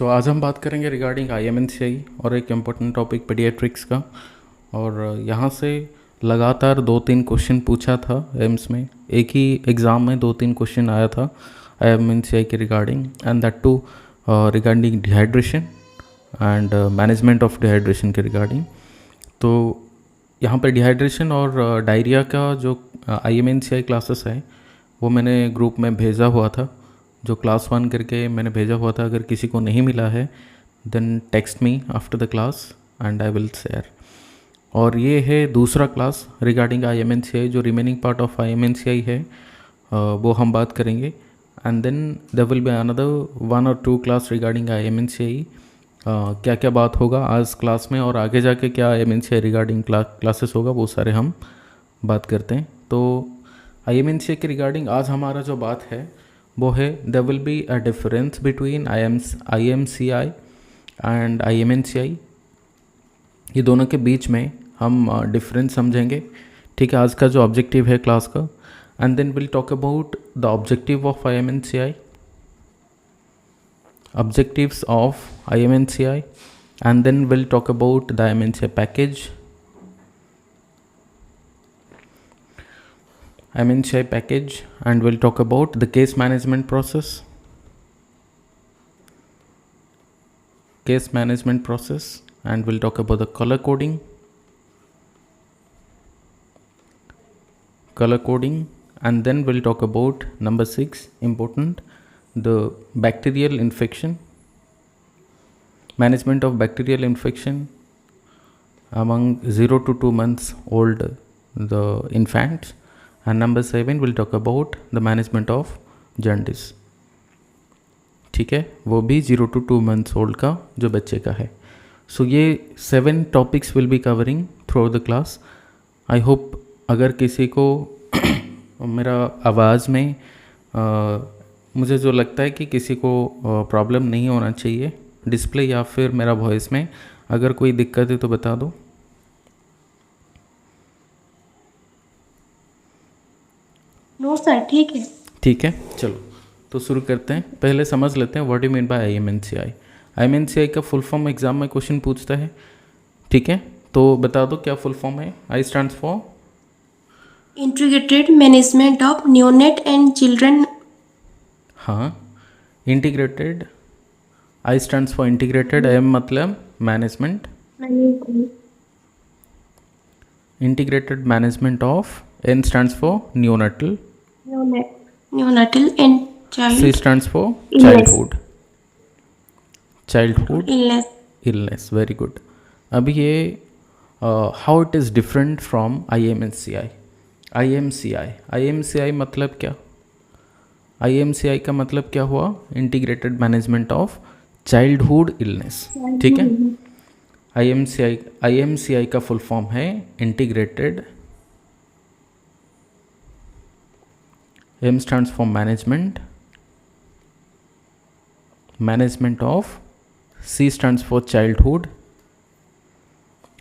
आज हम बात करेंगे रिगार्डिंग IMNCI और एक इम्पोर्टेंट टॉपिक पीडियाट्रिक्स का। और यहाँ से लगातार 2-3 क्वेश्चन पूछा था एम्स में, एक ही एग्ज़ाम में 2-3 क्वेश्चन आया था IMNCI के regarding, and that to regarding dehydration and management of dehydration के रिगार्डिंग। तो यहाँ पे डिहाइड्रेशन और डायरिया का जो IMNCI क्लासेस है वो मैंने ग्रुप में भेजा हुआ था, जो क्लास 1 करके मैंने भेजा हुआ था। अगर किसी को नहीं मिला है then text me after the class and I will share. और ये है दूसरा क्लास रिगार्डिंग IMNCI, जो रिमेनिंग पार्ट ऑफ IMNCI है वो हम बात करेंगे। And then there will be another 1 और 2 क्लास रिगार्डिंग IMNCI। क्या क्या बात होगा आज क्लास में और आगे जाके क्या IMNCI रिगार्डिंग क्लासेस होगा वो सारे हम बात करते हैं। तो IMNCI के रिगार्डिंग आज हमारा जो बात है वो है there will be a difference between IMCI and IMNCI। ये दोनों के बीच में हम डिफरेंस समझेंगे, ठीक है, आज का जो ऑब्जेक्टिव है क्लास का। And then will talk about the objective of IMNCI, objectives of IMNCI, and then we'll talk about the IMNCI package, and we'll talk about the case management process, and we'll talk about the color coding, and then we'll talk about number 6 important, the bacterial infection, management of bacterial infection among 0 to 2 months old the infants, and number 7 we'll talk about the management of jaundice, ठीक है, वो भी 0 to 2 months old का जो बच्चे का है। सो ये 7 topics will be covering through the class. I hope अगर किसी को मेरा आवाज़ में मुझे जो लगता है कि किसी को प्रॉब्लम नहीं होना चाहिए डिस्प्ले या फिर मेरा वॉइस में, अगर कोई दिक्कत है तो बता दो। नो सर, ठीक है। ठीक है, चलो तो शुरू करते हैं। पहले समझ लेते हैं what do mean by IMNCI। IMNCI का फुल फॉर्म एग्जाम में क्वेश्चन पूछता है, ठीक है, तो बता दो क्या फुल फॉर्म है। I stands for integrated management of neonate and children. हाँ, integrated. I stands for integrated, M मतलब management, integrated management of, N stands for neonatal, and C stands for childhood illness. Very good. अभी ये how it is different from IMNCI। IMCI मतलब क्या? IMCI का मतलब क्या हुआ? Integrated management of childhood illness, ठीक है। IMCI का फुल फॉर्म है integrated, M stands for management of, C stands for childhood,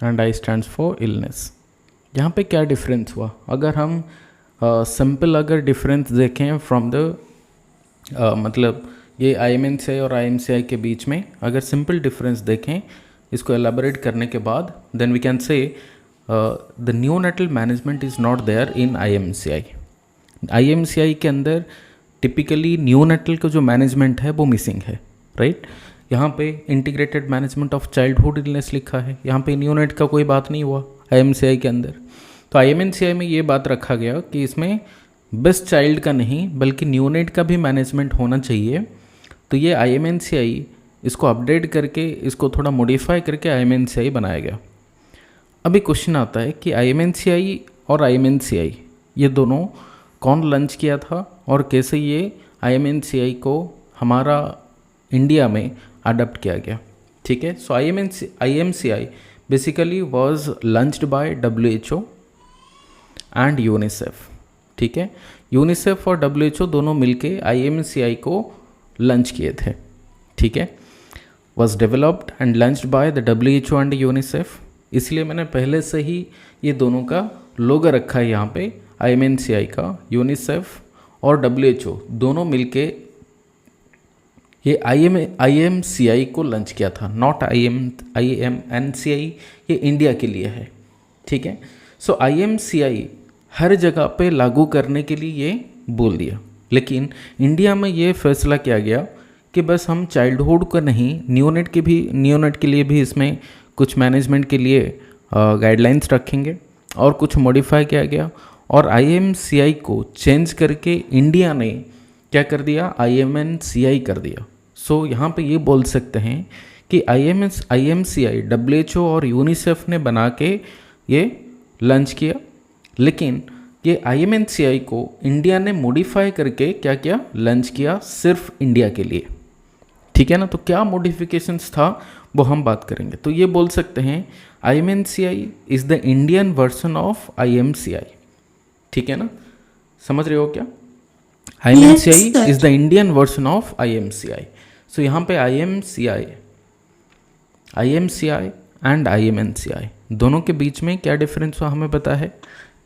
and I stands for illness। यहाँ पे क्या डिफरेंस हुआ? अगर हम सिंपल अगर डिफरेंस देखें फ्रॉम द मतलब ये IMNCI और IMCI के बीच में अगर सिंपल डिफरेंस देखें, इसको एलाबोरेट करने के बाद then we can say the neonatal management is not there in IMCI। IMCI के अंदर टिपिकली न्यूनेटल का जो मैनेजमेंट है वो मिसिंग है, राइट। यहाँ पे integrated management of childhood illness लिखा है, यहाँ पे न्यूनेट का कोई बात नहीं हुआ IMCI के अंदर। तो IMNCI में ये बात रखा गया कि इसमें बेस्ट चाइल्ड का नहीं बल्कि न्यूनेट का भी मैनेजमेंट होना चाहिए। तो ये IMNCI इसको अपडेट करके इसको थोड़ा मॉडिफाई करके IMNCI बनाया गया। अभी क्वेश्चन आता है कि IMNCI और IMNCI ये दोनों कौन लॉन्च किया था और कैसे ये IMNCI को हमारा इंडिया में अडॉप्ट किया गया, ठीक है। सो IMCI basically was launched by WHO and UNICEF, ठीक है। यूनिसेफ और WHO दोनों मिलके IMCI को लॉन्च किए थे, ठीक है। Was developed and launched by the WHO and UNICEF, इसलिए मैंने पहले से ही ये दोनों का लोगो रखा है यहाँ पे। IMNCI का यूनिसेफ और WHO दोनों मिलके ये IMCI को लॉन्च किया था, नॉट IMNCI, ये इंडिया के लिए है, ठीक है। सो IMCI हर जगह पे लागू करने के लिए ये बोल दिया, लेकिन इंडिया में ये फैसला किया गया कि बस हम चाइल्डहुड को नहीं, नियोनेट के लिए भी इसमें कुछ मैनेजमेंट के लिए गाइडलाइंस रखेंगे और कुछ मॉडिफाई किया गया, और IMCI को चेंज करके इंडिया ने क्या कर दिया, IMNCI कर दिया। सो यहाँ पे ये बोल सकते हैं कि IMCI WHO और यूनिसेफ ने बना के ये लॉन्च किया, लेकिन ये IMNCI को इंडिया ने मॉडिफाई करके क्या किया, लॉन्च किया सिर्फ इंडिया के लिए, ठीक है ना। तो क्या मॉडिफिकेशंस था वो हम बात करेंगे। तो ये बोल सकते हैं IMNCI is the Indian version of IMCI, ठीक है ना, समझ रहे हो क्या? IMNCI sir. Is the Indian version of IMCI। सो यहाँ पे IMCI एंड IMNCI दोनों के बीच में क्या डिफरेंस हुआ हमें पता है,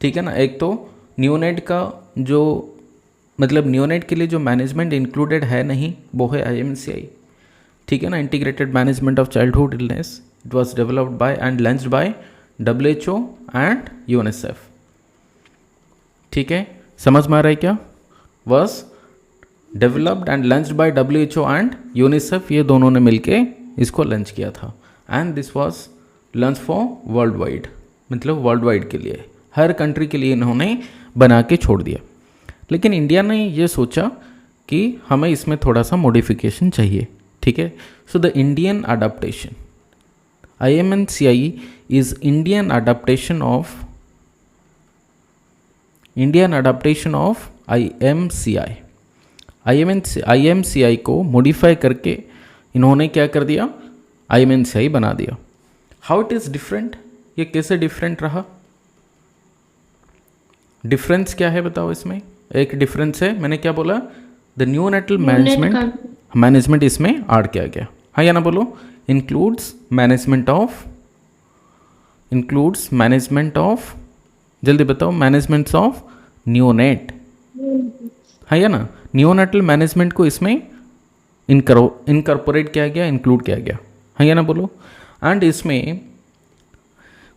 ठीक है ना। एक तो न्यूनेट का जो मतलब न्यूनेट के लिए जो मैनेजमेंट इंक्लूडेड है नहीं, वो है IMCI, ठीक है ना। Integrated management of childhood illness, it was developed by and launched by WHO and UNICEF, ठीक है, समझ में आ रहा है क्या? Was developed and launched by WHO and UNICEF, ये दोनों ने मिलके इसको लॉन्च किया था, and this was launch for world wide, मतलब वर्ल्ड वाइड के लिए, हर कंट्री के लिए इन्होंने बना के छोड़ दिया। लेकिन इंडिया ने ये सोचा कि हमें इसमें थोड़ा सा मॉडिफिकेशन चाहिए, ठीक है। So the Indian adaptation, IMNCI is Indian adaptation of IMCI। IMCI को मॉडिफाई करके इन्होंने क्या कर दिया, IMNCI बना दिया। हाउ इट इज़ डिफरेंट, ये कैसे डिफरेंट रहा, डिफरेंस क्या है बताओ इसमें? एक डिफरेंस है, मैंने क्या बोला, द न्यूनेटल मैनेजमेंट इसमें ऐड किया गया, हाँ या ना बोलो, इंक्लूड्स मैनेजमेंट ऑफ, जल्दी बताओ, मैनेजमेंट ऑफ न्यूनेट, हाँ या ना। न्यूनेटल मैनेजमेंट को इसमें इनकॉर्पोरेट किया गया, इंक्लूड किया गया, हाँ या ना बोलो। एंड इसमें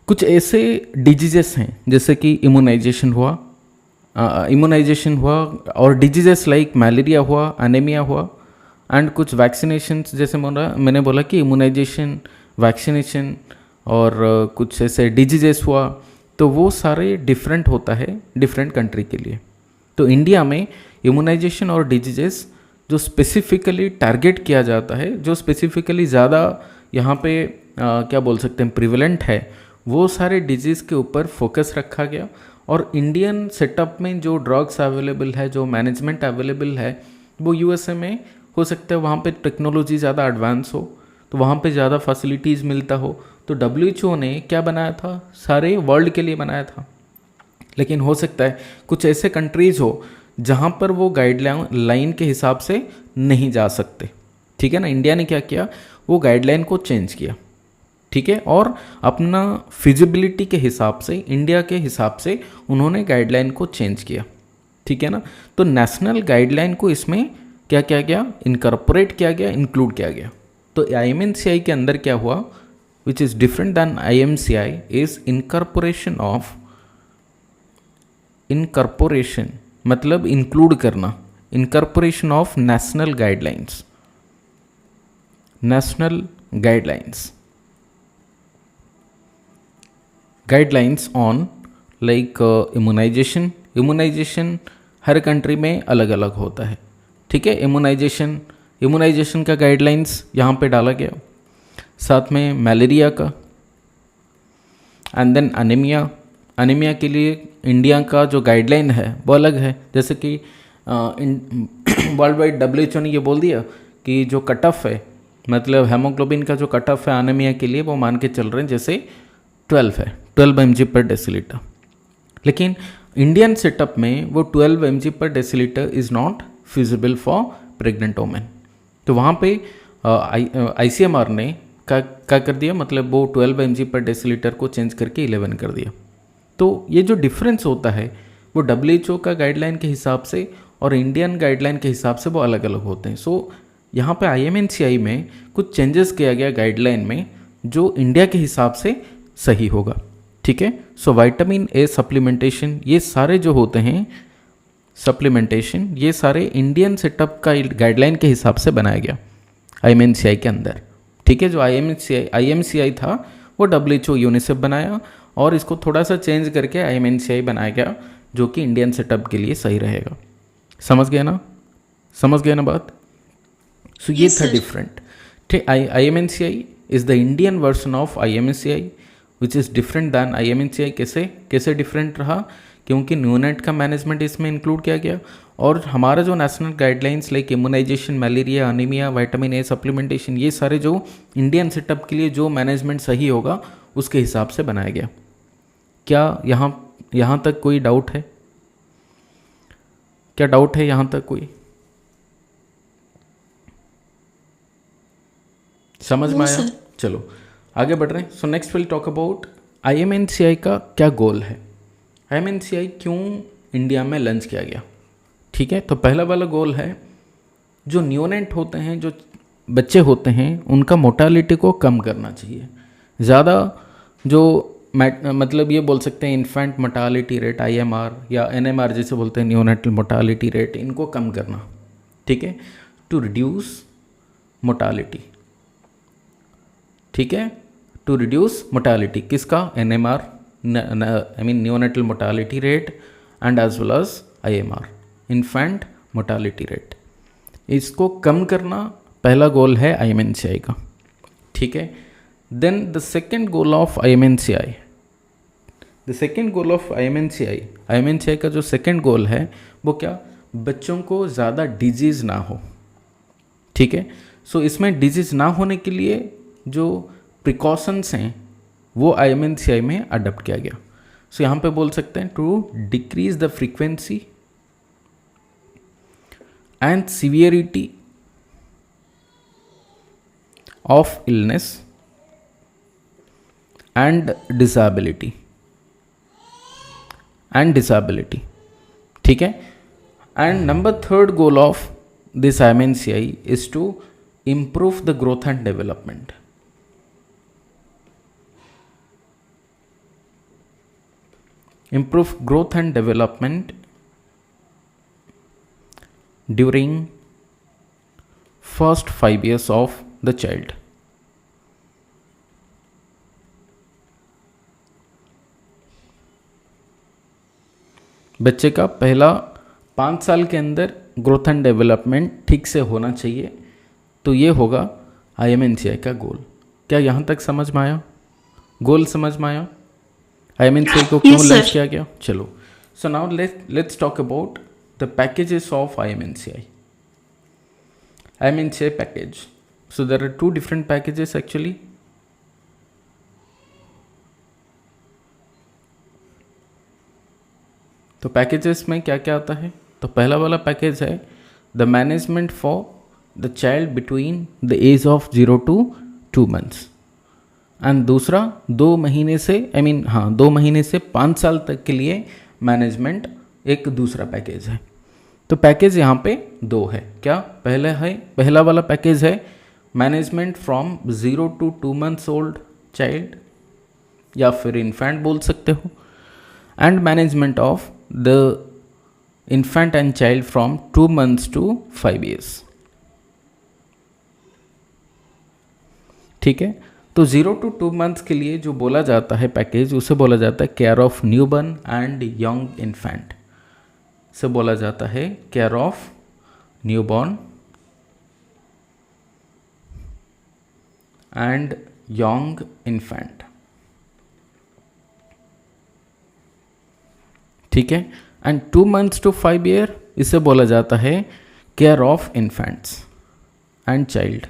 कुछ ऐसे डिजीजेस हैं जैसे कि इम्यूनाइजेशन हुआ और डिजीजेस लाइक मलेरिया हुआ, एनीमिया हुआ, एंड कुछ वैक्सीनेशंस, जैसे मैंने बोला कि इम्यूनाइजेशन, वैक्सीनेशन और कुछ ऐसे डिजीजेस हुआ, तो वो सारे डिफरेंट होता है डिफरेंट कंट्री के लिए। तो इंडिया में इम्यूनाइजेशन और डिजीजेस जो स्पेसिफिकली टारगेट किया जाता है, जो स्पेसिफिकली ज़्यादा यहाँ पे क्या बोल सकते हैं प्रिवेलेंट है, वो सारे डिजीज़ के ऊपर फोकस रखा गया। और इंडियन सेटअप में जो ड्रग्स अवेलेबल है, जो मैनेजमेंट अवेलेबल है, वो USA में हो सकता है, वहाँ पे टेक्नोलॉजी ज़्यादा एडवांस हो, तो वहाँ पे ज़्यादा फैसिलिटीज़ मिलता हो। तो WHO ने क्या बनाया था, सारे वर्ल्ड के लिए बनाया था। लेकिन हो सकता है कुछ ऐसे कंट्रीज़ हो जहाँ पर वो गाइडलाइन के हिसाब से नहीं जा सकते, ठीक है ना। इंडिया ने क्या किया, वो गाइडलाइन को चेंज किया, ठीक है, और अपना फिजिबिलिटी के हिसाब से, इंडिया के हिसाब से उन्होंने गाइडलाइन को चेंज किया, ठीक है ना। तो नेशनल गाइडलाइन को इसमें क्या किया गया, इनकॉर्पोरेट किया गया, इंक्लूड किया गया। तो IMNCI के अंदर क्या हुआ, which is different than IMCI, is incorporation मतलब इंक्लूड करना, incorporation of national guidelines on like immunisation हर कंट्री में अलग अलग होता है, ठीक है। इम्यूनाइजेशन का गाइडलाइंस यहाँ पे डाला गया, साथ में मलेरिया का, एंड देन एनीमिया के लिए इंडिया का जो गाइडलाइन है वो अलग है। जैसे कि वर्ल्ड वाइड WHO ने ये बोल दिया कि जो कट ऑफ है, मतलब हेमोग्लोबिन का जो कट ऑफ है एनीमिया के लिए, वो मान के चल रहे हैं जैसे 12 है, 12 mg/dL। लेकिन इंडियन सेटअप में वो 12 mg/dL is not feasible for pregnant women. तो वहाँ पे ICMR ने क्या कर दिया, मतलब वो 12 mg/dL को चेंज करके 11 कर दिया। तो ये जो डिफरेंस होता है वो WHO का गाइडलाइन के हिसाब से और इंडियन गाइडलाइन के हिसाब से वो अलग अलग होते हैं। सो यहाँ पे IMNCI में कुछ चेंजेस किया गया गाइडलाइन में जो इंडिया के हिसाब से सही होगा, ठीक है। सो विटामिन ए सप्लीमेंटेशन, ये सारे जो होते हैं सप्लीमेंटेशन, ये सारे इंडियन सेटअप का गाइडलाइन के हिसाब से बनाया गया IMNCI के अंदर, ठीक है। जो IMCI था वो WHO यूनिसेफ बनाया और इसको थोड़ा सा चेंज करके IMNCI बनाया गया जो कि इंडियन सेटअप के लिए सही रहेगा। समझ गए ना, समझ गए ना बात। सो ये था डिफरेंट, ठीक। IMNCI is the Indian version of IMNCI which is different then IMNCI। कैसे डिफरेंट रहा, क्योंकि न्यूनेट का मैनेजमेंट इसमें इंक्लूड किया गया और हमारा जो national guidelines like immunisation, malaria, anaemia, vitamin A supplementation, ये सारे जो इंडियन सेटअप के लिए जो मैनेजमेंट सही होगा उसके हिसाब से बनाया गया। क्या यहाँ तक कोई डाउट है? क्या डाउट है यहाँ तक कोई? समझ में आया? चलो आगे बढ़ रहे हैं। So next will talk about IMNCI का क्या गोल है, IMNCI क्यों इंडिया में लॉन्च किया गया, ठीक है। तो पहला वाला गोल है जो न्यूनेट होते हैं, जो बच्चे होते हैं, उनका मोर्टालिटी को कम करना चाहिए। ज़्यादा जो मतलब ये बोल सकते हैं इन्फेंट मोर्टालिटी रेट IMR या NMR जैसे बोलते हैं, न्यूनेटल मोर्टालिटी रेट, इनको कम करना, ठीक है, टू रिड्यूस मोर्टालिटी, ठीक है, टू रिड्यूस मोर्टालिटी किसका, NMR I mean neonatal mortality rate and as well as IMR infant mortality rate, इसको कम करना पहला गोल है IMNCI का, ठीक है। Then the second goal of IMNCI, IMNCI का जो सेकेंड गोल है वो क्या, बच्चों को ज़्यादा डिजीज़ ना हो, ठीक है। सो इसमें डिजीज़ ना होने के लिए जो प्रिकॉशंस हैं वो IMNCI में अडॉप्ट किया गया। सो यहाँ पे बोल सकते हैं to decrease the frequency and severity of illness and disability, ठीक है। And number third goal of this IMNCI is to improve the growth and development, improve growth and development during first 5 years of the child, बच्चे का पहला 5 साल के अंदर growth and development ठीक से होना चाहिए, तो ये होगा IMNCI का गोल। क्या यहाँ तक समझ में आया? गोल समझ में आया? IMNCI को क्यों लॉन्च किया गया? चलो, so now let's talk about the packages of IMNCI package. So there are 2 different packages actually. तो पैकेजेस में क्या क्या आता है? तो पहला वाला पैकेज है the management for the child between the age of 0 to 2 months, and दूसरा 2 महीने से 2 महीने से 5 साल तक के लिए मैनेजमेंट, एक दूसरा पैकेज है। तो पैकेज यहाँ पे 2 है। क्या पहला वाला पैकेज है management from 0 to 2 months old child, या फिर इन्फेंट बोल सकते हो, and management of the infant and child from 2 months to 5 years, ठीक है। तो 0 to 2 months के लिए जो बोला जाता है पैकेज, उसे बोला जाता है care of newborn and young infant, से बोला जाता है care of newborn and young infant, ठीक है। एंड 2 months to 5 year इसे बोला जाता है care of infants and child,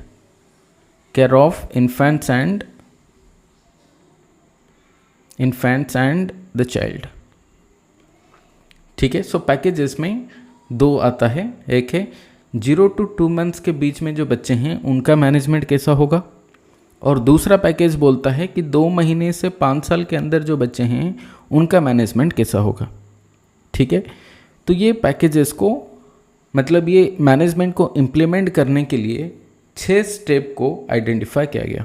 care of infants and the child, ठीक है। सो पैकेजेस में 2 आता है, एक है 0 to 2 months के बीच में जो बच्चे हैं उनका मैनेजमेंट कैसा होगा, और दूसरा पैकेज बोलता है कि 2 महीने से 5 साल के अंदर जो बच्चे हैं उनका मैनेजमेंट कैसा होगा, ठीक है। तो ये पैकेजेस को मतलब ये मैनेजमेंट को इम्प्लीमेंट करने के लिए 6 स्टेप को आइडेंटिफाई किया गया,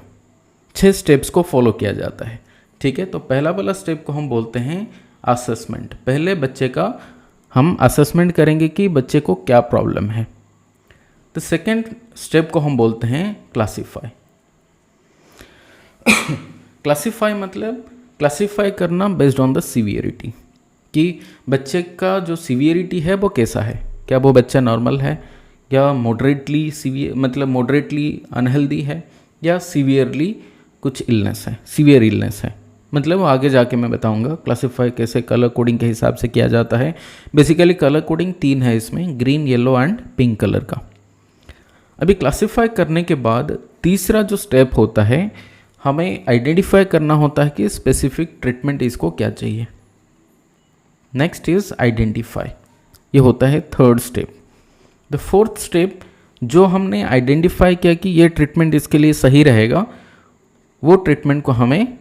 6 स्टेप्स को फॉलो किया जाता है। ठीक है, तो पहला वाला स्टेप को हम बोलते हैं असेसमेंट। पहले बच्चे का हम असेसमेंट करेंगे कि बच्चे को क्या प्रॉब्लम है। तो सेकेंड स्टेप को हम बोलते हैं क्लासीफाई। क्लासीफाई मतलब क्लासीफाई करना बेस्ड ऑन द सीवियरिटी, कि बच्चे का जो सीवियरिटी है वो कैसा है, क्या वो बच्चा नॉर्मल है या मॉडरेटली सीवियर मतलब मॉडरेटली अनहेल्दी है या सीवियरली कुछ इलनेस है, सीवियर इलनेस है। मतलब आगे जाके मैं बताऊंगा क्लासीफाई कैसे कलर कोडिंग के हिसाब से किया जाता है। बेसिकली कलर कोडिंग 3 है इसमें, green, yellow and pink colour का। अभी क्लासीफाई करने के बाद तीसरा जो स्टेप होता है, हमें आइडेंटिफाई करना होता है कि स्पेसिफिक ट्रीटमेंट इसको क्या चाहिए। नेक्स्ट इज आइडेंटिफाई, ये होता है third step. The fourth step, जो हमने आइडेंटिफाई किया कि ये ट्रीटमेंट इसके लिए सही रहेगा, वो ट्रीटमेंट को हमें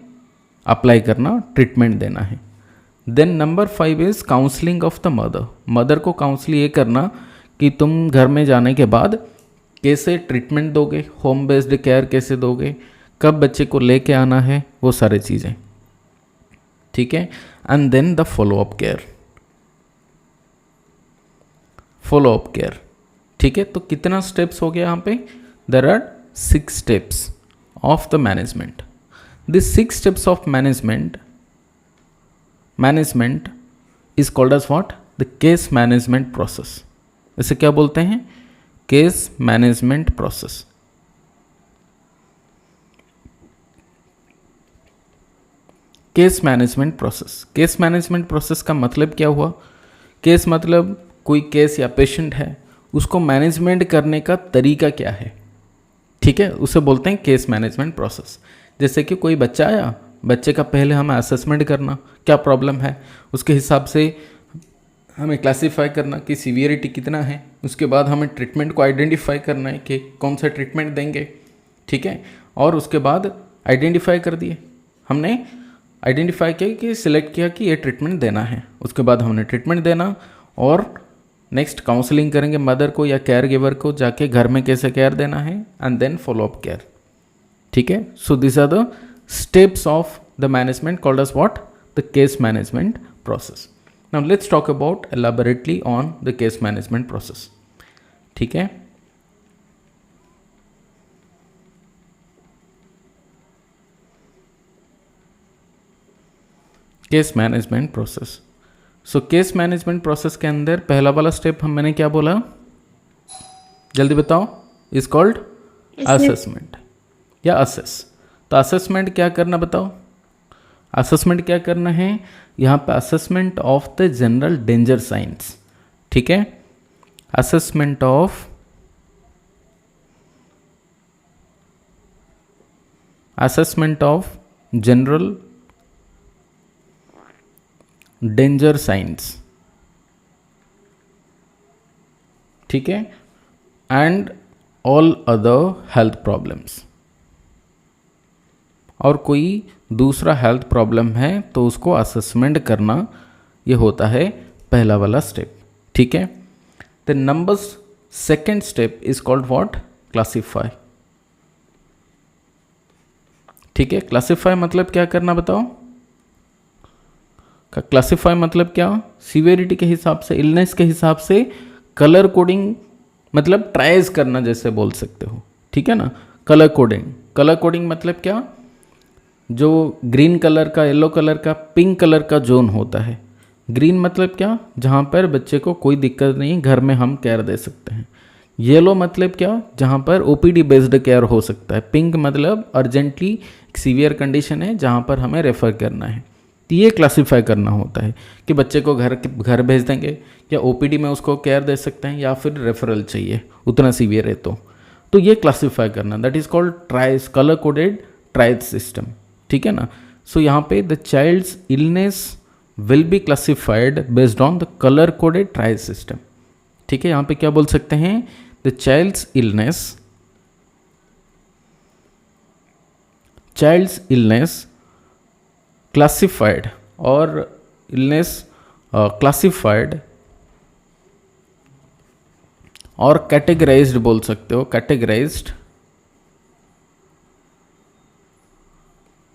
अप्लाई करना, ट्रीटमेंट देना है। Then number 5 is counselling of the mother. Mother को काउंसल ये करना कि तुम घर में जाने के बाद कैसे ट्रीटमेंट दोगे, होम बेस्ड केयर कैसे दोगे, कब बच्चे को लेके आना है, वो सारी चीज़ें। ठीक है, and then the follow up care, follow up care. ठीक है, तो कितना स्टेप्स हो गया यहाँ पे? There are 6 steps of the management. This 6 steps of management is called as what? The case management process. इसे क्या बोलते हैं? Case management process. Case management process, case management process का मतलब क्या हुआ? केस मतलब कोई केस या पेशेंट है, उसको मैनेजमेंट करने का तरीका क्या है। ठीक है, उसे बोलते हैं केस मैनेजमेंट प्रोसेस। जैसे कि कोई बच्चा आया, बच्चे का पहले हमें असेसमेंट करना, क्या प्रॉब्लम है, उसके हिसाब से हमें क्लासीफाई करना कि सीवियरिटी कितना है। उसके बाद हमें ट्रीटमेंट को आइडेंटिफाई करना है कि कौन सा ट्रीटमेंट देंगे। ठीक है, और उसके बाद आइडेंटिफाई कर दिए, हमने आइडेंटिफाई किया कि सिलेक्ट किया कि ये ट्रीटमेंट देना है। उसके बाद हमने ट्रीटमेंट देना और नेक्स्ट काउंसलिंग करेंगे मदर को या केयर गिवर को, जाके घर में कैसे केयर देना है, and then follow up care. ठीक है, so this are the steps of the management called as what? The case management process. Now let's talk about elaborately on the case management process. ठीक है, case management process. So case management process के अंदर पहला वाला step मैंने क्या बोला, जल्दी बताओ? इज कॉल्ड असेसमेंट या असेस। तो असेसमेंट क्या करना बताओ? असेसमेंट क्या करना है यहाँ पे? Assessment of the general danger science. ठीक है, assessment of general danger science. ठीक है, and all other health problems. और कोई दूसरा हेल्थ प्रॉब्लम है तो उसको असेसमेंट करना, ये होता है पहला वाला स्टेप। ठीक है, the numbers second step is called what? Classify. ठीक है, क्लासीफाई मतलब क्या करना बताओ? क्लासीफाई मतलब क्या? सीवियरिटी के हिसाब से, इलनेस के हिसाब से कलर कोडिंग, मतलब ट्राइज करना जैसे बोल सकते हो। ठीक है ना, कलर कोडिंग मतलब क्या? जो ग्रीन कलर का, येलो कलर का, पिंक कलर का जोन होता है। ग्रीन मतलब क्या? जहाँ पर बच्चे को कोई दिक्कत नहीं, घर में हम केयर दे सकते हैं। येलो मतलब क्या? जहाँ पर ओपीडी बेस्ड केयर हो सकता है। पिंक मतलब अर्जेंटली सीवियर कंडीशन है जहाँ पर हमें रेफर करना है। तो ये क्लासीफाई करना होता है कि बच्चे को घर भेज देंगे या ओपीडी में उसको केयर दे सकते हैं या फिर रेफरल चाहिए, उतना सीवियर है तो ये क्लासीफाई करना, that is called triage, colour coded triage system. ठीक है ना, सो यहाँ पे the child's illness will be classified based on the colour coded triage system. ठीक है, यहाँ पे क्या बोल सकते हैं? The child's illness classified or illness classified और कैटेगराइज्ड बोल सकते हो, categorised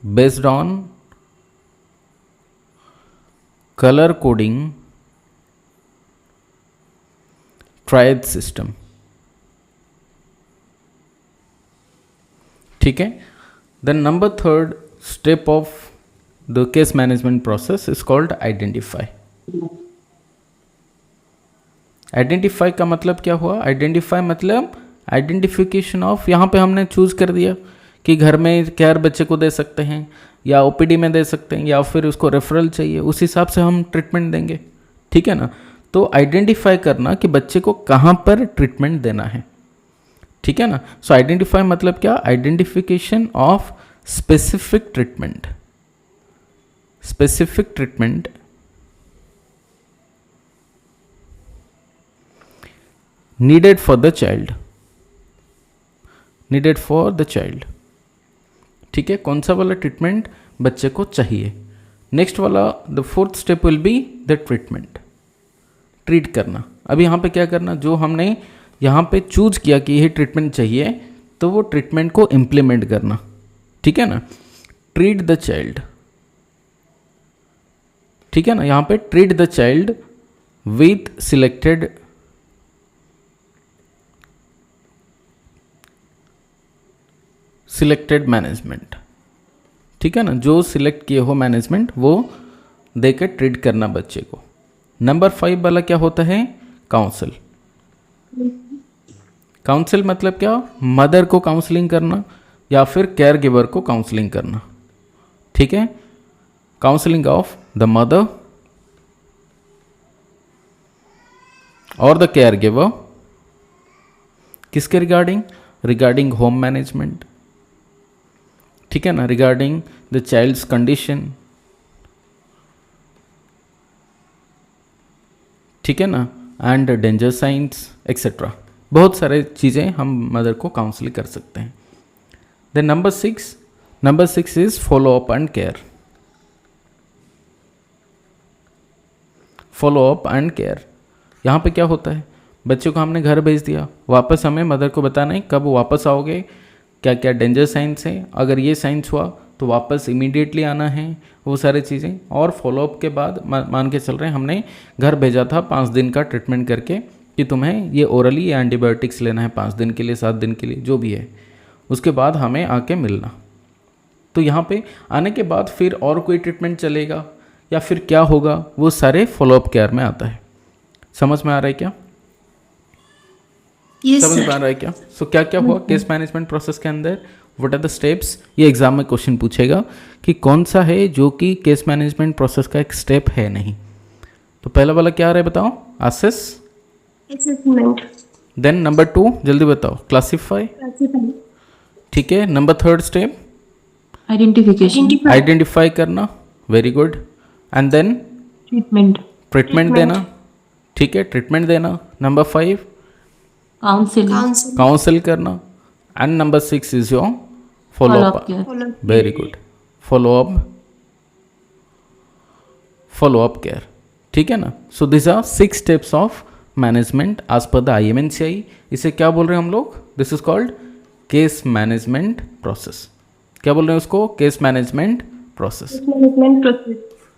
based on colour coding triage system. ठीक है। Then number third step of the case management process is called identify. Identify का मतलब क्या हुआ? आइडेंटिफाई मतलब आइडेंटिफिकेशन ऑफ, यहाँ पे हमने चूज कर दिया कि घर में केयर बच्चे को दे सकते हैं या ओपीडी में दे सकते हैं या फिर उसको रेफरल चाहिए, उस हिसाब से हम ट्रीटमेंट देंगे। ठीक है ना। तो आइडेंटिफाई करना कि बच्चे को कहाँ पर ट्रीटमेंट देना है। ठीक है ना। सो आइडेंटिफाई मतलब क्या? Identification of specific treatment, specific treatment needed for the child, needed for the child। ठीक है, कौन सा वाला ट्रीटमेंट बच्चे को चाहिए। नेक्स्ट वाला the fourth step will be the treatment, treat करना। अभी यहाँ पे क्या करना, जो हमने यहाँ पे चूज किया कि ये ट्रीटमेंट चाहिए, तो वो ट्रीटमेंट को इम्प्लीमेंट करना। ठीक है ना। ट्रीट द चाइल्ड, ठीक है ना। यहाँ पे treat the child with selected management. ठीक है ना, जो सिलेक्ट किए हो मैनेजमेंट वो देकर ट्रीट करना बच्चे को। नंबर 5 वाला क्या होता है? काउंसिल। काउंसिल मतलब क्या? मदर को काउंसलिंग करना या फिर केयर गिवर को काउंसलिंग करना। ठीक है, काउंसलिंग ऑफ द मदर और द केयर गिवर। किसके रिगार्डिंग? Regarding home management. ठीक है ना, रिगार्डिंग द चाइल्ड्स कंडीशन। ठीक है ना, एंड डेंजर साइंस एक्सेट्रा। बहुत सारे चीज़ें हम मदर को काउंसिल कर सकते हैं। Then number 6 is follow up and care. Follow up and care, यहाँ पे क्या होता है? बच्चे को हमने घर भेज दिया, वापस हमें मदर को बताना है कब वापस आओगे, क्या क्या डेंजर साइंस है, अगर ये साइंस हुआ तो वापस इमीडिएटली आना है, वो सारी चीज़ें। और फॉलोअप के बाद मान के चल रहे हैं हमने घर भेजा था 5 दिन का ट्रीटमेंट करके कि तुम्हें ये ओरली या एंटीबायोटिक्स लेना है 5 दिन के लिए, 7 दिन के लिए, जो भी है। उसके बाद हमें आके मिलना। तो यहाँ पे आने के बाद फिर और कोई ट्रीटमेंट चलेगा या फिर क्या होगा, वो सारे फॉलोअप केयर में आता है। समझ में आ रहा है क्या? यस समझ में आ सर। रहा है क्या? सो क्या क्या हुआ केस मैनेजमेंट प्रोसेस के अंदर? What are the steps? ये एग्जाम में क्वेश्चन पूछेगा कि कौन सा है जो कि केस मैनेजमेंट प्रोसेस का एक स्टेप है नहीं। तो पहला वाला क्या आ रहा है बताओ? असेस। असेसमेंट। देन नंबर 2 जल्दी बताओ? क्लासिफाई। क्लासिफाई। ठीक है। नंबर 3 स्टेप आइडेंटिफिकेशन, आइडेंटिफाई करना। Very good. And then treatment, treatment देना। ठीक है, ट्रीटमेंट देना। Number 5 counselling, counsel. काउंसिल करना। And number 6 is your follow follow up up. Care. Very good, follow up care. ठीक है ना। So this are 6 steps of management as per the IMNCI। इसे क्या बोल रहे हैं हम लोग? This is called case management process. क्या बोल रहे हैं उसको? Case management process. Management process.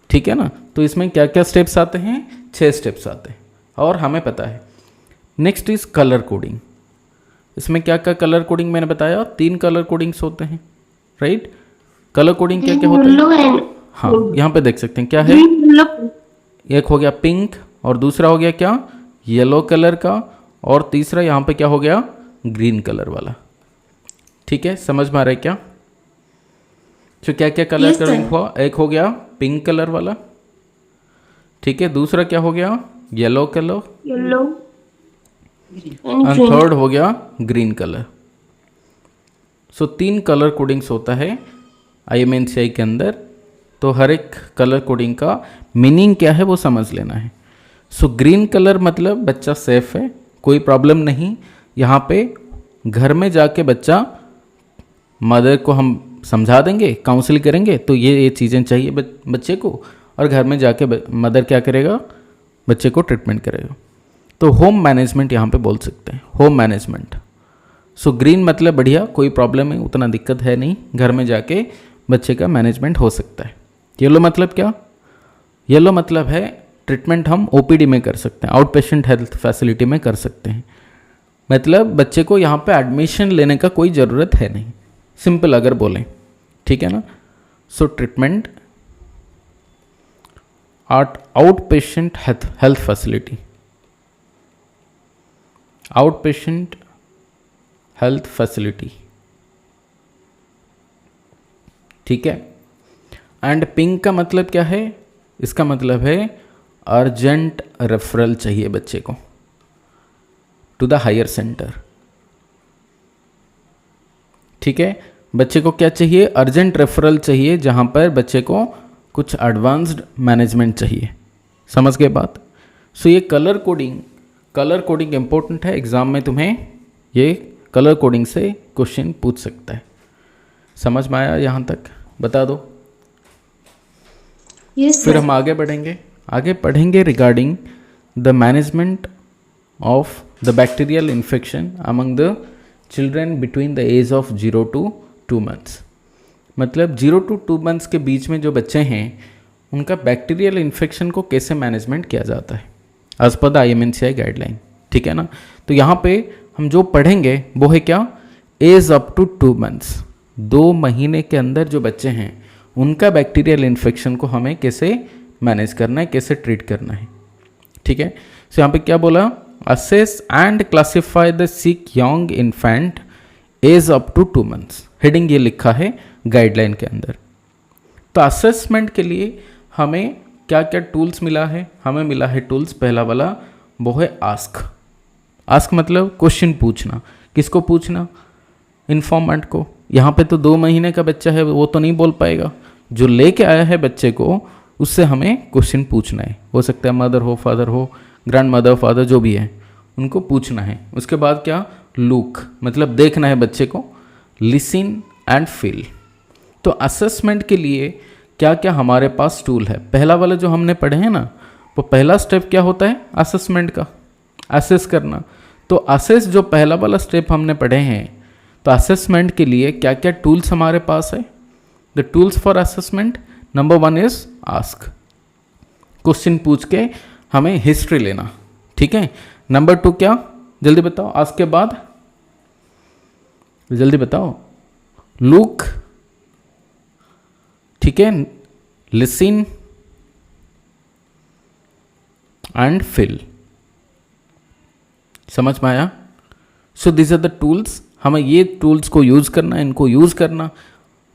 ठीक है ना। तो इसमें क्या क्या स्टेप्स आते हैं? 6 स्टेप्स आते हैं और हमें पता है। Next is colour coding. इसमें क्या क्या कलर कोडिंग मैंने बताया? 3 कलर कोडिंग्स होते हैं, राइट? कलर कोडिंग क्या क्या होता है? येलो एंड हाँ, यहाँ पे देख सकते हैं क्या है। Green yellow. एक हो गया पिंक और दूसरा हो गया क्या? येलो कलर का, और तीसरा यहाँ पे क्या हो गया? ग्रीन कलर वाला। ठीक है, समझ में आ रहा है क्या? तो क्या क्या कलर Yes, sir. कोडिंग हुआ? एक हो गया पिंक कलर वाला, ठीक है। दूसरा क्या हो गया? Yellow colour. Yellow and and green. Third हो गया ग्रीन कलर। सो 3 कलर कोडिंग्स होता है IMNCI के अंदर। तो हर एक कलर कोडिंग का मीनिंग क्या है वो समझ लेना है। सो ग्रीन कलर मतलब बच्चा सेफ है, कोई प्रॉब्लम नहीं। यहाँ पे घर में जाके बच्चा, मदर को हम समझा देंगे, काउंसिल करेंगे, तो ये चीज़ें चाहिए बच्चे को, और घर में जाके मदर क्या करेगा? बच्चे को ट्रीटमेंट करेगा। तो होम मैनेजमेंट यहाँ पे बोल सकते हैं, होम मैनेजमेंट। सो ग्रीन मतलब बढ़िया, कोई प्रॉब्लम नहीं, उतना दिक्कत है नहीं, घर में जाके बच्चे का मैनेजमेंट हो सकता है। येलो मतलब क्या? येलो मतलब है ट्रीटमेंट हम ओपीडी में कर सकते हैं, आउट पेशेंट हेल्थ फैसिलिटी में कर सकते हैं। मतलब बच्चे को यहाँ पे एडमिशन लेने का कोई ज़रूरत है नहीं, सिंपल अगर बोलें, ठीक है ना। सो treatment out patient health facility, out patient health facility, ठीक है। एंड पिंक का मतलब क्या है? इसका मतलब है अर्जेंट रेफरल चाहिए बच्चे को टू द हायर सेंटर, ठीक है। बच्चे को क्या चाहिए? अर्जेंट रेफरल चाहिए, जहां पर बच्चे को कुछ एडवांस्ड मैनेजमेंट चाहिए। समझ गए बात? सो ये कलर कोडिंग इंपॉर्टेंट है, एग्जाम में तुम्हें ये कलर कोडिंग से क्वेश्चन पूछ सकता है। समझ में आया यहाँ तक? बता दो। Yes, फिर sir. हम आगे पढ़ेंगे regarding the management of the bacterial infection among the children between the age of 0 to 2 months। मतलब 0 to 2 months के बीच में जो बच्चे हैं उनका बैक्टीरियल इन्फेक्शन को कैसे मैनेजमेंट किया जाता है as per the IMNCI guideline, ठीक है ना। तो यहाँ पे हम जो पढ़ेंगे वो है क्या? एज अप टू 2 months, 2 महीने के अंदर जो बच्चे हैं उनका बैक्टीरियल इन्फेक्शन को हमें कैसे मैनेज करना है, कैसे ट्रीट करना है, ठीक है। सो यहाँ पे क्या बोला? Assess and classify the sick young infant age up to 2 months। Heading ये लिखा है गाइडलाइन के अंदर। तो असेसमेंट के लिए हमें क्या क्या टूल्स मिला है? हमें मिला है टूल्स, पहला वाला वो है आस्क। आस्क मतलब क्वेश्चन पूछना। किसको पूछना? इन्फॉर्मेंट को। यहाँ पे तो 2 महीने का बच्चा है, वो तो नहीं बोल पाएगा। जो लेके आया है बच्चे को उससे हमें क्वेश्चन पूछना है। हो सकता है मदर हो, फादर हो, ग्रैंड मदर, फादर जो भी है उनको पूछना है। उसके बाद क्या? लुक मतलब देखना है बच्चे को, लिसन एंड फील। तो असेसमेंट के लिए क्या क्या हमारे पास टूल है? पहला वाला जो हमने पढ़े हैं ना, वो पहला स्टेप क्या होता है असेसमेंट का? असेस करना। तो असेस जो पहला वाला स्टेप हमने पढ़े हैं, तो असेसमेंट के लिए क्या क्या टूल्स हमारे पास है? The tools for assessment, number 1 is ask, question पूछ के हमें हिस्ट्री लेना, ठीक है। नंबर 2 क्या? जल्दी बताओ, आस्क के बाद जल्दी बताओ। लुक, ठीक है, लिसन एंड फील। समझ में आया? So this are the tools. हमें ये टूल्स को यूज करना है, इनको यूज करना,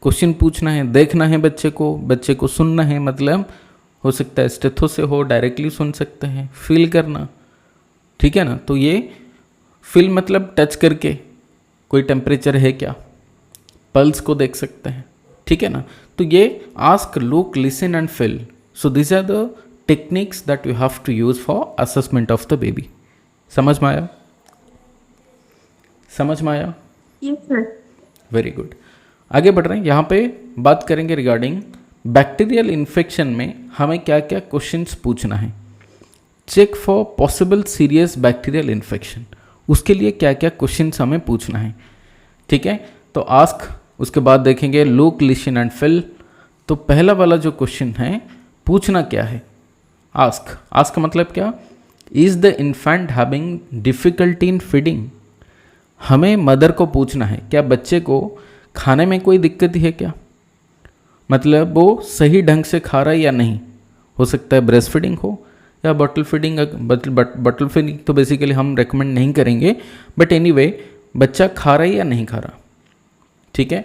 क्वेश्चन पूछना है, देखना है बच्चे को सुनना है, मतलब हो सकता है स्टेथो से हो, डायरेक्टली सुन सकते हैं, फील करना, ठीक है ना। तो ये फील मतलब टच करके कोई टेम्परेचर है क्या, पल्स को देख सकते हैं, ठीक है ना। तो ये ask, look, listen and feel. So this are the techniques that you have to use for assessment of the baby. समझ में आया? समझ में आया? Yes, sir. Very good. आगे बढ़ रहे हैं, यहाँ पे बात करेंगे रिगार्डिंग बैक्टीरियल इन्फेक्शन में हमें क्या क्या क्वेश्चंस पूछना है। Check for possible serious bacterial infection, उसके लिए क्या क्या क्वेश्चंस हमें पूछना है, ठीक है। तो आस्क, उसके बाद देखेंगे लुक, लिसन एंड फील। तो पहला वाला जो क्वेश्चन है, पूछना क्या है? आस्क। आस्क मतलब क्या? Is the infant having difficulty in feeding. हमें मदर को पूछना है, क्या बच्चे को खाने में कोई दिक्कत है क्या, मतलब वो सही ढंग से खा रहा है या नहीं। हो सकता है ब्रेस्ट फीडिंग हो या बॉटल फीडिंग। बॉटल फीडिंग तो बेसिकली हम रेकमेंड नहीं करेंगे, बट एनीवे बच्चा खा रहा है या नहीं खा रहा, ठीक है।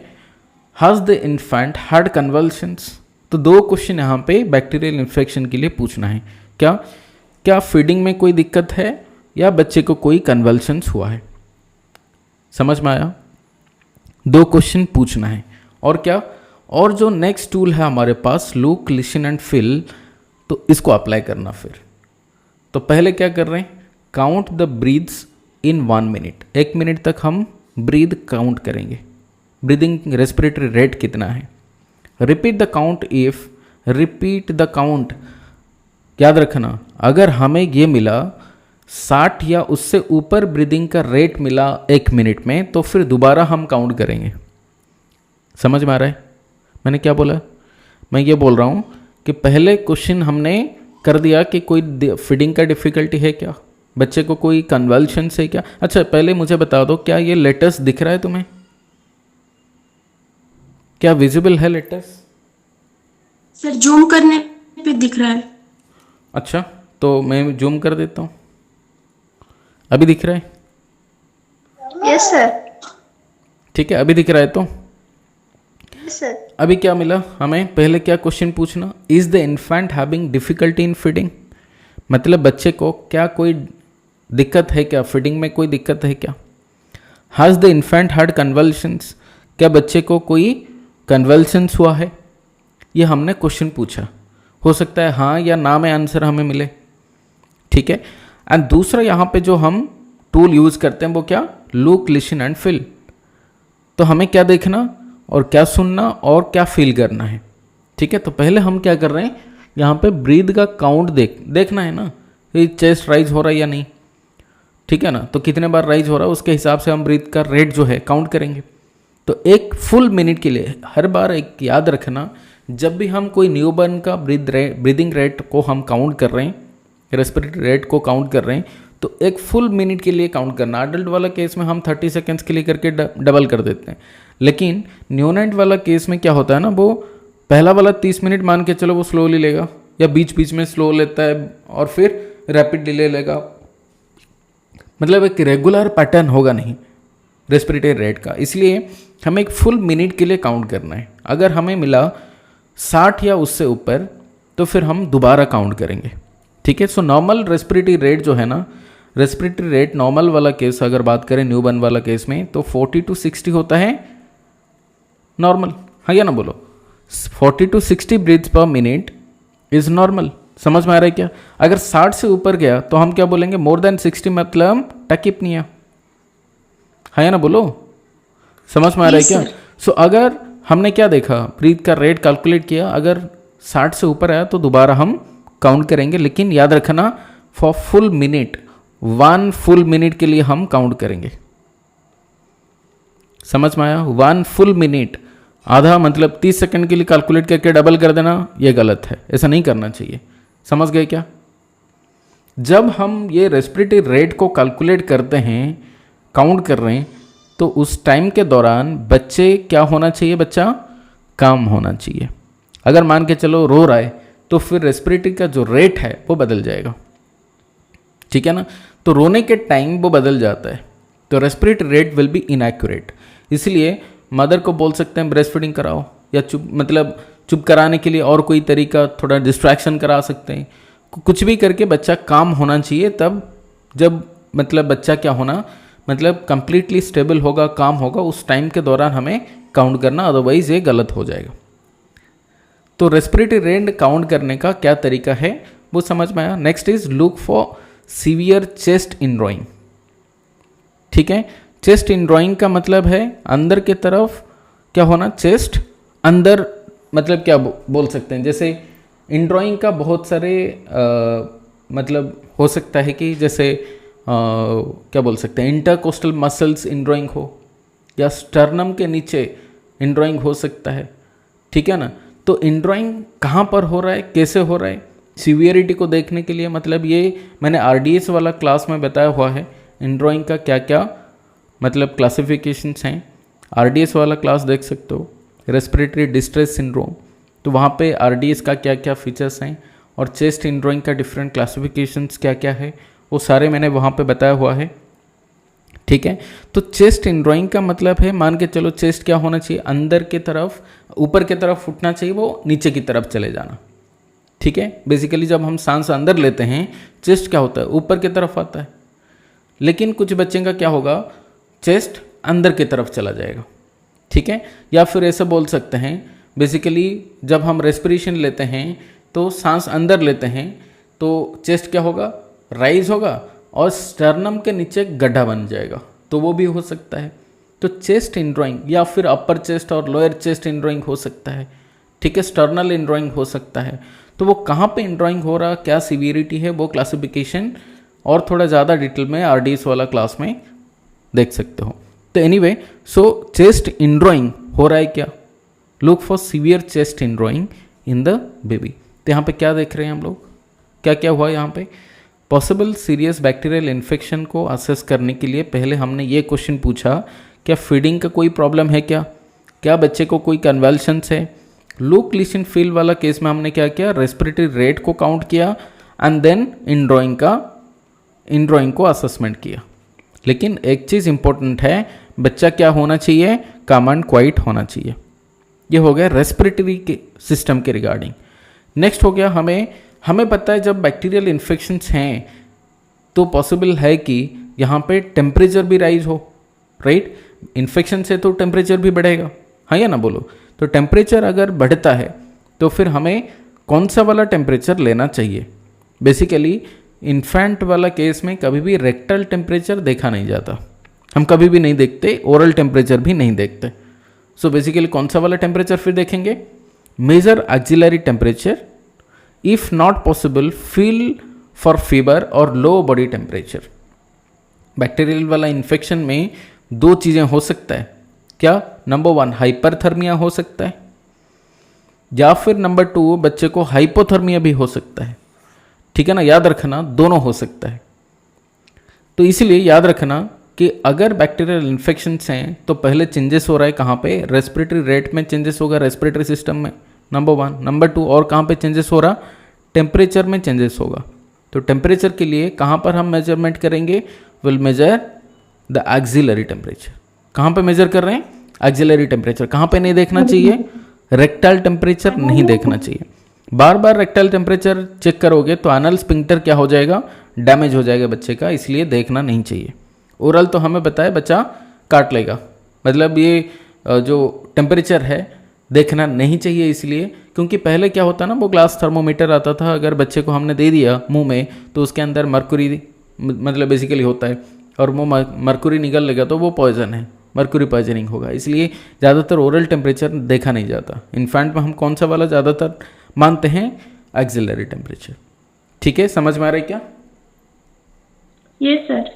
Has the infant had convulsions. तो 2 क्वेश्चन यहाँ पे बैक्टीरियल इन्फेक्शन के लिए पूछना है। क्या फीडिंग में कोई दिक्कत है या बच्चे को कोई कन्वल्शंस हुआ है। समझ में आया? 2 क्वेश्चन पूछना है। और क्या? और जो नेक्स्ट टूल है हमारे पास, लुक, लिसन एंड फील, तो इसको अप्लाई करना फिर। तो पहले क्या कर रहे हैं? Count the breaths in 1 minute। 1 minute तक हम ब्रीथ काउंट करेंगे। ब्रीदिंग रेस्पिरेटरी रेट कितना है। Repeat the count if, repeat the count. याद रखना, अगर हमें ये मिला 60 या उससे ऊपर ब्रीदिंग का रेट मिला 1 मिनट में, तो फिर दोबारा हम काउंट करेंगे। समझ में आ रहा है मैंने क्या बोला? मैं ये बोल रहा हूँ कि पहले क्वेश्चन हमने कर दिया कि कोई फीडिंग का डिफ़िकल्टी है क्या, बच्चे को कोई कन्वल्शन है क्या। अच्छा पहले मुझे बता दो, क्या ये लेटर्स दिख रहा है तुम्हें? क्या विजिबल है लेटर्स? सर जूम करने पे दिख रहा है। अच्छा तो मैं जूम कर देता हूँ, अभी दिख रहा है? Yes sir. ठीक है अभी दिख रहा है। तो यस सर। अभी क्या मिला हमें? पहले क्या क्वेश्चन पूछना, is the infant having difficulty in feeding, मतलब बच्चे को क्या कोई दिक्कत है क्या, फीडिंग में कोई दिक्कत है क्या। Has the infant had convulsions, क्या बच्चे को कोई कन्वल्शंस हुआ है, ये हमने क्वेश्चन पूछा। हो सकता है हाँ या ना में आंसर हमें मिले। ठीक है। एंड दूसरा यहाँ पे जो हम टूल यूज करते हैं वो क्या, लुक लिसन एंड फील। तो हमें क्या देखना और क्या सुनना और क्या फील करना है। ठीक है। तो पहले हम क्या कर रहे हैं, यहाँ पे ब्रीद का काउंट देखना है ना, ये चेस्ट राइज हो रहा है या नहीं। ठीक है ना, तो कितने बार राइज हो रहा है उसके हिसाब से हम ब्रीद का रेट जो है काउंट करेंगे। तो एक फुल मिनट के लिए हर बार एक याद रखना, जब भी हम कोई न्यूबॉर्न का ब्रीदिंग रेट को हम काउंट कर रहे हैं, रेस्पिरेटरी रेट को काउंट कर रहे हैं, तो एक फुल मिनट के लिए काउंट करना। अडल्ट वाला केस में हम 30 सेकेंड्स के लिए करके डबल कर देते हैं, लेकिन न्यूनेट वाला केस में क्या होता है ना, वो पहला वाला 30 मिनट मान के चलो वो स्लोली लेगा या बीच बीच में स्लो लेता है और फिर रैपिड डिले लेगा, मतलब एक रेगुलर पैटर्न होगा नहीं रेस्पिरेटरी रेट का। इसलिए हमें एक फुल मिनट के लिए काउंट करना है। अगर हमें मिला 60 या उससे ऊपर तो फिर हम दोबारा काउंट करेंगे। ठीक है। सो नॉर्मल रेस्पिरेटरी रेट जो है ना, रेस्पिरेटरी रेट नॉर्मल वाला केस अगर बात करें न्यूबॉर्न वाला केस में, तो 40 to 60 होता है नॉर्मल। हाँ या ना बोलो, 40 to 60 breaths per minute is normal. समझ में आ रहा है क्या? अगर 60 से ऊपर गया तो हम क्या बोलेंगे, मोर देन 60 मतलब टैकिपनिया। हाँ या ना बोलो, समझ में आ रहा है क्या? सो अगर हमने क्या देखा, ब्रीथ का रेट कैलकुलेट किया, अगर 60 से ऊपर आया तो दोबारा हम काउंट करेंगे, लेकिन याद रखना for full minute, 1 full minute के लिए हम काउंट करेंगे। समझ में आया? 1 फुल मिनट, आधा मतलब 30 सेकंड के लिए कैलकुलेट करके डबल कर देना, ये गलत है, ऐसा नहीं करना चाहिए। समझ गए क्या? जब हम ये रेस्पिरेटरी रेट को कैलकुलेट करते हैं, काउंट कर रहे हैं, तो उस टाइम के दौरान बच्चे क्या होना चाहिए, बच्चा काम होना चाहिए। अगर मान के चलो रो रहा है तो फिर रेस्पिरेटरी का जो रेट है वो बदल जाएगा। ठीक है ना, तो रोने के टाइम वो बदल जाता है, तो respiratory rate will be inaccurate. इसलिए मदर को बोल सकते हैं ब्रेस्ट फीडिंग कराओ, या चुप कराने के लिए और कोई तरीका, थोड़ा डिस्ट्रैक्शन करा सकते हैं, कुछ भी करके बच्चा काम होना चाहिए। तब जब बच्चा क्या होना, कंप्लीटली स्टेबल होगा, काम होगा, उस टाइम के दौरान हमें काउंट करना, अदरवाइज ये गलत हो जाएगा। तो रेस्पिरेटरी रेट काउंट करने का क्या तरीका है वो समझ में आया। Next is look for severe chest indrawing. ठीक है, चेस्ट इनड्रॉइंग का मतलब है अंदर के तरफ क्या होना, चेस्ट अंदर, क्या बोल सकते हैं, जैसे इनड्रॉइंग का बहुत सारे हो सकता है कि जैसे क्या बोल सकते हैं, इंटरकोस्टल मसल्स इनड्रॉइंग हो, या स्टर्नम के नीचे इनड्रॉइंग हो सकता है। ठीक है ना, तो इनड्रॉइंग कहाँ पर हो रहा है, कैसे हो रहा है, सीवियरिटी को देखने के लिए, ये मैंने आरडीएस वाला क्लास में बताया हुआ है, इनड्रॉइंग का क्या क्या क्लासिफिकेशंस हैं। आरडीएस वाला क्लास देख सकते हो, रेस्पिरेटरी डिस्ट्रेस सिंड्रोम, तो वहाँ पे आरडीएस का क्या क्या फीचर्स हैं और चेस्ट इनड्रॉइंग का डिफरेंट क्लासिफिकेशंस क्या क्या है, वो सारे मैंने वहाँ पे बताया हुआ है। ठीक है, तो चेस्ट इनड्रॉइंग का मतलब है, मान के चलो चेस्ट क्या होना चाहिए, अंदर की तरफ, ऊपर की तरफ उठना चाहिए, वो नीचे की तरफ चले जाना। ठीक है, बेसिकली जब हम सांस अंदर लेते हैं, चेस्ट क्या होता है, ऊपर की तरफ आता है, लेकिन कुछ बच्चे का क्या होगा, चेस्ट अंदर की तरफ चला जाएगा। ठीक है, या फिर ऐसा बोल सकते हैं, बेसिकली जब हम रेस्पिरेशन लेते हैं तो सांस अंदर लेते हैं तो चेस्ट क्या होगा, राइज होगा और स्टर्नम के नीचे गड्ढा बन जाएगा, तो वो भी हो सकता है। तो चेस्ट इनड्रॉइंग या फिर अपर चेस्ट और लोअर चेस्ट इनड्रॉइंग हो सकता है। ठीक है, स्टर्नल इनड्रॉइंग हो सकता है। तो वो कहाँ पे इनड्रॉइंग हो रहा, क्या सीवियरिटी है, वो क्लासिफिकेशन और थोड़ा ज़्यादा डिटेल में RDS वाला क्लास में देख सकते हो। तो एनीवे, सो चेस्ट इनड्रॉइंग हो रहा है क्या? Look for severe chest indrawing in the baby. तो यहाँ पे क्या देख रहे हैं हम लोग, क्या क्या हुआ यहाँ पे? पॉसिबल सीरियस बैक्टीरियल इन्फेक्शन को असेस करने के लिए पहले हमने ये क्वेश्चन पूछा, क्या फीडिंग का कोई प्रॉब्लम है क्या बच्चे को कोई कन्वल्शंस है? लो क्लीशन फील वाला केस में हमने क्या किया, रेस्पिरेटरी रेट को काउंट किया एंड देन इनड्रॉइंग को असेसमेंट किया। लेकिन एक चीज़ इंपॉर्टेंट है, बच्चा क्या होना चाहिए, काम एंड क्वाइट होना चाहिए। ये हो गया रेस्पिरेटरी के सिस्टम के रिगार्डिंग। नेक्स्ट हो गया, हमें पता है जब बैक्टीरियल इन्फेक्शंस हैं तो पॉसिबल है कि यहाँ पे टेम्परेचर भी राइज हो, राइट? इन्फेक्शन से तो टेम्परेचर भी बढ़ेगा, हाँ या ना बोलो? तो टेम्परेचर अगर बढ़ता है तो फिर हमें कौन सा वाला टेम्परेचर लेना चाहिए? बेसिकली इन्फेंट वाला केस में कभी भी रेक्टल टेम्परेचर देखा नहीं जाता, हम कभी भी नहीं देखते, ओरल टेम्परेचर भी नहीं देखते। सो बेसिकली कौन सा वाला टेम्परेचर फिर देखेंगे? Measure axillary temperature, if not possible feel for fever और लो बॉडी टेम्परेचर। बैक्टीरियल वाला इन्फेक्शन में दो चीज़ें हो सकता है, क्या? नंबर 1 हाइपरथर्मिया हो सकता है, या फिर नंबर 2 बच्चे को हाइपोथर्मिया भी हो सकता है। ठीक है ना, याद रखना दोनों हो सकता है। तो इसलिए याद रखना कि अगर बैक्टीरियल इन्फेक्शंस हैं तो पहले चेंजेस हो रहा है कहाँ पे? रेस्पिरेटरी रेट में चेंजेस होगा, रेस्पिरेटरी सिस्टम में, नंबर 1। नंबर 2 और कहाँ पे चेंजेस हो रहा? टेम्परेचर में चेंजेस होगा। तो टेम्परेचर के लिए कहाँ पर हम मेजरमेंट करेंगे? Will measure the axillary temperature. कहाँ पे मेजर कर रहे हैं? Axillary temperature. कहाँ पे नहीं देखना चाहिए? रेक्टल टेम्परेचर नहीं देखना चाहिए। बार बार रेक्टल टेम्परेचर चेक करोगे तो एनल स्फिंक्टर क्या हो जाएगा? डैमेज हो जाएगा बच्चे का, इसलिए देखना नहीं चाहिए। ओरल तो हमें बताया बच्चा काट लेगा, मतलब ये जो टेम्परेचर है देखना नहीं चाहिए, इसलिए क्योंकि पहले क्या होता ना, वो ग्लास थर्मोमीटर आता था, अगर बच्चे को हमने दे दिया मुंह में तो उसके अंदर मर्कुरी मतलब बेसिकली होता है, और वो मर्कुरी निकल लेगा तो वो पॉइजन है, मर्कुरी पॉइजनिंग होगा। इसलिए ज़्यादातर ओरल टेम्परेचर देखा नहीं जाता। इन्फेंट में हम कौन सा वाला ज़्यादातर मानते हैं? Axillary temperature. ठीक है, समझ में आ रहा है क्या? Yes sir.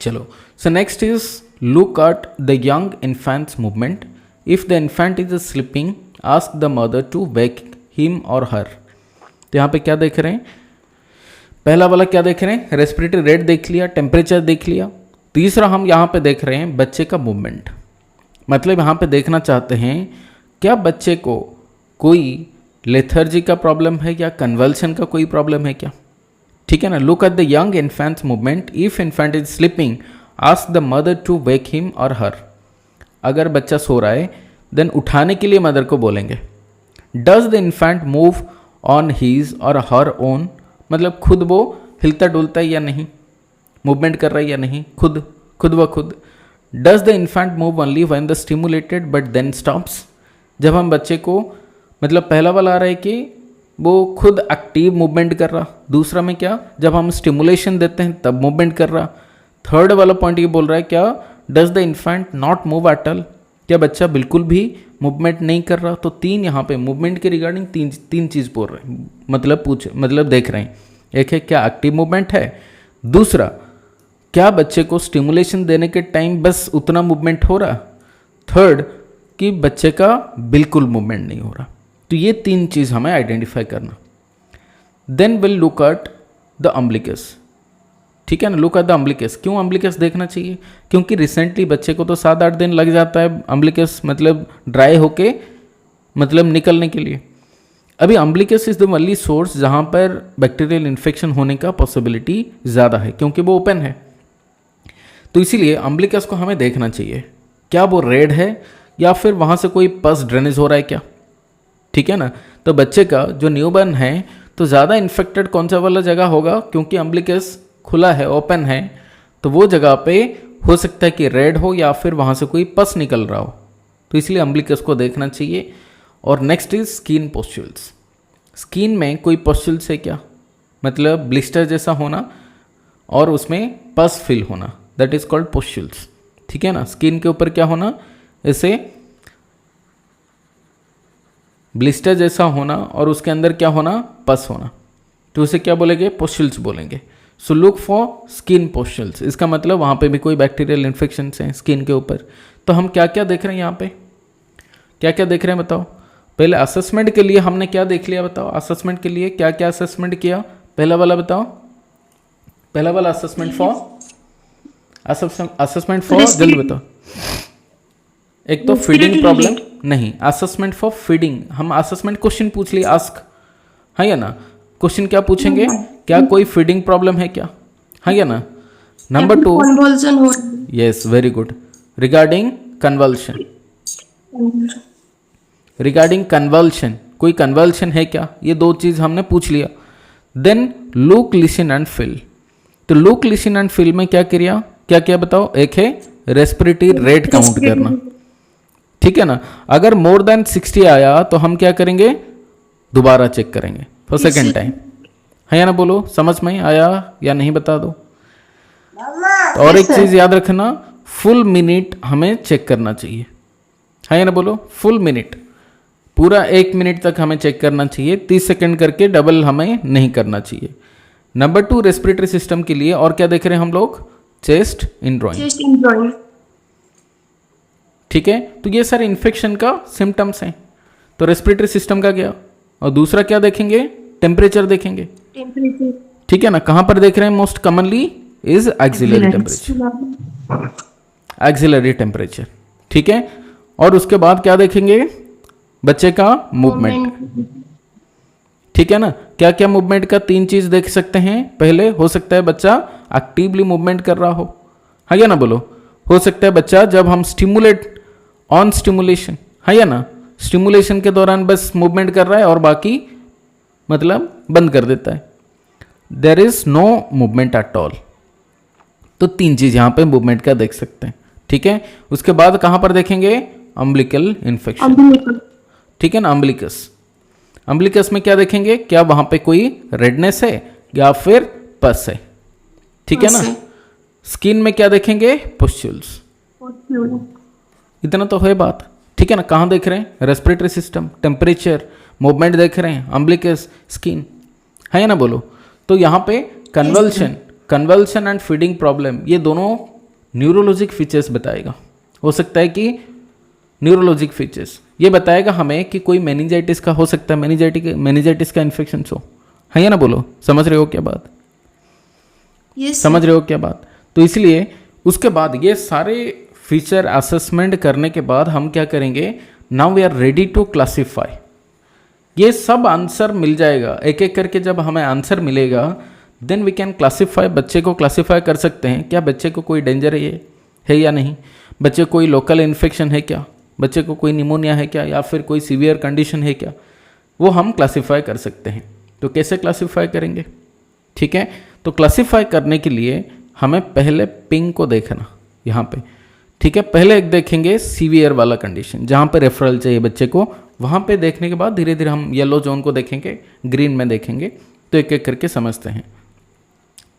चलो, so next is look at the young infants movement. If the infant is sleeping ask the mother to wake him और हर। तो यहाँ पे क्या देख रहे हैं? पहला वाला क्या देख रहे हैं? रेस्पिरेटरी रेट देख लिया, टेम्परेचर देख लिया। तीसरा हम यहाँ पे देख रहे हैं बच्चे का मूवमेंट, मतलब यहाँ पे देखना चाहते हैं क्या बच्चे को कोई लेथर्जी का प्रॉब्लम है या कन्वल्शन का कोई प्रॉब्लम है क्या? ठीक है ना। Look at the young infants movement. If infant is sleeping ask the mother to wake him और हर। अगर बच्चा सो रहा है देन उठाने के लिए मदर को बोलेंगे। Does the infant move on his और हर ओन, मतलब खुद वो हिलता डुलता है या नहीं, मूवमेंट कर रहा है या नहीं, खुद व खुद। Does the infant move only when the stimulated but then stops. जब हम बच्चे को, मतलब पहला वाला आ रहा है कि वो खुद एक्टिव मूवमेंट कर रहा, दूसरा में क्या, जब हम स्टिमुलेशन देते हैं तब मूवमेंट कर रहा। थर्ड वाला पॉइंट ये बोल रहा है क्या, does the infant not move at all, क्या बच्चा बिल्कुल भी मूवमेंट नहीं कर रहा। तो तीन यहाँ पे मूवमेंट के रिगार्डिंग तीन चीज़ बोल रहे हैं, मतलब देख रहे हैं। एक है क्या एक्टिव मूवमेंट है, दूसरा क्या बच्चे को स्टिमुलेशन देने के टाइम बस उतना मूवमेंट हो रहा, थर्ड कि बच्चे का बिल्कुल मूवमेंट नहीं हो रहा। तो ये तीन चीज़ हमें आइडेंटिफाई करना। Then will look at the umbilicus. ठीक है ना, लुक एट द अम्बिलिकस। क्यों अम्बिलिकस देखना चाहिए? क्योंकि रिसेंटली बच्चे को तो 7-8 दिन लग जाता है अम्बिलिकस मतलब ड्राई होके मतलब निकलने के लिए। अभी umbilicus is the only source जहाँ पर बैक्टीरियल इन्फेक्शन होने का पॉसिबिलिटी ज़्यादा है, क्योंकि वो ओपन है। तो इसीलिए अम्बिलिकस को हमें देखना चाहिए, क्या वो रेड है या फिर वहाँ से कोई पस ड्रेनेज हो रहा है क्या। ठीक है ना। तो बच्चे का जो न्यूबॉर्न है तो ज़्यादा इन्फेक्टेड कौन सा वाला जगह होगा, क्योंकि अम्बिलिकस खुला है, ओपन है, तो वो जगह पे हो सकता है कि रेड हो या फिर वहाँ से कोई पस निकल रहा हो। तो इसलिए अम्बिलिकस को देखना चाहिए। और नेक्स्ट इज स्किन पोस्ट्यूल्स। स्किन में कोई पोस्ट्यूल्स है क्या, मतलब ब्लिस्टर जैसा होना और उसमें पस फिल होना, दैट इज कॉल्ड पोस्ट्यूल्स। ठीक है ना। स्किन के ऊपर क्या होना, ऐसे ब्लिस्टर जैसा होना और उसके अंदर क्या होना, पस होना, तो उसे क्या बोलेंगे, पोस्ट्यूल्स बोलेंगे। सो लुक फॉर स्किन पोस्चल्स, इसका मतलब वहाँ पे भी कोई बैक्टीरियल इन्फेक्शन हैं स्किन के ऊपर। तो हम क्या क्या देख रहे हैं यहाँ पे, क्या क्या देख रहे हैं बताओ। पहले असेसमेंट के लिए हमने क्या देख लिया बताओ, असेसमेंट के लिए क्या क्या असेसमेंट किया, पहला वाला बताओ, पहला वाला असेसमेंट फॉर जल्दी बताओ। एक तो फीडिंग प्रॉब्लम नहीं, असेसमेंट फॉर फीडिंग, हम असेसमेंट क्वेश्चन पूछ लिए, आस्क, है या ना, क्वेश्चन क्या पूछेंगे, क्या कोई फीडिंग प्रॉब्लम है क्या, है या ना। नंबर 2, कन्वल्जन हो yes very good, regarding convulsion, regarding convulsion, कोई कन्वल्शन है क्या, ये 2 चीज हमने पूछ लिया। Then look, listen and feel. तो लुक, लिसन एंड फील में क्या किया, क्या क्या बताओ। एक है रेस्पिरेटरी रेट काउंट करना, ठीक है ना। अगर मोर देन 60 आया तो हम क्या करेंगे, दोबारा चेक करेंगे फॉर सेकेंड टाइम, है या ना, बोलो समझ में आया या नहीं बता दो। तो और एक चीज याद रखना, फुल मिनट हमें चेक करना चाहिए, है या ना, बोलो फुल मिनट, पूरा 1 मिनट तक हमें चेक करना चाहिए, 30 सेकंड करके डबल हमें नहीं करना चाहिए। नंबर 2 रेस्पिरेटरी सिस्टम के लिए और क्या देख रहे हैं हम लोग, चेस्ट इन ड्राइंग, ठीक है। तो ये सारे इन्फेक्शन का सिम्टम्स हैं। तो रेस्पिरेटरी सिस्टम का गया, और दूसरा क्या देखेंगे, टेम्परेचर देखेंगे, ठीक है ना। कहां पर देख रहे हैं most commonly is axillary temperature, axillary temperature, ठीक है। और उसके बाद क्या देखेंगे, बच्चे का मूवमेंट, ठीक है ना। क्या क्या मूवमेंट का 3 चीज देख सकते हैं। पहले हो सकता है बच्चा एक्टिवली मूवमेंट कर रहा हो, है या ना, बोलो। हो सकता है बच्चा जब हम स्टिमुलेट ऑन स्टिमुलेशन, है या ना, स्टिमुलेशन के दौरान बस मूवमेंट कर रहा है और बाकी मतलब बंद कर देता है, there is no movement at all. तो 3 चीज यहां पे मूवमेंट का देख सकते हैं, ठीक है। उसके बाद कहां पर देखेंगे, अम्बिलिकल इन्फेक्शन, ठीक है ना, अम्बिलिकस, अम्बिलिकस में क्या देखेंगे, क्या वहां पे कोई रेडनेस है या फिर पस है, ठीक है ना। स्किन में क्या देखेंगे, पुस्टुल्स, इतना तो है बात, ठीक है ना। कहाँ देख रहे हैं, रेस्पिरेटरी सिस्टम, टेम्परेचर, मूवमेंट देख रहे हैं, अम्बिलिकस, स्किन, है ना, बोलो। तो यहाँ पे कन्वल्शन एंड फीडिंग प्रॉब्लम, ये दोनों न्यूरोलॉजिक फीचर्स बताएगा। हो सकता है कि न्यूरोलॉजिक फीचर्स ये बताएगा हमें कि कोई मेनिंजाइटिस का हो सकता है, मेनिंजाइटिस का इन्फेक्शन हो, है ना, बोलो समझ रहे हो क्या बात, समझ रहे हो क्या बात। तो इसलिए उसके बाद ये सारे फीचर असेसमेंट करने के बाद हम क्या करेंगे, now we are ready to classify. ये सब आंसर मिल जाएगा एक एक करके, जब हमें आंसर मिलेगा देन वी कैन क्लासीफाई, बच्चे को क्लासीफाई कर सकते हैं, क्या बच्चे को कोई डेंजर है या नहीं, बच्चे को कोई लोकल इन्फेक्शन है क्या, बच्चे को कोई निमोनिया है क्या, या फिर कोई सीवियर कंडीशन है क्या, वो हम क्लासीफाई कर सकते हैं। तो कैसे क्लासीफाई करेंगे, ठीक है। तो क्लासीफाई करने के लिए हमें पहले पिंक को देखना यहाँ पे, ठीक है। पहले एक देखेंगे सीवियर वाला कंडीशन, जहाँ पे रेफरल चाहिए बच्चे को, वहाँ पे देखने के बाद धीरे धीरे हम येलो जोन को देखेंगे, ग्रीन में देखेंगे, तो एक एक करके समझते हैं,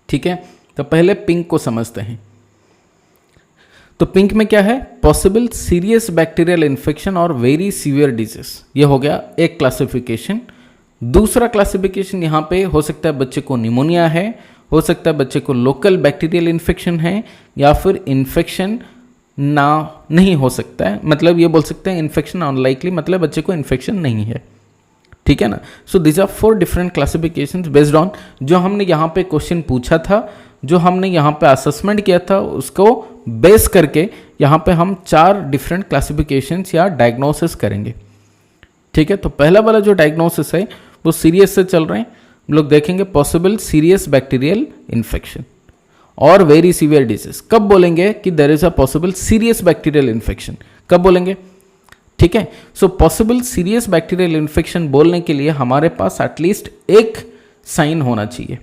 ठीक है। तो पहले पिंक को समझते हैं। तो पिंक में क्या है, पॉसिबल सीरियस बैक्टीरियल इन्फेक्शन और वेरी सीवियर डिजीज, ये हो गया एक क्लासिफिकेशन। दूसरा क्लासिफिकेशन यहाँ पे हो सकता है बच्चे को निमोनिया है, हो सकता है बच्चे को लोकल बैक्टीरियल इन्फेक्शन है, या फिर इन्फेक्शन ना नहीं हो सकता है, मतलब ये बोल सकते हैं इन्फेक्शन अनलाइकली, मतलब बच्चे को इन्फेक्शन नहीं है, ठीक है ना। So this are 4 different classifications based on जो हमने यहाँ पे क्वेश्चन पूछा था, जो हमने यहाँ पे असेसमेंट किया था, उसको बेस करके यहाँ पे हम 4 डिफरेंट क्लासिफिकेशंस या डायग्नोसिस करेंगे, ठीक है। तो पहला वाला जो डायग्नोसिस है वो सीरियस से चल रहे हैं, हम लोग देखेंगे पॉसिबल सीरियस बैक्टीरियल इन्फेक्शन और वेरी सीवियर डिजीज। कब बोलेंगे कि there is a possible serious bacterial infection, कब बोलेंगे, ठीक है। So possible serious bacterial infection बोलने के लिए हमारे पास एटलीस्ट एक साइन होना चाहिए,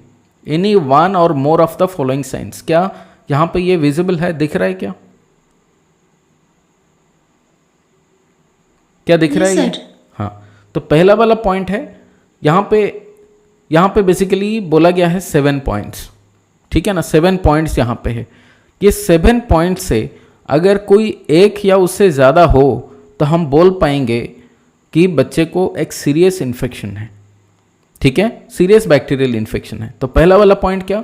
एनी वन और more of the following science. क्या यहां पे ये विजिबल है, दिख रहा है क्या, क्या दिख रहा है ये? हाँ, तो पहला वाला पॉइंट है यहाँ पे बेसिकली बोला गया है 7 पॉइंट्स, ठीक है ना, 7 पॉइंट्स यहाँ पे है। ये 7 पॉइंट से अगर कोई एक या उससे ज़्यादा हो तो हम बोल पाएंगे कि बच्चे को एक सीरियस इन्फेक्शन है, ठीक है, सीरियस बैक्टीरियल इन्फेक्शन है। तो पहला वाला पॉइंट क्या,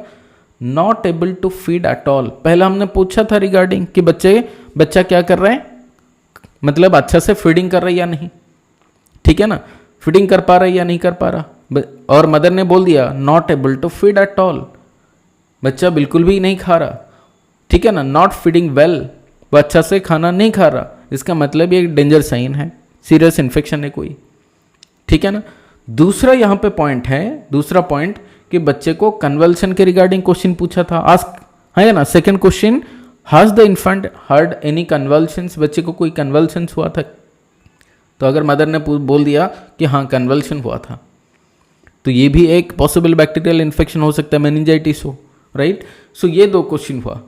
not able to feed at all. पहला हमने पूछा था रिगार्डिंग कि बच्चा क्या कर रहा है, मतलब अच्छा से फीडिंग कर रहा है या नहीं, ठीक है ना, फीडिंग कर पा रहा है या नहीं कर पा रहा, और मदर ने बोल दिया not able to feed at all, बच्चा बिल्कुल भी नहीं खा रहा, ठीक है ना, नॉट फीडिंग वेल, वो अच्छा से खाना नहीं खा रहा, इसका मतलब ये एक डेंजर साइन है, सीरियस इन्फेक्शन है कोई, ठीक है ना। दूसरा यहाँ पे पॉइंट है, दूसरा पॉइंट कि बच्चे को कन्वल्सन के रिगार्डिंग क्वेश्चन पूछा था, आस्क है ना। Second question, has the infant heard any convulsions, बच्चे को कोई कन्वल्शंस हुआ था, तो अगर मदर ने बोल दिया कि हाँ कन्वल्शन हुआ था, तो ये भी एक पॉसिबल बैक्टीरियल इन्फेक्शन हो सकता है, मेनिंजाइटिस हो, राइट। सो ये दो क्वेश्चन हुआ,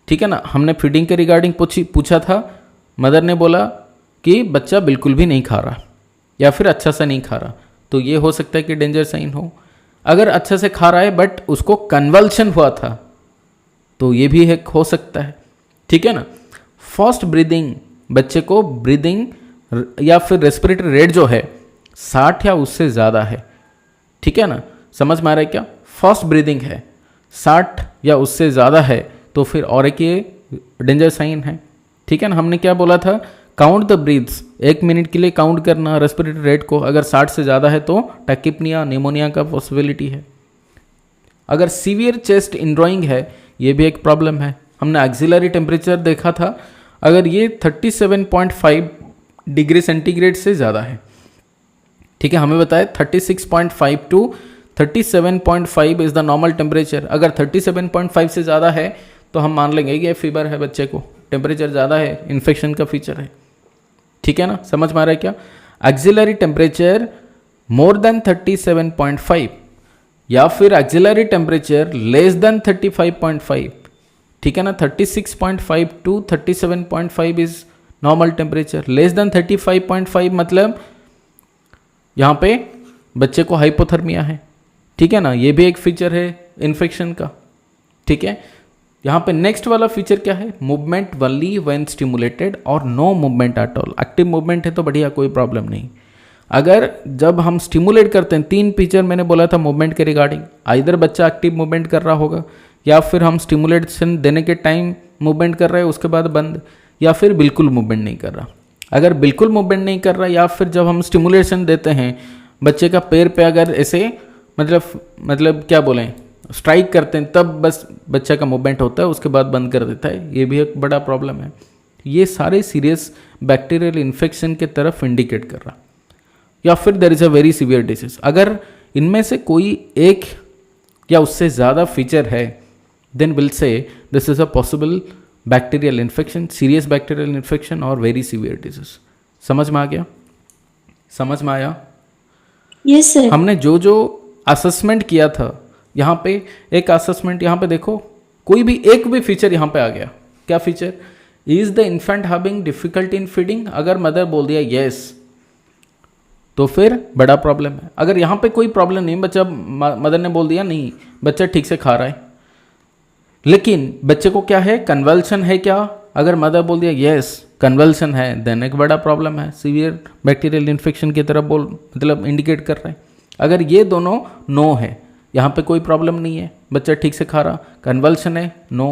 ठीक है ना। हमने फीडिंग के रिगार्डिंग पूछा था, मदर ने बोला कि बच्चा बिल्कुल भी नहीं खा रहा या फिर अच्छा से नहीं खा रहा, तो ये हो सकता है कि डेंजर साइन हो। अगर अच्छा से खा रहा है बट उसको कन्वल्शन हुआ था, तो ये भी एक हो सकता है, ठीक है ना। फास्ट ब्रीदिंग, बच्चे को ब्रीदिंग या फिर रेस्पिरेटरी रेट जो है 60 या उससे ज़्यादा है, ठीक है ना, समझ में आ रहा है क्या। फास्ट ब्रीदिंग है 60 या उससे ज़्यादा है, तो फिर और एक ये डेंजर साइन है, ठीक है ना। हमने क्या बोला था, काउंट द ब्रीथ्स, 1 मिनट के लिए काउंट करना रेस्पिरेटरी रेट को, अगर 60 से ज़्यादा है तो टैकिपनिया निमोनिया का पॉसिबिलिटी है। अगर सीवियर चेस्ट इनड्रॉइंग है, ये भी एक प्रॉब्लम है। हमने एक्सिलरी टेम्परेचर देखा था, अगर ये 37.5 डिग्री सेंटीग्रेड से ज़्यादा है, ठीक है, हमें बताया 36.5 to 37.5 is the normal temperature. अगर 37.5 से ज़्यादा है तो हम मान लेंगे कि ये फीवर है, बच्चे को टेम्परेचर ज़्यादा है, इन्फेक्शन का फीचर है, ठीक है ना, समझ में आ रहा है क्या। एक्सिलरी टेम्परेचर मोर देन 37.5 या फिर एक्सिलरी टेम्परेचर लेस देन 35.5, ठीक है ना। 36.5 to 37.5 is normal temperature, less than 35.5 मतलब यहाँ पे बच्चे को हाइपोथर्मिया है, ठीक है ना, ये भी एक फीचर है इन्फेक्शन का, ठीक है। यहाँ पे नेक्स्ट वाला फीचर क्या है, मूवमेंट वनली व्हेन स्टिमुलेटेड और no movement at all. Active movement है तो बढ़िया, कोई प्रॉब्लम नहीं। अगर जब हम स्टिमुलेट करते हैं, 3 फीचर मैंने बोला था मूवमेंट के रिगार्डिंग, आइदर बच्चा एक्टिव मूवमेंट कर रहा होगा, या फिर हम स्टिमुलेशन देने के टाइम मूवमेंट कर रहे हैं उसके बाद बंद, या फिर बिल्कुल मूवमेंट नहीं कर रहा। अगर बिल्कुल मूवमेंट नहीं कर रहा या फिर जब हम स्टिमुलेशन देते हैं बच्चे का पैर पे अगर ऐसे मतलब क्या बोलें स्ट्राइक करते हैं, तब बस बच्चा का मूवमेंट होता है, उसके बाद बंद कर देता है, ये भी एक बड़ा प्रॉब्लम है। ये सारे सीरियस बैक्टीरियल इन्फेक्शन के तरफ इंडिकेट कर रहा, या फिर there is a very severe disease. अगर इनमें से कोई एक या उससे ज़्यादा फीचर है, then will say this is a possible bacterial infection, serious bacterial infection और वेरी सीवियर डिजीज। समझ में आ गया, समझ में आया। Yes sir. हमने जो जो असेसमेंट किया था, यहाँ पे एक असेसमेंट, यहाँ पे देखो कोई भी एक भी फीचर यहाँ पे आ गया, क्या feature, is the infant having difficulty in feeding. अगर मदर बोल दिया यस, तो फिर बड़ा प्रॉब्लम है। अगर यहाँ पे कोई प्रॉब्लम नहीं, बच्चा मदर ने बोल दिया नहीं बच्चा ठीक से खा रहा है, लेकिन बच्चे को क्या है, कन्वल्शन है क्या, अगर मदर बोल दिया यस कन्वल्शन है, देन एक बड़ा प्रॉब्लम है, सीवियर बैक्टीरियल इन्फेक्शन की तरफ मतलब इंडिकेट कर रहा है। अगर ये दोनों नो है, यहाँ पे कोई प्रॉब्लम नहीं है, बच्चा ठीक से खा रहा, कन्वल्शन है नो,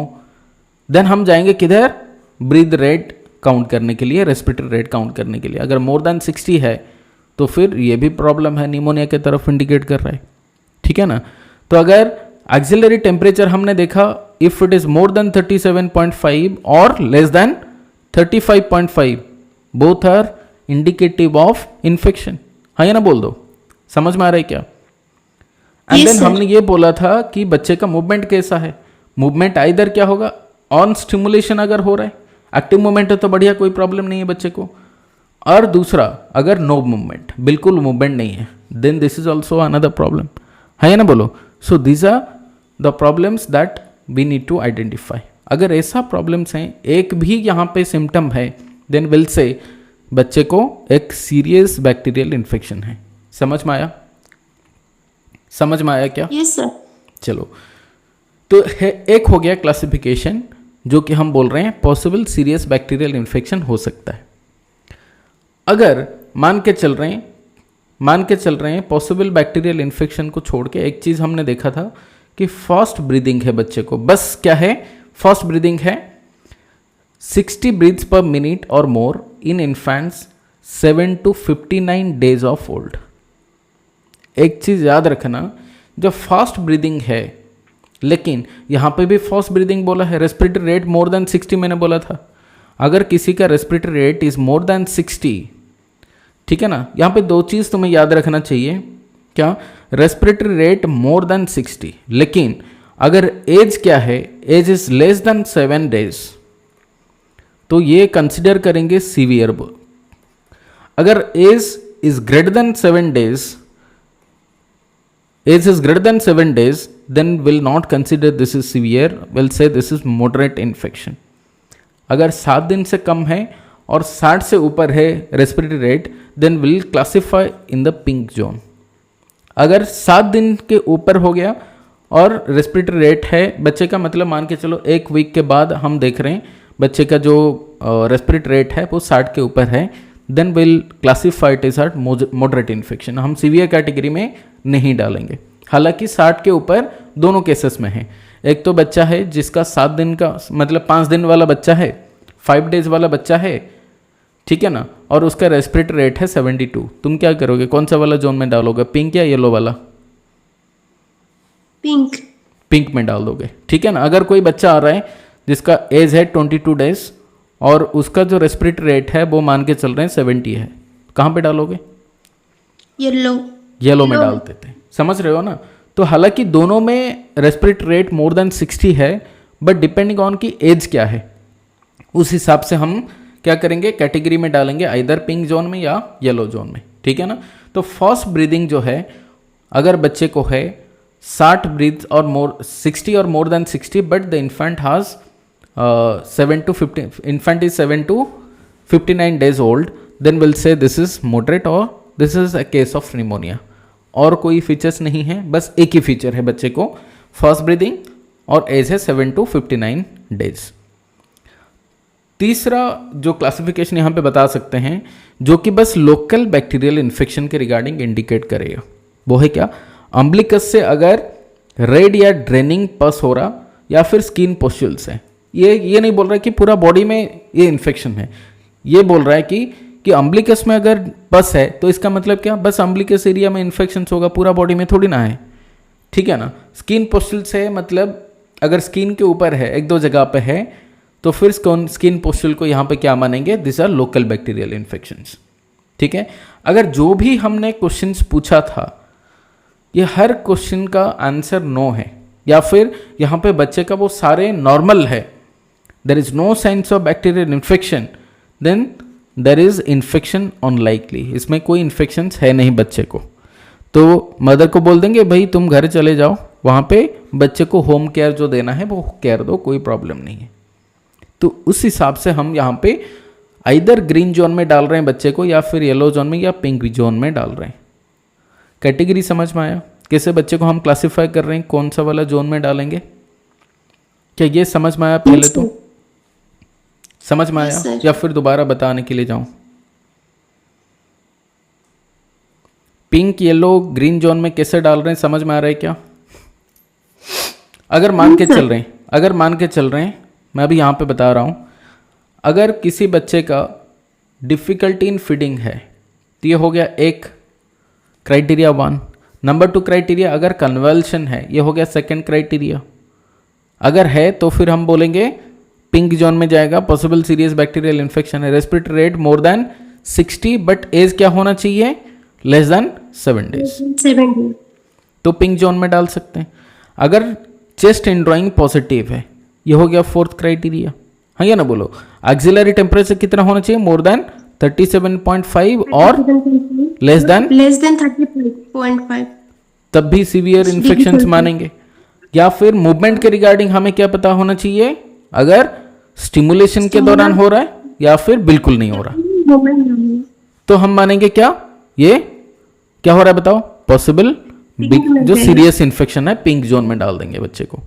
देन हम जाएंगे किधर, ब्रीथ रेट काउंट करने के लिए, रेस्पिरेटरी रेट काउंट करने के लिए। अगर मोर देन 60 है तो फिर ये भी प्रॉब्लम है, निमोनिया की तरफ इंडिकेट कर रहा है, ठीक है ना। तो अगर एक्सिलरी टेम्परेचर हमने देखा, if it is more than 37.5 और less than 35.5, both are indicative of infection, हाँ या ना बोल दो, समझ में आ रहा है क्या। एंड देन हमने ये बोला था कि बच्चे का मूवमेंट कैसा है, मूवमेंट आइदर क्या होगा, ऑन स्टिमुलेशन अगर हो रहा है, एक्टिव मूवमेंट है तो बढ़िया, कोई प्रॉब्लम नहीं है बच्चे को, और दूसरा अगर नो मूवमेंट, बिल्कुल मूवमेंट नहीं है, then this is also another problem, है ना बोलो। So these are the problems that we need to identify. अगर ऐसा प्रॉब्लम्स हैं, एक भी यहाँ पे सिम्टम है, देन विल से बच्चे को एक सीरियस बैक्टीरियल इन्फेक्शन है। समझ में आया, समझ में आया क्या। Yes sir. चलो, तो एक हो गया क्लासिफिकेशन, जो कि हम बोल रहे हैं पॉसिबल सीरियस बैक्टीरियल इन्फेक्शन हो सकता है। अगर मान के चल रहे हैं पॉसिबल बैक्टीरियल इन्फेक्शन को छोड़ के, एक चीज़ हमने देखा था कि फास्ट ब्रीदिंग है बच्चे को, बस क्या है, फास्ट ब्रीदिंग है, 60 ब्रीथ्स पर मिनट और more in infants 7 to 59 days of old. एक चीज याद रखना, जब फास्ट ब्रीदिंग है, लेकिन यहां पे भी फास्ट ब्रीदिंग बोला है, रेस्पिरेटरी रेट मोर देन 60 मैंने बोला था। अगर किसी का respiratory rate is more than 60, ठीक है ना, यहां पे दो चीज तुम्हें याद रखना चाहिए, क्या, रेस्पिरेटरी रेट मोर देन 60, लेकिन अगर एज क्या है, age is less than 7 days, तो ये कंसिडर करेंगे सीवियर। अगर age is greater than 7 days, age is greater than 7 days, then will not consider this is severe, will say this is moderate infection। अगर 7 दिन से कम है और 60 से ऊपर है respiratory rate, then will classify in the pink zone। अगर 7 दिन के ऊपर हो गया और रेस्पिरेटरी रेट है बच्चे का, मतलब मान के चलो 1 वीक के बाद हम देख रहे हैं बच्चे का जो रेस्पिरेटरी रेट है वो 60 के ऊपर है, then will classify it as moderate infection. हम सीवियर कैटेगरी में नहीं डालेंगे, हालांकि 60 के ऊपर दोनों केसेस में है। एक तो बच्चा है जिसका 7 दिन का, मतलब 5 दिन वाला बच्चा है, 5 डेज वाला बच्चा है, ठीक है ना, और उसका रेस्पिरेटरी रेट है 72। तुम क्या करोगे, कौन सा वाला जोन में डालोगे, पिंक या येलो वाला? पिंक। पिंक में डाल दोगे, ठीक है ना। अगर कोई बच्चा आ रहा है जिसका एज है 22 डेज और उसका जो रेस्पिरेटरी रेट है वो मान के चल रहे हैं 70 है, कहाँ पे डालोगे? येलो में डालते थे, समझ रहे हो ना। तो हालांकि दोनों में रेस्पिरेटरी रेट मोर देन 60 है, बट डिपेंडिंग ऑन की एज क्या है उस हिसाब से हम क्या करेंगे, कैटेगरी में डालेंगे, आइदर पिंक जोन में या येलो जोन में, ठीक है ना। तो फास्ट ब्रीदिंग जो है, अगर बच्चे को है 60 ब्रीथ और मोर 60 और मोर than 60, but the infant has 7 to 15, infant is 7 to 59 days old, then we'll say this is moderate or this is a case of pneumonia। और कोई फीचर्स नहीं है, बस एक ही फीचर है बच्चे को, फास्ट ब्रीदिंग और एज है 7 to 59 डेज। तीसरा जो क्लासिफिकेशन यहाँ पे बता सकते हैं, जो कि बस लोकल बैक्टीरियल इन्फेक्शन के रिगार्डिंग इंडिकेट करेगा, वो है क्या, अम्बिलिकस से अगर रेड या ड्रेनिंग पस हो रहा या फिर स्किन पोस्चुल्स है। ये नहीं बोल रहा है कि पूरा बॉडी में ये इन्फेक्शन है, ये बोल रहा है कि अम्बिलिकस में अगर पस है तो इसका मतलब क्या, बस अम्बिलिकस एरिया में इन्फेक्शन होगा, पूरा बॉडी में थोड़ी ना है, ठीक है ना। स्किन पोस्चुल्स है, मतलब अगर स्किन के ऊपर है, 1-2 जगह पे है, तो फिर स्किन पोस्चुल को यहाँ पे क्या मानेंगे, this are local bacterial infections, ठीक है। अगर जो भी हमने क्वेश्चंस पूछा था, ये हर क्वेश्चन का आंसर नो है, या फिर यहाँ पे बच्चे का वो सारे नॉर्मल है, there is no signs of bacterial infection, then there is infection unlikely, इसमें कोई इन्फेक्शन है नहीं बच्चे को, तो मदर को बोल देंगे भाई तुम घर चले जाओ, वहाँ पे बच्चे को होम केयर जो देना है वो केयर दो, कोई प्रॉब्लम नहीं है। तो उस हिसाब से हम यहाँ पे आइदर ग्रीन जोन में डाल रहे हैं बच्चे को, या फिर येलो जोन में या पिंक जोन में डाल रहे हैं। कैटेगरी समझ में आया, कैसे बच्चे को हम क्लासिफाई कर रहे हैं, कौन सा वाला जोन में डालेंगे, क्या ये समझ में आया? पहले तो समझ में आया या फिर दोबारा बताने के लिए जाऊं? पिंक, येलो, ग्रीन जोन में कैसे डाल रहे हैं, समझ में आ रहा है क्या? अगर मान के चल रहे हैं, मैं अभी यहां पे बता रहा हूं, अगर किसी बच्चे का डिफिकल्टी इन फीडिंग है तो ये हो गया एक क्राइटेरिया 1। नंबर 2 क्राइटेरिया अगर कन्वल्शन है, ये हो गया सेकंड क्राइटेरिया। अगर है तो फिर हम बोलेंगे पिंक जोन में जाएगा, पॉसिबल सीरियस बैक्टीरियल इन्फेक्शन है, respiratory rate more than 60, but age क्या होना चाहिए, लेस देन 7 डेज, तो पिंक जोन में डाल सकते हैं। अगर चेस्ट इंड्रॉइंग पॉजिटिव है, ये हो गया 4th क्राइटेरिया, हाँ या ना बोलो। एक्सिलरी टेम्परेचर कितना होना चाहिए, मोर देन 37.5 और लेस देन 30.5, तब भी सीवियर इन्फेक्शन मानेंगे। या फिर मूवमेंट के रिगार्डिंग हमें क्या पता होना चाहिए, अगर स्टिमुलेशन के दौरान हो रहा है या फिर बिल्कुल नहीं हो रहा, तो हम मानेंगे क्या, ये क्या हो रहा है बताओ, पॉसिबल जो सीरियस इन्फेक्शन है, पिंक जोन में डाल देंगे बच्चे को।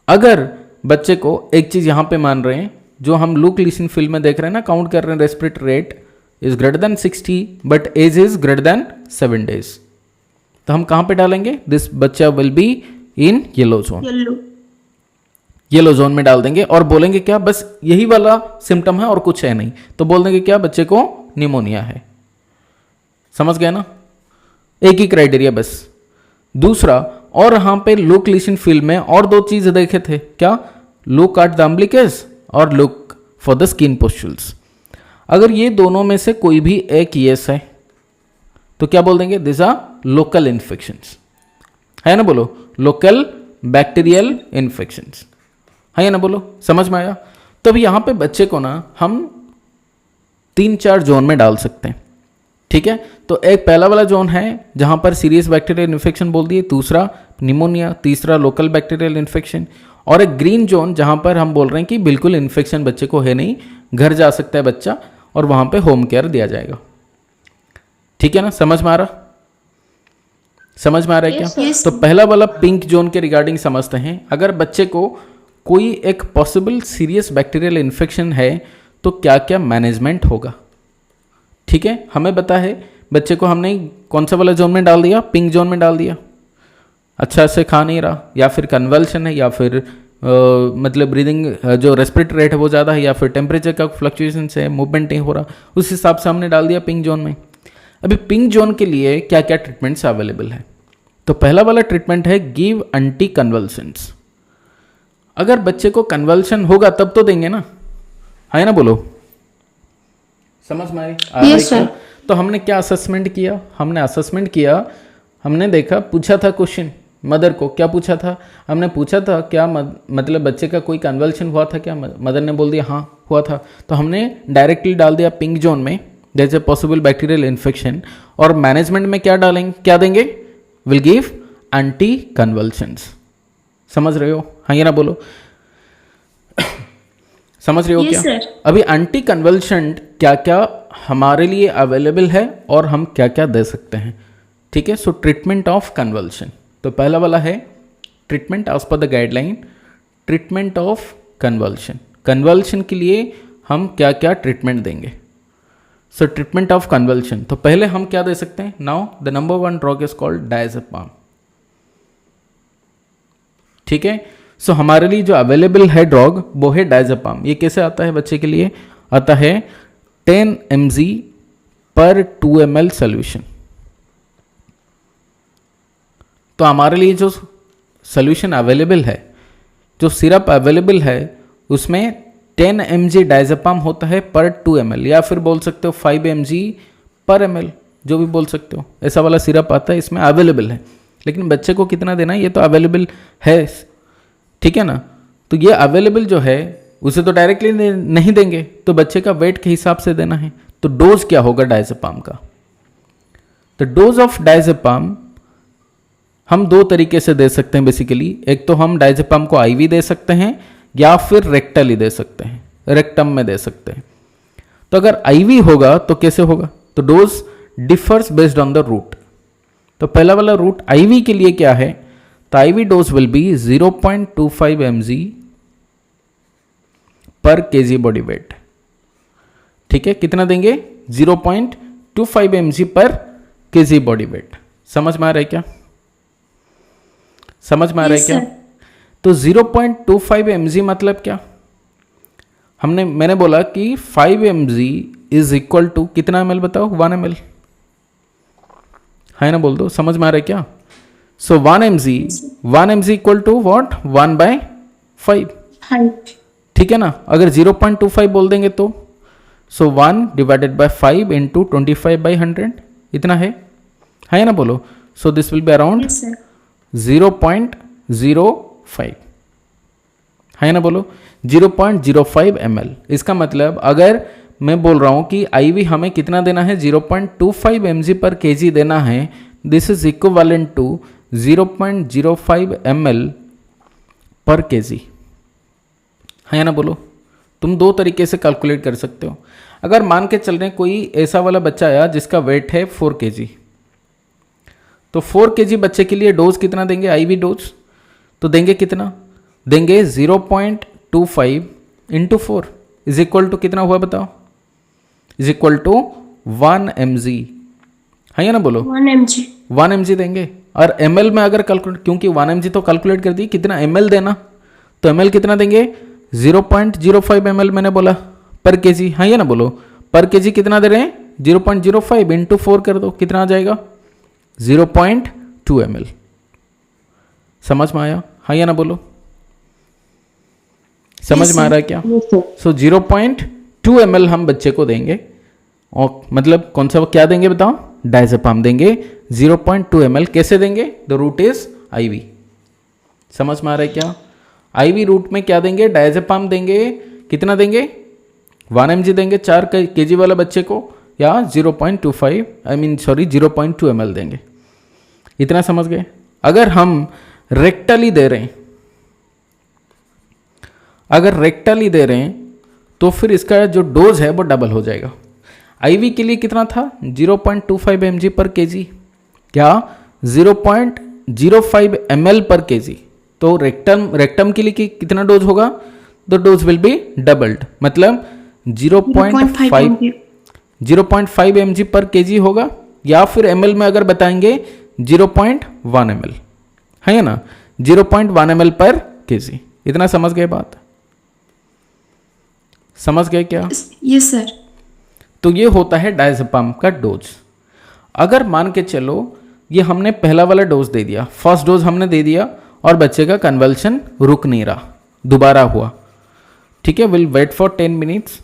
अगर बच्चे को एक चीज यहां पे मान रहे हैं, जो हम लुक लीसन फिल्म में देख रहे हैं ना, काउंट कर रहे हैं, respiratory rate is greater than 60 but age is greater than 7 days, तो हम कहां पे डालेंगे, दिस बच्चा will be in yellow zone. Yellow. Yellow zone में डाल देंगे और बोलेंगे क्या, बस यही वाला सिम्टम है और कुछ है नहीं, तो बोल देंगे क्या, बच्चे को निमोनिया है। समझ गए ना, एक ही क्राइटेरिया बस। दूसरा, और यहां पे लुक लिसन फील्ड में और दो चीज देखे थे, क्या, लुक एट द अम्बिलिकस और लुक फॉर द स्किन पुस्टुल्स। अगर ये दोनों में से कोई भी एक यस है तो क्या बोल देंगे, दिस आर लोकल इन्फेक्शंस, है ना, बोलो लोकल बैक्टीरियल इन्फेक्शंस, है ना, बोलो, समझ में आया। तो अभी यहां पे बच्चे को ना हम 3-4 जोन में डाल सकते हैं, ठीक है। तो एक पहला वाला जोन है जहां पर सीरियस बैक्टीरियल इन्फेक्शन बोल दिए, दूसरा निमोनिया, तीसरा लोकल बैक्टीरियल इन्फेक्शन, और एक ग्रीन जोन जहां पर हम बोल रहे हैं कि बिल्कुल इन्फेक्शन बच्चे को है नहीं, घर जा सकता है बच्चा और वहां पे होम केयर दिया जाएगा। ठीक है ना, समझ में आ रहा, समझ में आ रहा है क्या? Yes. तो पहला वाला पिंक जोन के रिगार्डिंग समझते हैं। अगर बच्चे को कोई एक पॉसिबल सीरियस बैक्टीरियल इन्फेक्शन है तो क्या क्या मैनेजमेंट होगा, ठीक है। हमें पता है बच्चे को हमने कौन सा वाला जोन में डाल दिया, पिंक जोन में डाल दिया, अच्छा से खा नहीं रहा, या फिर कन्वल्शन है, या फिर मतलब ब्रीदिंग जो रेस्पिरेटरी रेट है वो ज़्यादा है, या फिर टेम्परेचर का फ्लक्चुएशन है, मूवमेंट नहीं हो रहा, उस हिसाब से हमने डाल दिया पिंक जोन में। अभी पिंक जोन के लिए क्या क्या ट्रीटमेंट्स अवेलेबल है, तो पहला वाला ट्रीटमेंट है गिव एंटी कन्वल्सेंट्स। अगर बच्चे को कन्वल्शन होगा तब तो देंगे ना, है ना, बोलो, समझ में आई? Yes, sir. तो हमने क्या असेसमेंट किया, हमने देखा, पूछा था क्वेश्चन मदर को, क्या पूछा था, हमने पूछा था क्या मतलब बच्चे का कोई कन्वल्शन हुआ था क्या, मदर ने बोल दिया हाँ हुआ था, तो हमने डायरेक्टली डाल दिया पिंक जोन में, there is a possible bacterial infection, और मैनेजमेंट में क्या डालेंगे, क्या देंगे, विल गिव एंटी कन्वल्शंस। समझ रहे हो, हाँ या ना, बोलो, समझ रहे हो Yes, क्या? sir. अभी एंटी कन्वल्शन क्या क्या हमारे लिए अवेलेबल है और हम क्या क्या दे सकते हैं, ठीक है। सो ट्रीटमेंट ऑफ कन्वल्शन, तो पहला वाला है treatment as per the guideline, treatment of convulsion. Convulsion के लिए हम क्या क्या ट्रीटमेंट देंगे, सो ट्रीटमेंट ऑफ कन्वल्शन, तो पहले हम क्या दे सकते हैं, now the number 1 drug is called diazepam, ठीक है। सो हमारे लिए जो अवेलेबल है ड्रग वो है डायजेपाम। ये कैसे आता है बच्चे के लिए, आता है 10 mg पर 2 ml सोल्यूशन। तो हमारे लिए जो सोल्यूशन अवेलेबल है, जो सिरप अवेलेबल है, उसमें 10 mg डायजेपाम होता है पर 2 ml, या फिर बोल सकते हो 5 mg पर ml, जो भी बोल सकते हो, ऐसा वाला सिरप आता है, इसमें अवेलेबल है। लेकिन बच्चे को कितना देना है ये तो अवेलेबल है, ठीक है ना। तो ये अवेलेबल जो है उसे तो डायरेक्टली नहीं देंगे, तो बच्चे का वेट के हिसाब से देना है। तो डोज क्या होगा डायजेपाम का, तो डोज ऑफ डायजेपाम हम 2 तरीके से दे सकते हैं बेसिकली। एक तो हम डायजेपाम को आईवी दे सकते हैं या फिर रेक्टली दे सकते हैं, रेक्टम में दे सकते हैं। तो अगर आईवी होगा तो कैसे होगा, तो dose differs based on the route. तो पहला वाला रूट आईवी के लिए क्या है, तो IV dose will be 0.25 mg per kg body weight, ठीक है। कितना देंगे, 0.25 mg per kg body wait. समझ में आ रहा है क्या, समझ में आ रहा है Yes, क्या? sir. तो 0.25 mg मतलब क्या, मैंने बोला कि 5 mg इज इक्वल टू कितना ml बताओ, 1 ml, है ना, बोल दो, समझ में आ रहा है क्या? सो 1 mg इक्वल टू वॉट, 1/5, ठीक है ना। अगर 0.25 बोल देंगे तो सो 1 डिवाइडेड बाय 5 इंटू 25/100 इतना है ना, बोलो। So this will be around Yes, sir. 0.05, है ना, बोलो, 0.05 ml। इसका मतलब अगर मैं बोल रहा हूं कि आईवी हमें कितना देना है, 0.25 mg पर केजी देना है, this is equivalent to 0.05 ml per kg, है ना, बोलो। तुम 2 तरीके से कैलकुलेट कर सकते हो। अगर मान के चल रहे हैं कोई ऐसा वाला बच्चा आया जिसका वेट है 4 kg, तो 4 kg बच्चे के लिए डोज कितना देंगे, आईवी डोज, तो देंगे कितना, देंगे 0.25 इंटू 4 इज इक्वल टू कितना हुआ बताओ, इज इक्वल टू 1 mg, है ना, बोलो, 1 mg. 1 mg देंगे, और ml में अगर कैलकुलेट, क्योंकि 1 mg तो कैलकुलेट कर दी, कितना ml देना, तो ml कितना देंगे 0.05 ml मैंने बोला पर केजी, हाँ ये ना बोलो, पर केजी कितना दे रहे हैं 0.05 इंटू 4 कर दो, कितना आ जाएगा 0.2 ml। समझ में आया, हाँ या ना बोलो, समझ Yes, में आ sir. रहा है क्या? Yes, sir. सो 0.2 ml हम बच्चे को देंगे, और मतलब कौन सा क्या देंगे बताओ, डायजेपाम देंगे 0.2 ml। कैसे देंगे, द रूट इज IV। समझ में आ रहा है क्या? IV रूट में क्या देंगे, डायजेपाम देंगे, कितना देंगे 1 mg देंगे 4 kg वाला बच्चे को, या 0.2 ml देंगे। इतना समझ गए? अगर हम रेक्टली दे रहे हैं, अगर रेक्टली दे रहे हैं तो फिर इसका जो डोज है वो डबल हो जाएगा। IV के लिए कितना था 0.25 mg पर केजी, क्या 0.05 ml पर केजी। तो रेक्टम के लिए कितना डोज होगा, the dose will B doubled, मतलब 0.5 mg पर केजी होगा, या फिर ml में अगर बताएंगे 0.1 ml, है ना, 0.1 ml पर केजी। इतना समझ गए बात, समझ गए क्या? Yes sir. तो ये होता है डायजेपाम का डोज। अगर मान के चलो ये हमने पहला वाला डोज दे दिया, फर्स्ट डोज हमने दे दिया, और बच्चे का कन्वल्शन रुक नहीं रहा, दोबारा हुआ, ठीक है, विल वेट फॉर 10 मिनट्स,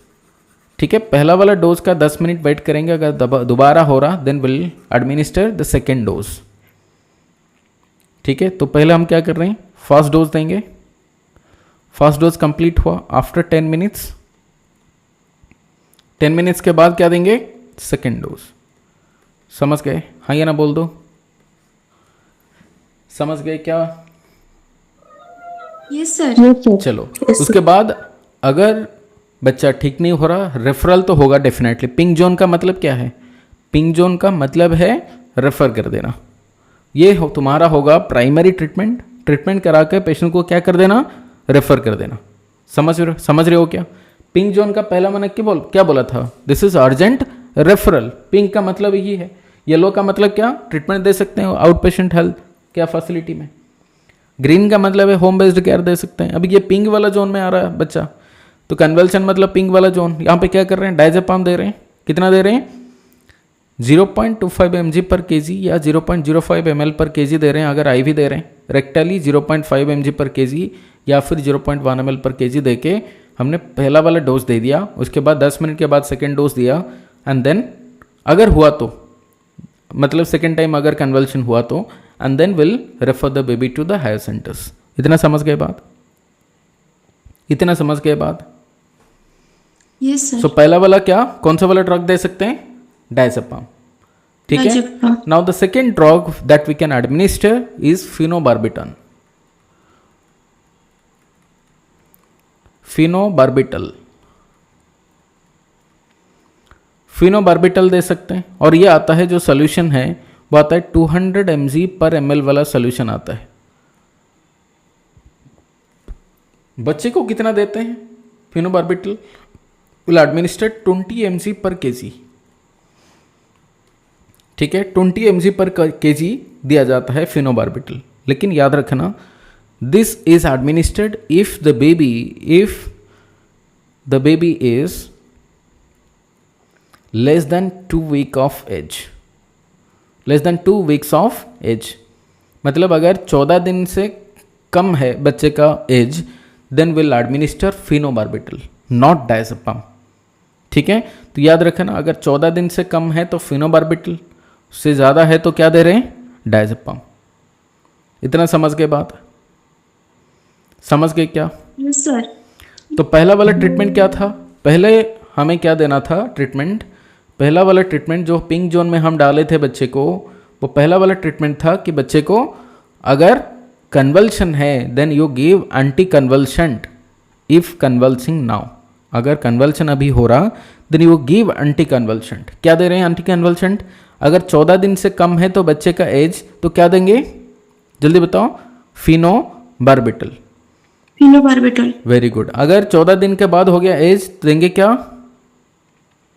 ठीक है, पहला वाला डोज का 10 मिनट वेट करेंगे, अगर दोबारा हो रहा then will administer the second dose, ठीक है। तो पहले हम क्या कर रहे हैं, फर्स्ट डोज देंगे, फर्स्ट डोज कंप्लीट हुआ, आफ्टर 10 मिनट्स, 10 मिनट्स के बाद क्या देंगे, सेकेंड डोज। समझ गए, हाँ या ना बोल दो, समझ गए क्या? Yes sir. Yes, sir. चलो, उसके बाद अगर बच्चा ठीक नहीं हो रहा, रेफरल तो होगा डेफिनेटली। पिंक जोन का मतलब क्या है, पिंक जोन का मतलब है रेफर कर देना। ये तुम्हारा होगा प्राइमरी ट्रीटमेंट, ट्रीटमेंट करा के पेशेंट को क्या कर देना, रेफर कर देना। समझ रहे हो क्या? पिंक जोन का पहला मैंने क्या बोला था, this is urgent referral. Pink का मतलब यही है। येलो का मतलब क्या, ट्रीटमेंट दे सकते हैं आउट पेशेंट हेल्थ क्या फैसिलिटी में। ग्रीन का मतलब है होम बेस्ड केयर दे सकते हैं। अभी ये पिंक वाला जोन में आ रहा है बच्चा, तो कन्वल्शन मतलब पिंक वाला जोन। यहाँ पे क्या कर रहे हैं, डायजेपाम दे रहे हैं, कितना दे रहे हैं 0.25 mg पर केजी या 0.05 ml पर केजी दे रहे हैं। अगर IV दे रहे हैं रेक्टली 0.5 mg पर केजी या फिर 0.1 ml पर केजी दे के हमने पहला वाला डोज दे दिया। उसके बाद 10 मिनट के बाद सेकेंड डोज दिया, एंड देन अगर हुआ तो मतलब सेकेंड टाइम अगर कन्वल्शन हुआ तो, and then will refer the baby to the higher centres. इतना समझ गए बात, इतना समझ गए बात? Yes sir. सो पहला वाला क्या, कौन सा वाला ड्रग दे सकते हैं, डायजेपाम, ठीक है। Diazepam. Now the second drug that we can administer is phenobarbitone. Phenobarbital, phenobarbital दे सकते हैं, और ये आता है जो सोल्यूशन है वो आता है 200 mg पर ml वाला सोल्यूशन आता है। बच्चे को कितना देते हैं phenobarbital, will administer 20 mg per KG, ठीक है, 20 mg पर केजी दिया जाता है फिनोबार्बिटल। लेकिन याद रखना, this is administered if the baby is less than 2 week of age, less than 2 weeks of age, मतलब अगर 14 दिन से कम है बच्चे का age, then will administer phenobarbital not diazepam, ठीक है। तो याद रखना, अगर 14 दिन से कम है तो फिनोबार्बिटल, उससे ज़्यादा है तो क्या दे रहे हैं, डायजेपाम। इतना समझ गए बात, समझ गए क्या? Yes sir. तो पहला वाला ट्रीटमेंट क्या था, पहले हमें क्या देना था ट्रीटमेंट, पहला वाला ट्रीटमेंट जो पिंक जोन में हम डाले थे बच्चे को, वो पहला वाला ट्रीटमेंट था कि बच्चे को अगर कन्वल्शन है then you give anti convulsant if convulsing now. अगर कन्वल्शन अभी हो रहा then you give anti convulsant. क्या दे रहे हैं एंटी कन्वल्शेंट, अगर 14 दिन से कम है तो बच्चे का एज, तो क्या देंगे जल्दी बताओ, फिनोबार्बिटल। फिनोबार्बिटल। Very good. अगर 14 दिन के बाद हो गया एज, देंगे क्या,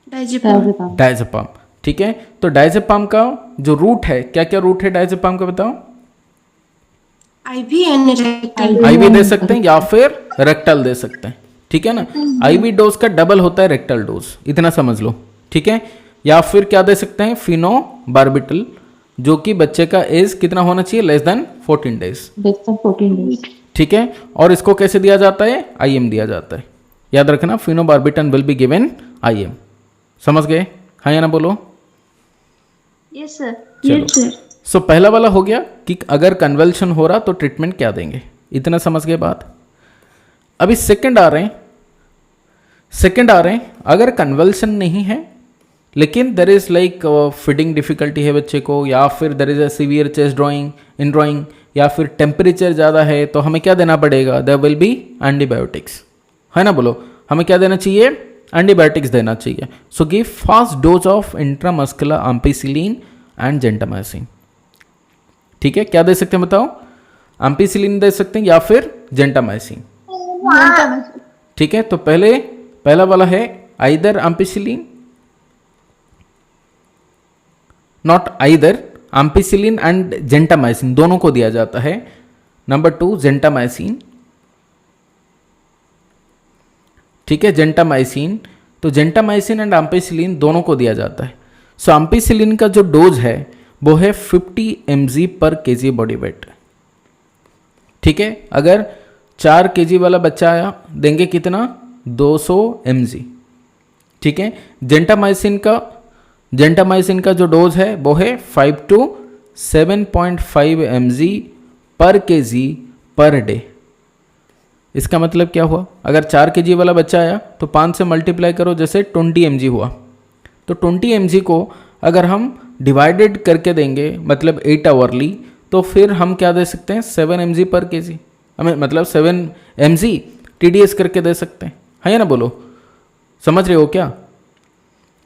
डायजेपाम। Diazepam. डायजेपाम, ठीक है। तो डायजेपाम का जो रूट है, क्या क्या रूट है डायजेपाम का बताओ? IV and rectal. आईवी दे सकते हैं या फिर रेक्टल दे सकते हैं, ठीक है ना। आईवी डोज का डबल होता है रेक्टल डोज, इतना समझ लो, ठीक है। या फिर क्या दे सकते हैं, फिनोबार्बिटल, जो कि बच्चे का एज कितना होना चाहिए, लेस देन 14 डेज, 14 days. ठीक है। और इसको कैसे दिया जाता है, आईएम दिया जाता है, याद रखना, phenobarbital will be given IM. समझ गए, हाँ या ना बोलो? Yes sir. चलो, सो पहला वाला हो गया कि अगर कन्वल्शन हो रहा तो ट्रीटमेंट क्या देंगे, इतना समझ गए बात। अभी सेकंड आ रहे हैं, अगर कन्वल्शन नहीं है लेकिन there is like feeding difficulty है बच्चे को, या फिर there is a severe chest drawing, या फिर टेम्परेचर ज़्यादा है, तो हमें क्या देना पड़ेगा, देयर विल बी एंटीबायोटिक्स, है ना। बोलो, हमें क्या देना चाहिए, एंटीबायोटिक्स देना चाहिए। So give fast dose of intramuscular ampicillin and gentamicin, ठीक है। क्या दे सकते हैं बताओ, एम्पिसिलिन दे सकते हैं या फिर जेंटामाइसिन, ठीक है। तो पहला वाला है either ampicillin, not either, ampicillin and gentamicin दोनों को दिया जाता है। नंबर 2 जेंटामाइसिन, ठीक है, जेंटामाइसिन। तो जेंटामाइसिन एंड एम्पिसिलिन दोनों को दिया जाता है। सो एम्पिसिलिन का जो डोज है वो है 50 mg per kg body weight, ठीक है। अगर 4 kg वाला बच्चा आया, देंगे कितना, 200 mg, ठीक है। जेंटामाइसिन का जो डोज है वो है 5 to 7.5 mg per kg per day. इसका मतलब क्या हुआ, अगर 4 kg वाला बच्चा आया तो 5 से मल्टीप्लाई करो, जैसे 20 mg हुआ, तो 20 mg को अगर हम डिवाइडेड करके देंगे, मतलब 8 आवरली, तो फिर हम क्या दे सकते हैं, 7 mg पर kg, हमें मतलब 7 mg TDS करके दे सकते हैं, है ना। बोलो, समझ रहे हो क्या,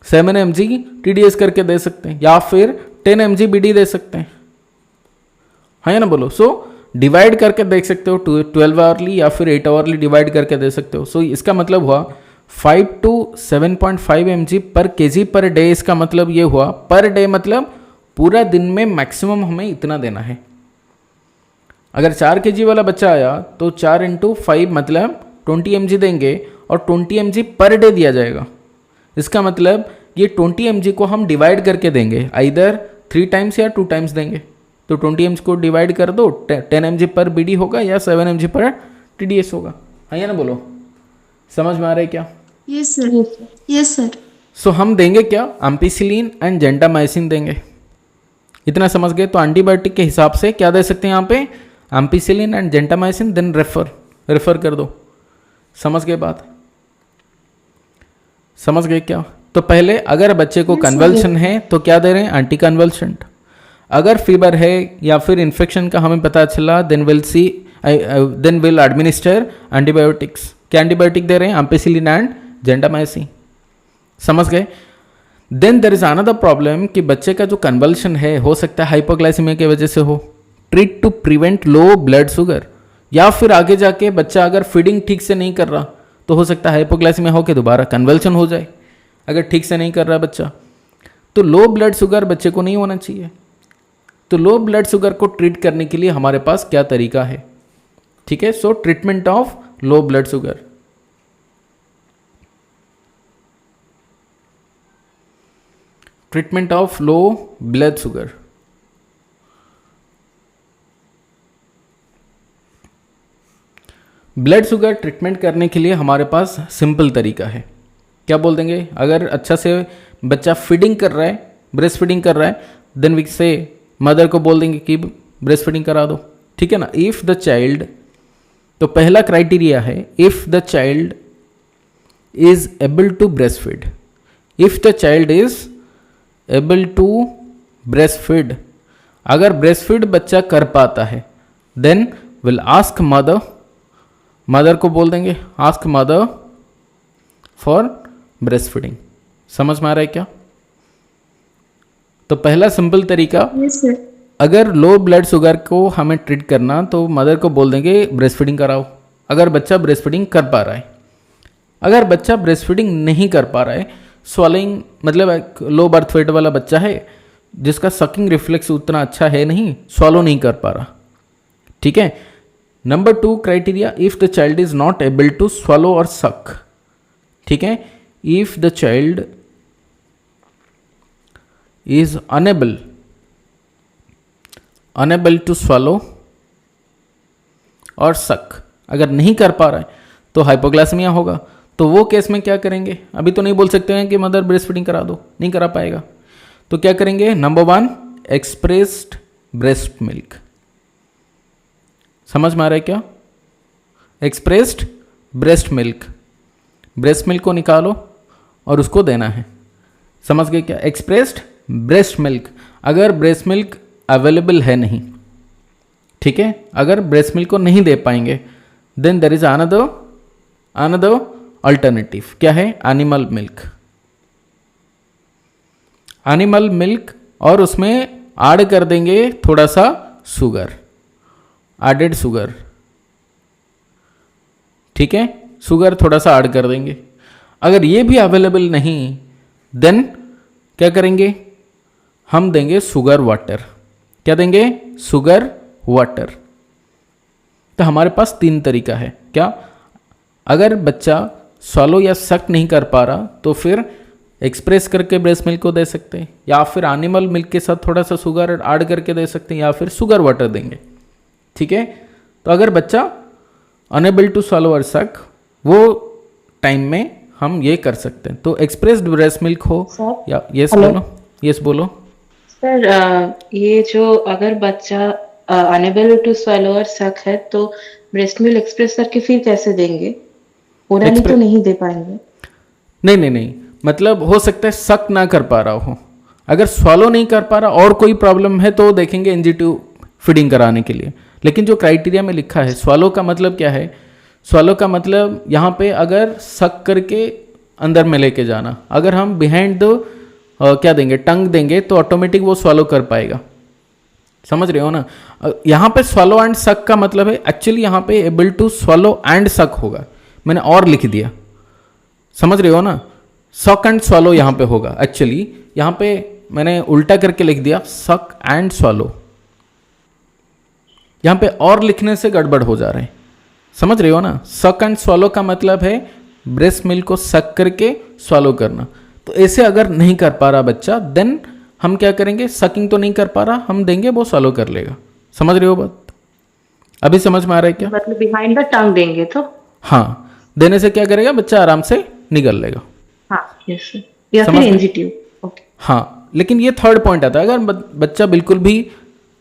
7 mg TDS करके दे सकते हैं, या फिर 10 mg BD दे सकते हैं, है ना। बोलो, सो डिवाइड करके देख सकते हो, 12 आवरली या फिर 8 आवरली डिवाइड करके दे सकते हो। सो इसका मतलब हुआ 5 to 7.5 mg per kg per day. इसका मतलब ये हुआ पर डे, मतलब पूरा दिन में मैक्सिमम हमें इतना देना है। अगर 4 kg वाला बच्चा आया तो 4 into 5 मतलब 20 mg देंगे, और 20 mg पर डे दिया जाएगा। इसका मतलब ये 20 mg को हम डिवाइड करके देंगे, आइदर 3 times या 2 times देंगे। तो 20 mg को डिवाइड कर दो, 10 mg पर BD होगा या 7 mg पर TDS होगा, है ना। बोलो, समझ में आ रहा है क्या? Yes sir. Yes sir. So हम देंगे क्या, एम्पिसिलिन एंड जेंटामाइसिन देंगे, इतना समझ गए। तो एंटीबायोटिक के हिसाब से क्या दे सकते हैं यहाँ पे, ampicillin and gentamicin, then refer कर दो। समझ गए बात, समझ गए क्या? तो पहले अगर बच्चे को कन्वल्शन है तो क्या दे रहे हैं, एंटी कन्वल्सेंट। अगर फीवर है या फिर इन्फेक्शन का हमें पता चला, देन विल एडमिनिस्टर एंटीबायोटिक्स। क्या एंटीबायोटिक दे रहे हैं, एम्पिसिलिन एंड जेंटामाइसिन, समझ गए। Then there is another problem कि बच्चे का जो कन्वल्शन है हो सकता है हाइपोग्लाइसीमिया की वजह से हो। Treat to prevent low blood sugar, या फिर आगे जाके बच्चा अगर फीडिंग ठीक से नहीं कर रहा तो हो सकता है हाइपोग्लाइसीमिया होकर दोबारा कन्वल्शन हो जाए, अगर ठीक से नहीं कर रहा बच्चा। तो लो ब्लड शुगर बच्चे को नहीं होना चाहिए। तो लो ब्लड शुगर को ट्रीट करने के लिए हमारे पास क्या तरीका है, ठीक है। सो treatment of low blood sugar, treatment of low blood sugar. Blood sugar treatment करने के लिए हमारे पास सिंपल तरीका है। क्या बोल देंगे, अगर अच्छा से बच्चा फीडिंग कर रहा है, ब्रेस्ट फीडिंग कर रहा है, देन वी से मदर को बोल देंगे कि ब्रेस्ट फीडिंग करा दो, ठीक है ना। इफ द चाइल्ड, तो पहला क्राइटेरिया है if the child is able to breast feed. If the child is able to breast feed, अगर ब्रेस्ट फीड बच्चा कर पाता है, देन विल आस्क मदर को बोल देंगे ask mother for breast feeding. समझ में आ रहा है क्या? तो पहला सिंपल तरीका, यस सर। अगर लो ब्लड शुगर को हमें ट्रीट करना तो मदर को बोल देंगे ब्रेस्ट फीडिंग कराओ, अगर बच्चा ब्रेस्ट फीडिंग कर पा रहा है। अगर बच्चा ब्रेस्ट फीडिंग नहीं कर पा रहा है, स्वॉलिंग मतलब लो बर्थ वेट वाला बच्चा है, जिसका सकिंग रिफ्लेक्स उतना अच्छा है नहीं, swallow नहीं कर पा रहा, ठीक है। Number 2 criteria, if the child is not able to swallow और suck, ठीक है। If the child is unable to swallow और suck, अगर नहीं कर पा रहा है तो हाइपोग्लाइसेमिया होगा। तो वो केस में क्या करेंगे, अभी तो नहीं बोल सकते हैं कि मदर ब्रेस्ट फीडिंग करा दो, नहीं करा पाएगा, तो क्या करेंगे, नंबर 1 एक्सप्रेस्ड ब्रेस्ट मिल्क। समझ में आ रहा है क्या, expressed breast milk, breast milk को निकालो और उसको देना है, समझ गए क्या, एक्सप्रेस्ड ब्रेस्ट मिल्क। अगर ब्रेस्ट मिल्क अवेलेबल है नहीं, ठीक है, अगर ब्रेस्ट मिल्क को नहीं दे पाएंगे, then there is another alternative, क्या है, एनिमल मिल्क। एनिमल मिल्क और उसमें ऐड कर देंगे थोड़ा सा शुगर, एडेड शुगर, ठीक है, शुगर थोड़ा सा ऐड कर देंगे। अगर ये भी अवेलेबल नहीं, देन क्या करेंगे, हम देंगे शुगर वाटर। क्या देंगे, शुगर वाटर। तो हमारे पास 3 तरीका है, क्या, अगर बच्चा swallow या सक नहीं कर पा रहा तो फिर एक्सप्रेस करके ब्रेस्ट मिल्क को दे सकते हैं, या फिर एनिमल मिल्क के साथ थोड़ा सा शुगर ऐड करके दे सकते हैं, या फिर शुगर वाटर देंगे, ठीक है। तो अगर बच्चा अनेबल टू swallow और सक, वो टाइम में हम ये कर सकते हैं। तो एक्सप्रेस्ड ब्रेस्ट मिल्क हो सर या यस हेलो बोलो, यस बोलो। सर ये जो अगर बच्चा अनेबल टू swallow और सक है तो ब्रेस्ट मिल्क एक्सप्रेस करके फिर कैसे देंगे, ओरली तो नहीं दे पाएंगे? नहीं, मतलब हो सकता है सक ना कर पा रहा हो, अगर swallow नहीं कर पा रहा और कोई प्रॉब्लम है तो देखेंगे NG2 फीडिंग कराने के लिए। लेकिन जो क्राइटेरिया में लिखा है, swallow का मतलब क्या है, swallow का मतलब यहाँ पे अगर सक करके अंदर में लेके जाना, अगर हम बिहाइंड द क्या देंगे, टंग देंगे, तो ऑटोमेटिक वो swallow कर पाएगा, समझ रहे हो ना। यहाँ पे swallow एंड सक का मतलब है, एक्चुअली यहाँ पे एबल टू swallow एंड सक होगा, मैंने और लिख दिया, समझ रहे हो ना, सक एंड swallow यहाँ पे होगा, एक्चुअली यहाँ पे मैंने उल्टा करके लिख दिया सक एंड swallow, यहाँ पे और लिखने से गड़बड़ हो जा रहे हैं, समझ रहे हो ना। सक एंड swallow का मतलब है ब्रेस्ट मिल्क को सक करके swallow करना। तो ऐसे अगर नहीं कर पा रहा बच्चा, देन हम क्या करेंगे, सकिंग तो नहीं कर पा रहा, हम देंगे, वो swallow कर लेगा। समझ रहे हो बात, अभी समझ में आ रहा है क्या, मतलब बिहाइंड द टंग देंगे तो? हाँ, देने से क्या करेगा, बच्चा आराम से निगल लेगा। हाँ यस सर, या फिर समझ गए? NG2, okay. हाँ, लेकिन ये थर्ड पॉइंट आता है, अगर बच्चा बिल्कुल भी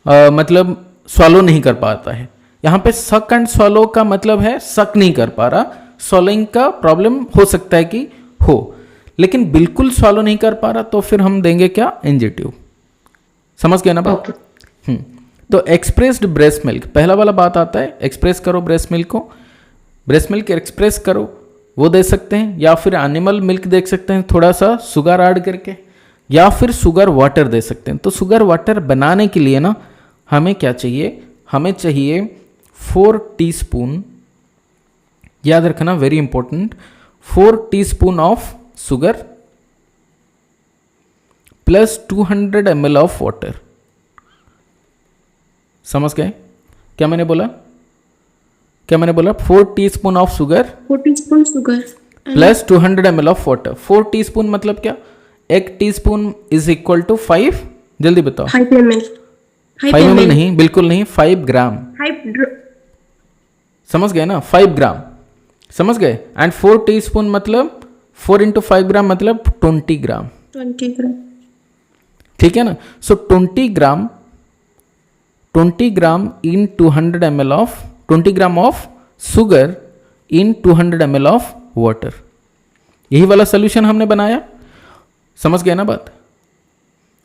मतलब swallow नहीं कर पाता है। यहाँ पे सक एंड swallow का मतलब है सक नहीं कर पा रहा, swallowing का प्रॉब्लम हो सकता है कि हो, लेकिन बिल्कुल swallow नहीं कर पा रहा तो फिर हम देंगे क्या, NG2। समझ गए ना बात। तो एक्सप्रेस्ड ब्रेस्ट मिल्क, पहला वाला बात आता है, एक्सप्रेस करो ब्रेस्ट मिल्क को, ब्रेस्ट मिल्क एक्सप्रेस करो, वो दे सकते हैं, या फिर एनिमल मिल्क दे सकते हैं थोड़ा सा शुगर ऐड करके, या फिर शुगर वाटर दे सकते हैं। तो शुगर वाटर बनाने के लिए ना हमें क्या चाहिए, हमें चाहिए 4 टीस्पून, याद रखना very important, 4 teaspoon of sugar plus 200 ml of water. समझ गए क्या मैंने बोला, 4 teaspoon of sugar 4 teaspoon sugar plus 200 ml of water. 4 teaspoon मतलब क्या, 1 टीस्पून इज इक्वल टू 5, जल्दी बताओ, 5 ml 5 ml नहीं, बिल्कुल नहीं, 5 ग्राम, समझ गए ना, 5 ग्राम, समझ गए। एंड 4 टीस्पून मतलब 4 इंटू 5 ग्राम मतलब 20 ग्राम, 20 ग्राम, ठीक है ना। सो 20 ग्राम इन 200 ml of 20 gram of sugar in 200 ml of water, यही वाला सोल्यूशन हमने बनाया, समझ गए ना बात,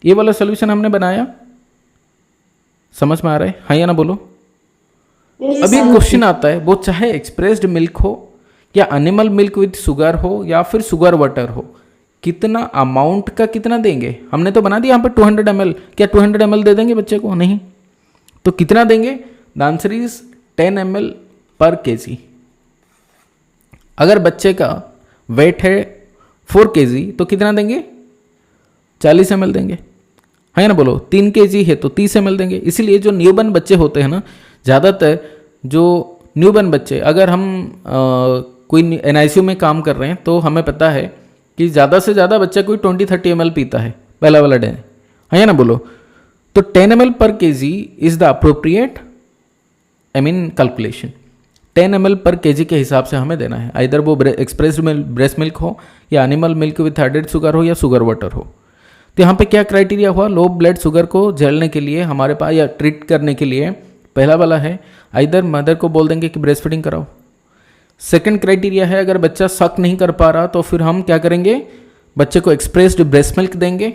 ये वाला सोल्यूशन हमने बनाया, समझ में आ रहा है, हाँ या ना बोलो। अभी क्वेश्चन आता है, वो चाहे एक्सप्रेस्ड मिल्क हो या एनिमल मिल्क विद शुगर हो या फिर शुगर वाटर हो, कितना अमाउंट का कितना देंगे, हमने तो बना दिया यहाँ पर 200 ml, क्या 200 ml दे देंगे बच्चे को, नहीं, तो कितना देंगे, द आंसर इज 10 ml पर kg। अगर बच्चे का वेट है 4 kg तो कितना देंगे, 40 ml देंगे, है ना, बोलो 3 kg है तो 30 ml देंगे। इसीलिए जो न्यूबॉर्न बच्चे होते हैं ना, ज़्यादातर जो न्यूबॉर्न बच्चे, अगर हम कोई NICU में काम कर रहे हैं तो हमें पता है कि ज़्यादा से ज़्यादा बच्चा कोई 20-30 ml पीता है पहला वाला डे, है ना, बोलो। तो 10 ml पर kg is the appropriate calculation. 10 ml पर kg के हिसाब से हमें देना है, आइदर वो एक्सप्रेस्ड ब्रेस्ट मिल्क हो या animal milk with added sugar हो या शुगर वाटर हो। तो यहाँ पे क्या क्राइटेरिया हुआ, लो ब्लड शुगर को झेलने के लिए हमारे पास या ट्रीट करने के लिए पहला वाला है, आइदर मदर को बोल देंगे कि ब्रेस्ट फीडिंग कराओ। सेकंड क्राइटेरिया है, अगर बच्चा सक नहीं कर पा रहा तो फिर हम क्या करेंगे, बच्चे को एक्सप्रेस्ड ब्रेस्ट मिल्क देंगे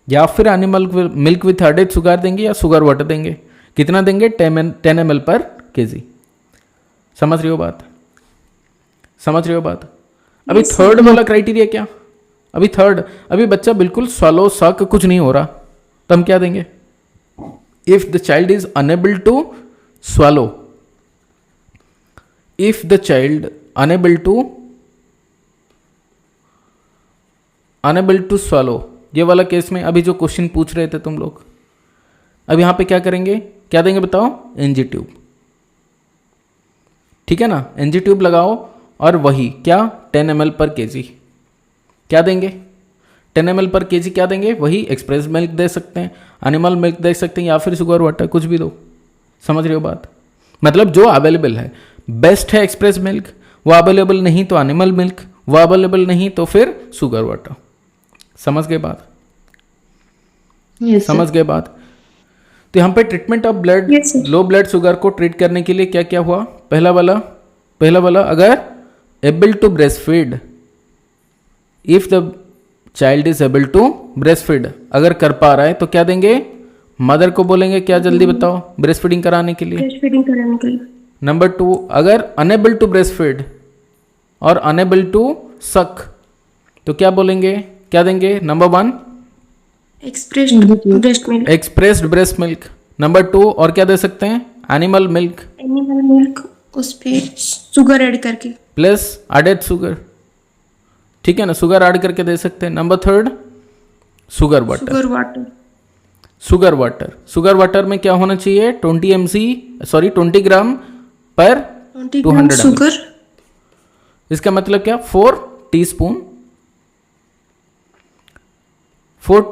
या फिर animal milk with added sugar देंगे या शुगर वाटर देंगे। कितना देंगे, 10 ml पर kg। समझ रही हो बात, समझ रही हो बात। अभी थर्ड वाला क्राइटेरिया क्या, अभी थर्ड, अभी बच्चा बिल्कुल स्वालो सक कुछ नहीं हो रहा, तो हम क्या देंगे, if the child is unable to swallow, if the child unable to swallow, ये वाला केस में अभी जो क्वेश्चन पूछ रहे थे तुम लोग, अब यहां पे क्या करेंगे, क्या देंगे बताओ, NG ट्यूब। ठीक है ना, NG ट्यूब लगाओ और वही क्या 10 ml पर kg क्या देंगे, 10 ml पर kg क्या देंगे, वही एक्सप्रेस मिल्क दे सकते हैं, एनिमल मिल्क दे सकते हैं या फिर शुगर वाटर, कुछ भी दो। समझ रहे हो बात, मतलब जो अवेलेबल है, बेस्ट है एक्सप्रेस मिल्क, वो अवेलेबल नहीं तो एनिमल मिल्क, वो अवेलेबल नहीं तो फिर शुगर वाटर। समझ गए बात, समझ गए बात। तो यहाँ पे treatment of blood, low blood sugar को ट्रीट करने के लिए क्या क्या हुआ, पहला वाला अगर able to breast feed, if the child is able to breast feed, अगर कर पा रहा है तो क्या देंगे, मदर को बोलेंगे क्या, जल्दी बताओ, ब्रेस्ट फीडिंग कराने के लिए। ब्रेस्ट फीडिंग कराने के लिए। नंबर 2, अगर अनेबल टू ब्रेस्ट फीड और अनेबल टू सक तो क्या बोलेंगे, क्या देंगे, number 1 expressed breast milk, expressed breast milk, number 2 और क्या दे सकते हैं, एनिमल मिल्क एनिमल मिल्क, उस पे शुगर ऐड करके, प्लस एडेड शुगर। ठीक है ना, शुगर ऐड करके दे सकते हैं। Number 3 sugar water, sugar water, sugar water, sugar water में क्या होना चाहिए, 20 ग्राम पर 20 200 ग्राम ml। शुगर, इसका मतलब क्या, 4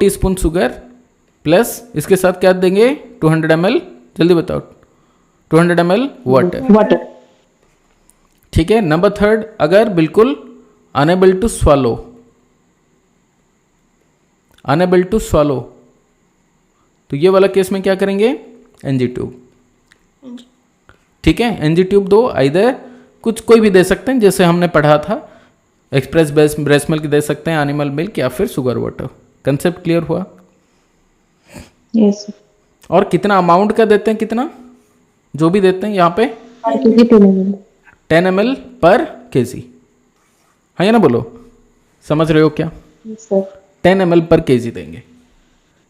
टीस्पून शुगर प्लस इसके साथ क्या देंगे, 200 ml, जल्दी बताओ, 200 ml वाटर। ठीक है। नंबर 3, अगर बिल्कुल अनेबल टू स्वालो, तो ये वाला केस में क्या करेंगे, NG ट्यूब। ठीक है, NG ट्यूब दो, आइदर कोई भी दे सकते हैं, जैसे हमने पढ़ा था, एक्सप्रेस ब्रेस्ट मिल्क दे सकते हैं, एनिमल मिल्क या फिर शुगर वाटर। कंसेप्ट क्लियर हुआ? यस। और कितना अमाउंट का देते हैं, कितना जो भी देते हैं यहाँ पे 10 ml पर kg, है ना, बोलो, समझ रहे हो क्या? सर 10 ml पर kg देंगे,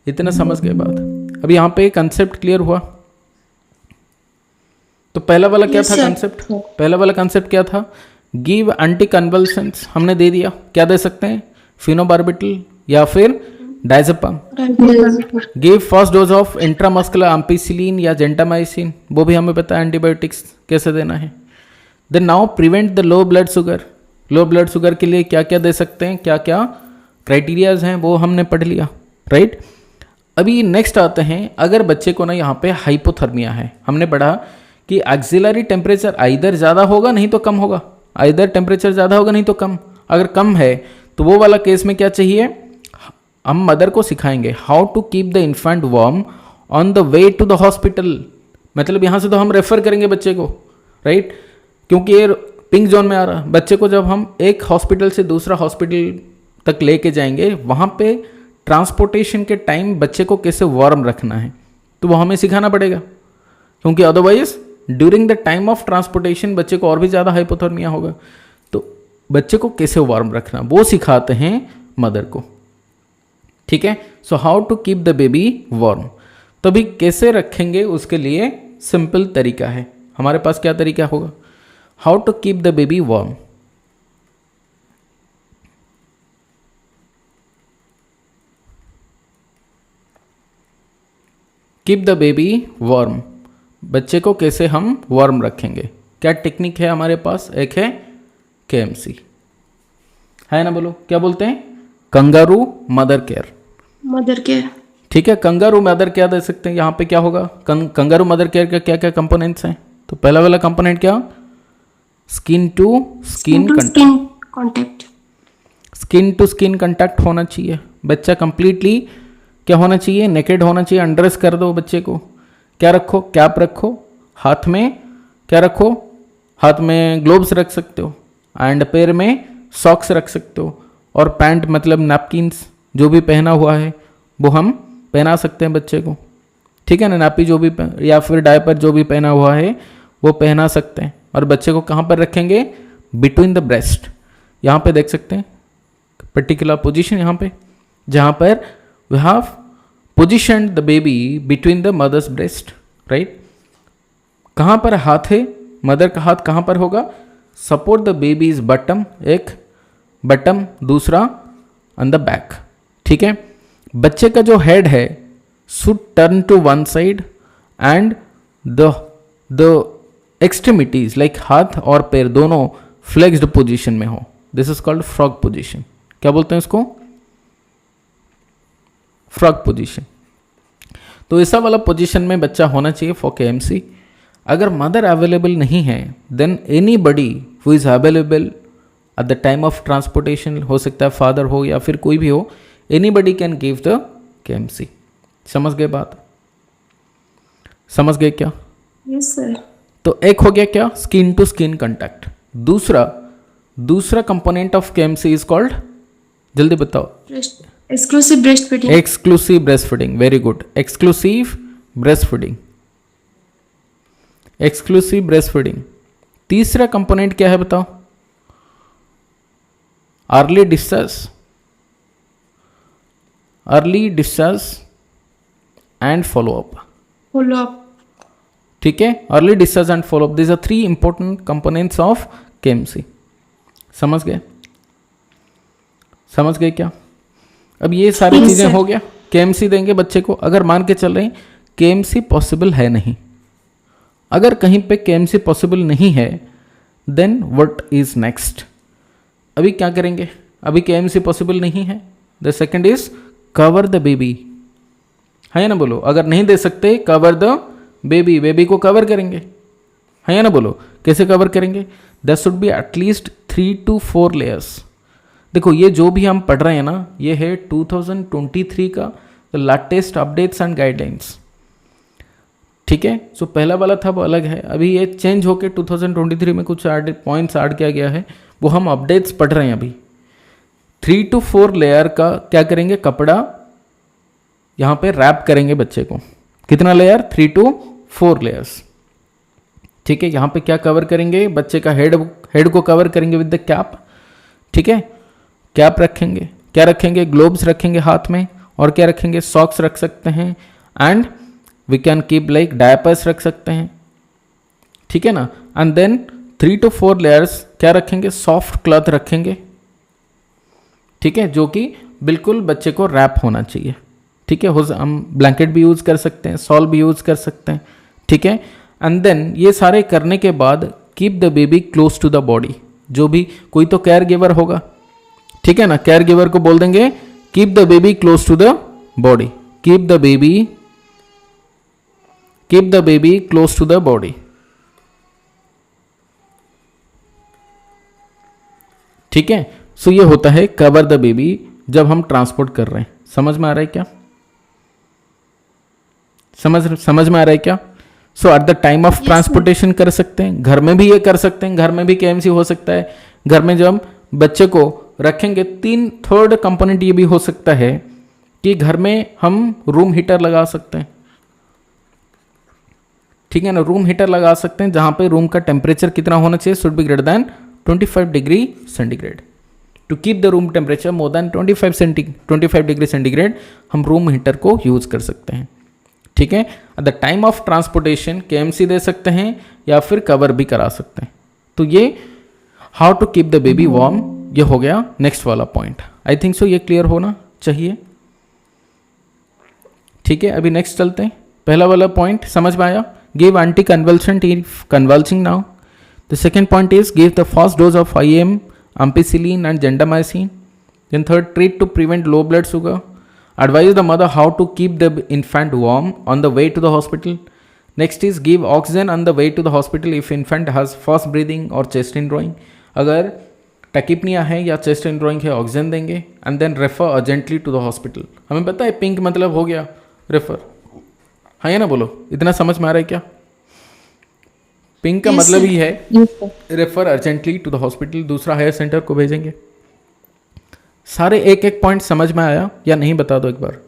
इतना समझ गए बात। अब यहाँ पे कंसेप्ट क्लियर हुआ? तो पहला वाला क्या था कंसेप्ट, पहला वाला कंसेप्ट क्या था, गिव एंटी कन्वल्सेंट्स, हमने दे दिया, क्या दे सकते हैं, फिनोबार्बिटल या फिर diazepam. Give first dose of intramuscular ampicillin या जेंटामाइसिन, वो भी हमें पता है एंटीबायोटिक्स कैसे देना है। Then now prevent the low blood sugar, low blood sugar के लिए क्या क्या दे सकते हैं, क्या क्या क्राइटेरियाज हैं, वो हमने पढ़ लिया, राइट। अभी नेक्स्ट आते हैं, अगर बच्चे को ना यहाँ पे हाइपोथर्मिया है, हमने पढ़ा कि एक्सिलरी टेम्परेचर आइदर ज़्यादा होगा नहीं तो कम होगा, आइदर टेम्परेचर ज़्यादा होगा नहीं तो कम, अगर कम है तो वो वाला केस में क्या चाहिए, हम मदर को सिखाएंगे how to keep the infant warm on the way to the hospital. मतलब यहाँ से तो हम रेफर करेंगे बच्चे को, राइट, क्योंकि ये पिंक जोन में आ रहा है। बच्चे को जब हम एक हॉस्पिटल से दूसरा हॉस्पिटल तक लेके जाएंगे, वहाँ पे ट्रांसपोर्टेशन के टाइम बच्चे को कैसे वार्म रखना है, तो वो हमें सिखाना पड़ेगा, क्योंकि otherwise during the time of transportation बच्चे को और भी ज़्यादा हाइपोथर्मिया होगा। तो बच्चे को कैसे वार्म रखना वो सिखाते हैं मदर को, ठीक है। So how to keep the baby warm, तो अभी कैसे रखेंगे उसके लिए सिंपल तरीका है हमारे पास। क्या तरीका होगा, how to keep the baby warm. Keep the baby warm, बच्चे को कैसे हम वार्म रखेंगे, क्या टेक्निक है हमारे पास, एक है KMC, है ना, बोलो क्या बोलते हैं, kangaroo mother care, mother care, ठीक है। कंगारू मदर केयर दे सकते हैं, यहाँ पे क्या होगा, कंगारू मदर केयर का क्या क्या कंपोनेंट्स हैं, तो पहला वाला कंपोनेंट क्या, skin to skin contact, skin to skin contact होना चाहिए, बच्चा कंप्लीटली क्या होना चाहिए, नेकेड होना चाहिए, अंडरस कर दो बच्चे को, क्या रखो, कैप रखो, हाथ में क्या रखो, हाथ में ग्लोव्स रख सकते हो, एंड पैर में सॉक्स रख सकते हो, और पैंट मतलब नैपकिन्स जो भी पहना हुआ है वो हम पहना सकते हैं बच्चे को, ठीक है ना, नापी जो भी या फिर डायपर जो भी पहना हुआ है वो पहना सकते हैं, और बच्चे को कहाँ पर रखेंगे, बिटवीन द ब्रेस्ट, यहाँ पे देख सकते हैं पर्टिकुलर पोजीशन, यहाँ पे जहाँ पर we have positioned the baby between the mother's breast, right, कहाँ पर हाथ है, मदर का हाथ कहाँ पर होगा, सपोर्ट द बेबीज बटम, एक बटम, दूसरा ऑन द बैक, ठीक है। बच्चे का जो हेड है should turn to one side and the extremities like हाथ और पैर दोनों फ्लेक्स्ड पोजीशन में हो, this is called frog position, क्या बोलते हैं इसको, फ्रॉग पोजीशन। तो ऐसा वाला पोजीशन में बच्चा होना चाहिए फॉर KMC। अगर मदर अवेलेबल नहीं है then anybody who is available at the time of transportation, हो सकता है फादर हो या फिर कोई भी हो, any buddy can give the KMC। समझ गए बात, समझ गए क्या, यस सर, तो एक हो गया क्या, स्किन टू स्किन कंटैक्ट, दूसरा component of KMC is called, जल्दी बताओ, exclusive breast feeding, exclusive breast feeding, very good, exclusive breast feeding, exclusive breast feeding. तीसरा कंपोनेंट क्या है बताओ, अर्ली डिस्चार्ज एंड फॉलोअप, ठीक है, early discharge and follow up, this are 3 important components of KMC। समझ गए, समझ गए क्या, अब ये सारी Yes, चीजें sir. हो गया, KMC देंगे बच्चे को, अगर मान के चल रहे हैं KMC पॉसिबल है नहीं, अगर कहीं पे KMC पॉसिबल नहीं है देन व्हाट इज नेक्स्ट, अभी क्या करेंगे, अभी KMC पॉसिबल नहीं है, the second is cover the baby, है ना, बोलो, अगर नहीं दे सकते कवर द बेबी, बेबी को कवर करेंगे, है ना, बोलो कैसे कवर करेंगे, that should be at least 3 to 4 layers. देखो ये जो भी हम पढ़ रहे हैं ना, ये है 2023 का लेटेस्ट अपडेट्स एंड गाइडलाइंस, ठीक है। सो पहला वाला था वो अलग है, अभी ये चेंज होके 2023 में कुछ पॉइंट्स ऐड किया गया है, वो हम अपडेट्स पढ़ रहे हैं अभी। 3 to 4 लेयर का क्या करेंगे, कपड़ा यहाँ पे रैप करेंगे बच्चे को, कितना लेयर, 3 to 4 लेयर्स, ठीक है। यहाँ पे क्या कवर करेंगे, बच्चे का हेड को कवर करेंगे विद द कैप, ठीक है, कैप रखेंगे, क्या रखेंगे, ग्लोव्स रखेंगे हाथ में, और क्या रखेंगे, सॉक्स रख सकते हैं, and we can keep like diapers रख सकते हैं, ठीक है ना, एंड देन 3 to 4 लेयर्स क्या रखेंगे, सॉफ्ट क्लॉथ रखेंगे, ठीक है, जो कि बिल्कुल बच्चे को रैप होना चाहिए, ठीक है, हम ब्लैंकेट भी यूज कर सकते हैं, सॉल भी यूज कर सकते हैं, ठीक है। एंड देन ये सारे करने के बाद keep the baby close to the body, जो भी कोई तो केयर गिवर होगा, ठीक है ना, केयर गिवर को बोल देंगे keep the baby close to the body, keep the baby close to the body, ठीक है। सो ये होता है कवर द बेबी जब हम ट्रांसपोर्ट कर रहे हैं, समझ में आ रहा है क्या, समझ में आ रहा है क्या। So at the time of transportation कर सकते हैं, घर में भी ये कर सकते हैं, घर में भी KMC हो सकता है, घर में जब हम बच्चे को रखेंगे, थर्ड कंपोनेंट ये भी हो सकता है कि घर में हम रूम हीटर लगा सकते हैं, ठीक है ना, रूम हीटर लगा सकते हैं, जहां पे रूम का टेम्परेचर कितना होना चाहिए, should be greater than 25 degree centigrade, to keep the room temperature more than 25 degree centigrade, हम रूम हीटर को यूज कर सकते हैं, ठीक है। At the time of transportation KMC दे सकते हैं या फिर कवर भी करा सकते हैं। तो ये how to keep the baby warm, ये हो गया नेक्स्ट वाला पॉइंट, आई थिंक सो ये क्लियर होना चाहिए, ठीक है। अभी नेक्स्ट चलते हैं, पहला वाला पॉइंट समझ में आया, give anti convulsant if convulsing now. The second point is give the first dose of IM, ampicillin and gentamicin. Then third, treat to prevent low blood sugar. Advise the mother how to keep the infant warm on the way to the hospital. Next is give oxygen on the way to the hospital if infant has fast breathing or chest indrawing. अगर tachypnoea है या chest इंड्रॉइंग है oxygen देंगे and then refer urgently to the hospital. हमें पता है pink मतलब हो गया रेफर, हाँ या ना बोलो, इतना समझ में आ रहा है क्या? पिंक का मतलब ही है refer urgently to the hospital, दूसरा हायर सेंटर को भेजेंगे। सारे एक एक पॉइंट समझ में आया या नहीं बता दो एक बार।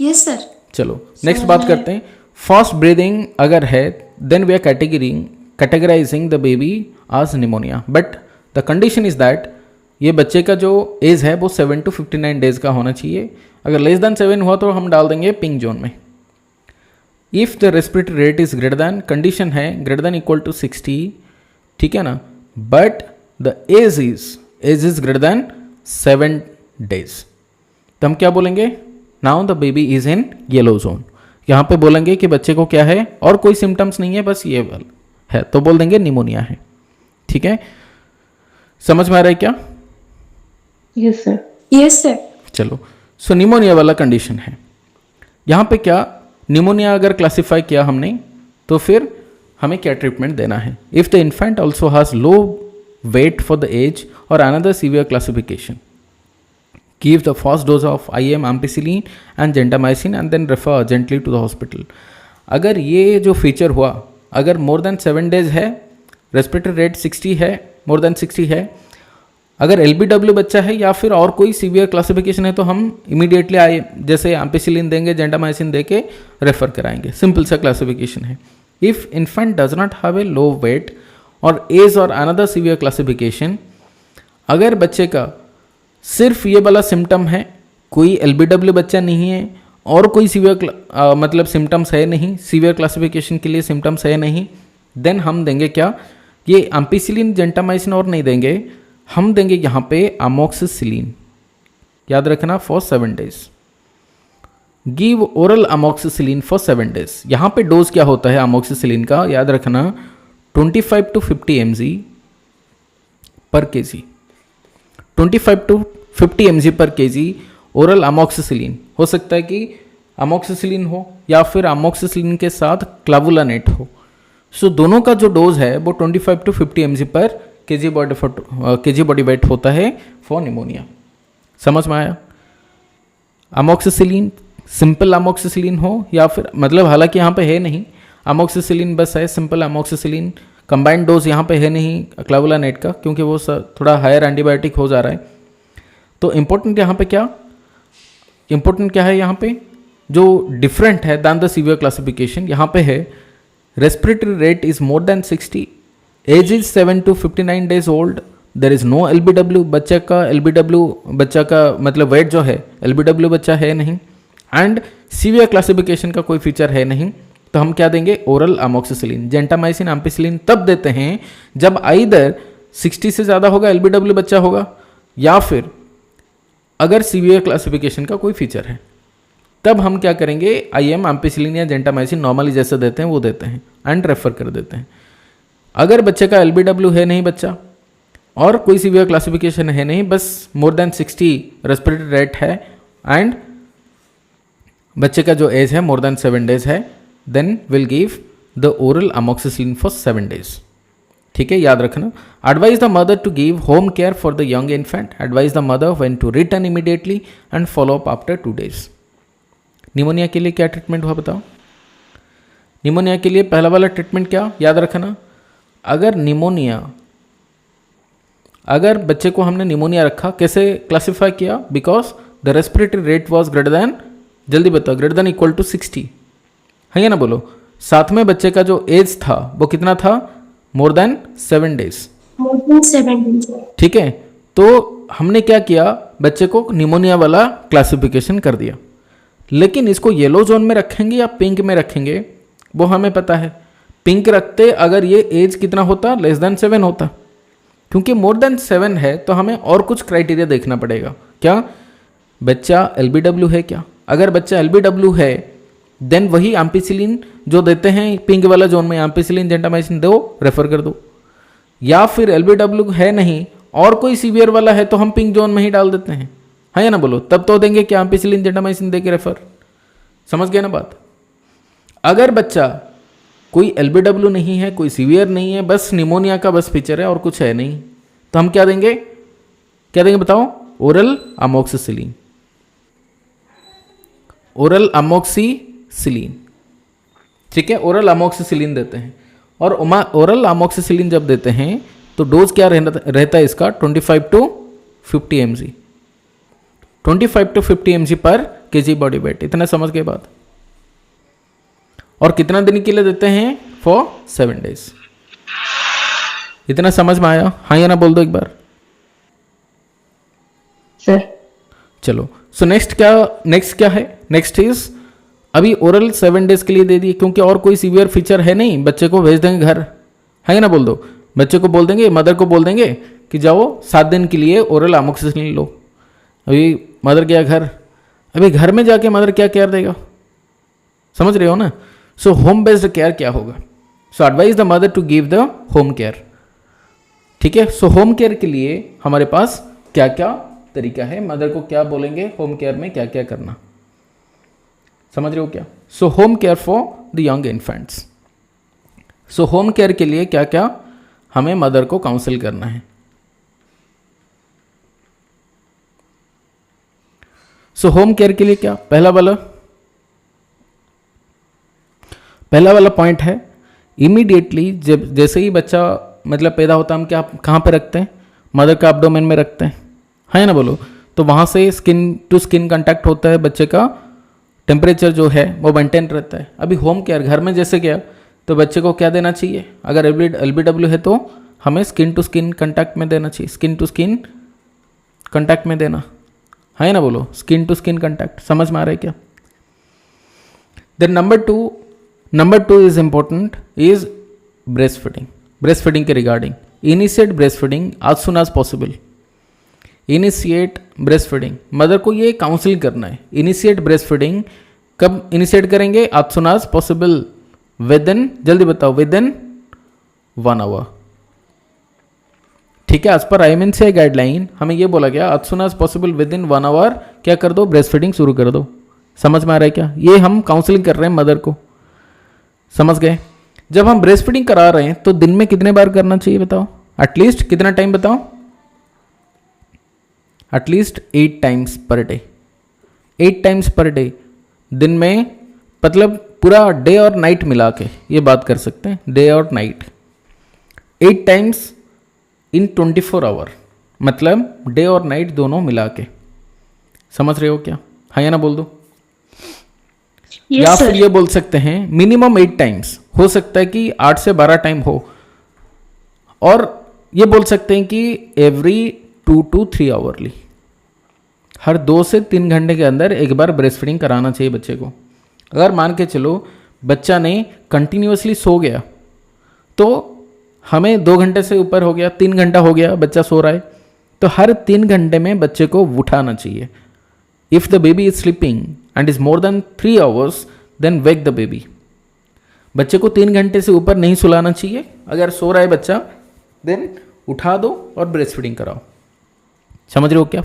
Yes sir. चलो नेक्स्ट बात करते हैं। फास्ट ब्रीदिंग अगर है then we are categorising the baby as pneumonia, but the condition is that ये बच्चे का जो एज है वो 7 to 59 डेज का होना चाहिए। अगर लेस देन 7 हुआ तो हम डाल देंगे पिंक जोन में। If the respiratory rate is greater than, condition है ग्रेटर देन इक्वल टू 60, ठीक है ना, but the age is greater than 7 days, तो हम क्या बोलेंगे? Now the baby is in yellow zone. यहाँ पे बोलेंगे कि बच्चे को क्या है और कोई सिम्टम्स नहीं है, बस ये वाला है, तो बोल देंगे निमोनिया है। ठीक है, समझ में आ रहा है क्या? Yes sir. Yes sir. चलो, सो निमोनिया वाला कंडीशन है। यहाँ पे क्या निमोनिया अगर क्लासिफाई किया हमने तो फिर हमें क्या ट्रीटमेंट देना है? If the infant also has low weight for the age और another severe classification, give the first dose of IM, ampicillin and gentamicin and then refer urgently to the hospital. अगर ये जो फीचर हुआ, अगर मोर than 7 days है, respiratory rate 60 है, more than 60 है, अगर LBW बच्चा है या फिर और कोई सीवियर क्लासिफिकेशन है तो हम इमीडिएटली आए जैसे एम्पिसिलिन देंगे, जेंटामाइसिन दे के रेफर कराएंगे। सिंपल सा क्लासिफिकेशन है। If infant does not have a low weight और एज और अनदर सीवियर क्लासिफिकेशन, अगर बच्चे का सिर्फ ये वाला सिम्टम है, कोई LBW बच्चा नहीं है और कोई सीवियर मतलब सिम्टम्स है नहीं, सीवियर क्लासिफिकेशन के लिए सिम्टम्स है नहीं, देन हम देंगे क्या? ये एम्पिसिलिन, जेंटामाइसिन और नहीं देंगे, हम देंगे यहाँ पे अमोक्सिसिलिन। याद रखना, for 7 days. Give oral amoxicillin for 7 days. यहाँ पे डोज क्या होता है अमोक्सिसिलिन का? याद रखना 25 to 50 mg per kg। 25 to 50 mg per kg oral amoxicillin. हो सकता है कि अमोक्सिसिलिन हो या फिर अमोक्सिसिलिन के साथ क्लावुलानेट हो। सो दोनों का जो डोज है वो 25 to 50 mg per kg body wait होता है फॉर निमोनिया। समझ में आया? अमोक्सिसिलिन सिंपल अमोक्सिसिलिन हो या फिर मतलब हालांकि यहाँ पे है नहीं, अमोक्सिसिलिन बस है, सिंपल अमोक्सिसिलिन। कंबाइंड डोज यहाँ पे है नहीं क्लावुलानेट का, क्योंकि वो थोड़ा हायर एंटीबायोटिक हो जा रहा है। तो इम्पोर्टेंट यहाँ पे क्या, इम्पोर्टेंट क्या है यहाँ पे जो डिफरेंट है दैन द सीवियर क्लासिफिकेशन, यहाँ पे है respiratory rate is more than 60, age is 7 to 59 days old, there is no LBW, बच्चे का LBW बच्चा का मतलब वेट जो है LBW बच्चा है नहीं, एंड सीवियर क्लासिफिकेशन का कोई फीचर है नहीं, तो हम क्या देंगे? Oral amoxicillin. जेंटामाइसिन, एम्पिसिलिन तब देते हैं जब आइदर 60 से ज़्यादा होगा, LBW बच्चा होगा, या फिर अगर सीवियर क्लासिफिकेशन का कोई फीचर है, तब हम क्या करेंगे? IM, एम्पिसिलिन या जेंटामाइसिन नॉर्मली जैसे देते हैं वो देते हैं एंड रेफर कर देते हैं। अगर बच्चे का LBW है नहीं बच्चा और कोई सीवियर क्लासिफिकेशन है नहीं, बस मोर देन 60 रेस्पिरेटरी रेट है एंड बच्चे का जो एज है मोर देन 7 डेज है, then will give the oral amoxicillin for 7 days. ठीक है, याद रखना। Advise the mother to give home care for the young infant. Advise the mother when to return immediately and follow up after 2 days. Pneumonia के लिए क्या treatment हुआ बताओ? Pneumonia के लिए पहला वाला ट्रीटमेंट क्या याद रखना? अगर निमोनिया, अगर बच्चे को हमने निमोनिया रखा, कैसे क्लासिफाई किया? Because the respiratory rate was greater than, जल्दी बताओ, ग्रेटर देन इक्वल टू 60 है या ना बोलो? साथ में बच्चे का जो एज था वो कितना था? मोर देन 7 डेज। मोर देन 7 डेज। ठीक है, तो हमने क्या किया? बच्चे को निमोनिया वाला क्लासिफिकेशन कर दिया, लेकिन इसको येलो जोन में रखेंगे या पिंक में रखेंगे वो हमें पता है। पिंक रखते अगर ये एज कितना होता? लेस देन 7 होता, क्योंकि मोर देन 7 है तो हमें और कुछ क्राइटेरिया देखना पड़ेगा। क्या बच्चा LBW है क्या? अगर बच्चा LBW है देन वही एम्पिसिलिन जो देते हैं पिंक वाला जोन में, एम्पिसिलिन जेंटामाइसिन दो, रेफर कर दो। या फिर LBW है नहीं और कोई सीवियर वाला है तो हम पिंक जोन में ही डाल देते हैं, हाँ या ना बोलो, तब तो देंगे कि एम्पिसिलिन जेंटामाइसिन दे के रेफर। समझ गए ना बात। अगर बच्चा कोई LBW नहीं है, कोई सीवियर नहीं है, बस निमोनिया का बस फीचर है और कुछ है नहीं, तो हम क्या देंगे, क्या देंगे बताओ, ओरल अमोक्सिसिलिन, ओरल अमोक्सिसिलिन, ठीक है, ओरल अमोक्सिसिलिन देते हैं। और ओरल अमोक्सिसिलिन जब देते हैं तो डोज क्या रहता है इसका, 25 to 50 mg, 25 to 50 mg per kg body wait. इतना समझ के बाद, और कितना दिन के लिए देते हैं, फॉर 7 days। इतना समझ में आया, हाँ या ना बोल दो एक बार सर। चलो, सो नेक्स्ट क्या है, नेक्स्ट इज अभी ओरल 7 days के लिए दे दिए, क्योंकि और कोई सीवियर फीचर है नहीं, बच्चे को भेज देंगे घर, है या ना बोल दो, बच्चे को बोल देंगे, मदर को बोल देंगे कि जाओ 7 दिन के लिए ओरल अमोक्सिसिलिन लो। अभी मदर गया घर, अभी घर में जाके मदर क्या केयर देगा, समझ रहे हो ना। सो होम बेस्ड केयर क्या होगा, so advise the mother to give the home care, ठीक है। सो होम केयर के लिए हमारे पास क्या क्या तरीका है, मदर को क्या बोलेंगे होम केयर में क्या क्या करना, समझ रहे हो क्या। So home care for the young infants, so home care के लिए क्या क्या हमें मदर को काउंसिल करना है। सो होम केयर के लिए क्या, पहला वाला पॉइंट है, इमीडिएटली जब जैसे ही बच्चा मतलब पैदा होता है, हम क्या कहाँ पे रखते हैं, मदर का एब्डोमेन में रखते हैं, है ना बोलो। तो वहाँ से स्किन टू स्किन कांटेक्ट होता है, बच्चे का टेम्परेचर जो है वो मेंटेन रहता है। अभी होम केयर घर में जैसे क्या, तो बच्चे को क्या देना चाहिए, अगर LBW है तो हमें स्किन टू स्किन कांटेक्ट में देना चाहिए, स्किन टू स्किन कांटेक्ट में देना, है ना बोलो, स्किन टू स्किन कांटेक्ट, समझ में आ रहा है क्या। Then number two is important is breast feeding. Breast feeding के regarding, initiate breast feeding as soon as possible, initiate breast feeding, mother को ये काउंसिल करना है। इनिशिएट ब्रेस्ट फीडिंग कब इनिशिएट करेंगे, as soon as possible, within, जल्दी बताओ, within 1 hour, ठीक है। एज पर IMNCI गाइडलाइन हमें ये बोला गया, as soon as possible within 1 hour क्या कर दो, ब्रेस्ट फीडिंग शुरू कर दो। समझ में आ रहा है क्या, ये हम काउंसलिंग कर रहे हैं मदर को, समझ गए। जब हम ब्रेस्ट फीडिंग करा रहे हैं तो दिन में कितने बार करना चाहिए बताओ, एटलीस्ट कितना टाइम बताओ, at least 8 times per day, 8 times per day, दिन में मतलब पूरा डे और नाइट मिला के ये बात कर सकते हैं, डे और नाइट, 8 times इन 24 hour, मतलब डे और नाइट दोनों मिला के, समझ रहे हो क्या, हाँ या ना बोल दो। या फिर ये बोल सकते हैं मिनिमम 8 times, हो सकता है कि 8 से 12 टाइम हो, और ये बोल सकते हैं कि एवरी 2 to 3 hourly, हर 2 से 3 घंटे के अंदर एक बार ब्रेस्ट फीडिंग कराना चाहिए बच्चे को। अगर मान के चलो बच्चा ने कंटिन्यूसली सो गया, तो हमें 2 घंटे से ऊपर हो गया, 3 घंटा हो गया बच्चा सो रहा है, तो हर 3 घंटे में बच्चे को उठाना चाहिए। If the baby is sleeping and is more than 3 hours then wake the baby. बच्चे को 3 घंटे से ऊपर नहीं सुलाना चाहिए, अगर सो रहा है बच्चा देन उठा दो और ब्रेस्ट फीडिंग कराओ, समझ रहे हो क्या।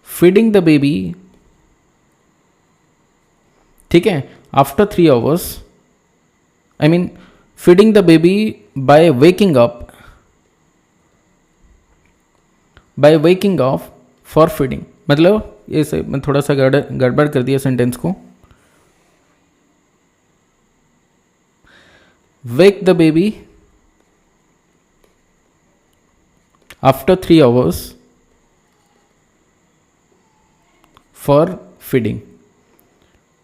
फीडिंग द बेबी, ठीक है, after 3 hours, I mean feeding the baby by waking up for feeding, मतलब ये से मैं थोड़ा सा गड़बड़ कर दिया सेंटेंस को। Wake the baby after 3 hours for feeding.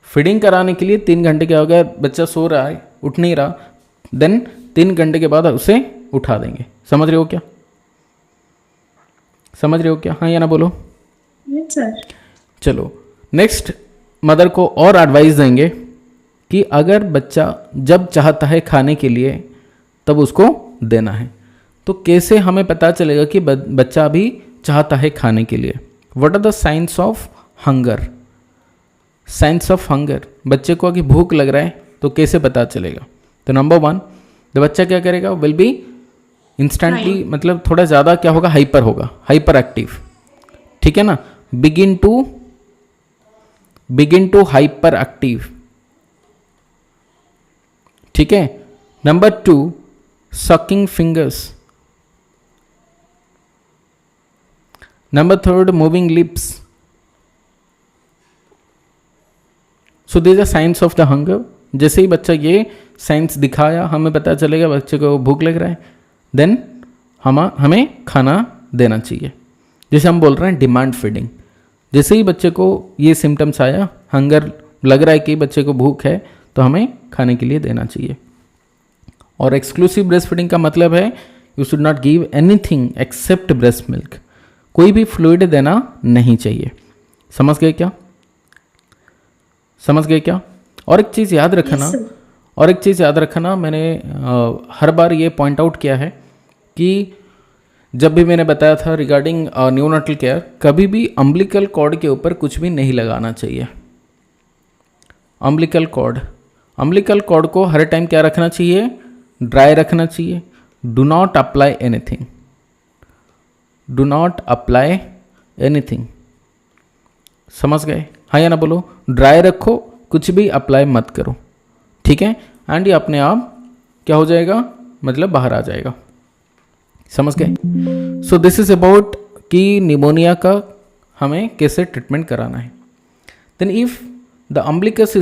Feeding कराने के लिए 3 घंटे क्या हो गया, बच्चा सो रहा है उठ नहीं रहा, देन 3 घंटे के बाद उसे उठा देंगे, समझ रहे हो क्या, समझ रहे हो क्या, हाँ या ना बोलो। Yes sir. चलो नेक्स्ट, मदर को और एडवाइस देंगे कि अगर बच्चा जब चाहता है खाने के लिए तब उसको देना है, तो कैसे हमें पता चलेगा कि बच्चा अभी चाहता है खाने के लिए। What are the signs of hunger, signs of hunger, बच्चे को अगर भूख लग रहा है तो कैसे पता चलेगा? तो नंबर 1, तो बच्चा क्या करेगा, विल बी इंस्टेंटली, मतलब थोड़ा ज़्यादा क्या होगा, हाइपर होगा, हाइपर एक्टिव, ठीक है ना, बिगिन टू हाइपर एक्टिव, ठीक है। Number 2, sucking fingers. Number 3, moving lips. So this are signs of the hunger. जैसे ही बच्चा ये साइंस दिखाया, हमें पता चलेगा बच्चे को भूख लग रहा है, देन हमें खाना देना चाहिए। जैसे हम बोल रहे हैं डिमांड फीडिंग, जैसे ही बच्चे को ये सिम्टम्स आया, हंगर लग रहा है कि बच्चे को भूख है, तो हमें खाने के लिए देना चाहिए। और एक्सक्लूसिव ब्रेस्ट फीडिंग का मतलब है you should not give anything accept breast milk, कोई भी फ्लूइड देना नहीं चाहिए। समझ गए क्या? समझ गए क्या? और एक चीज़ याद रखना, मैंने हर बार ये पॉइंट आउट किया है कि जब भी मैंने बताया था रिगार्डिंग न्यूनेटल केयर, कभी भी अम्बिलिकल कॉर्ड के ऊपर कुछ भी नहीं लगाना चाहिए। अम्बिलिकल कॉर्ड को हर टाइम क्या रखना चाहिए, ड्राई रखना चाहिए। डू नॉट अप्लाई एनीथिंग, समझ गए? हाँ या ना बोलो, ड्राई रखो, कुछ भी अप्लाई मत करो, ठीक है। एंड ये अपने आप क्या हो जाएगा, मतलब बाहर आ जाएगा। समझ गए? सो दिस इज अबाउट कि निमोनिया का हमें कैसे ट्रीटमेंट कराना है। Then if the umbilicus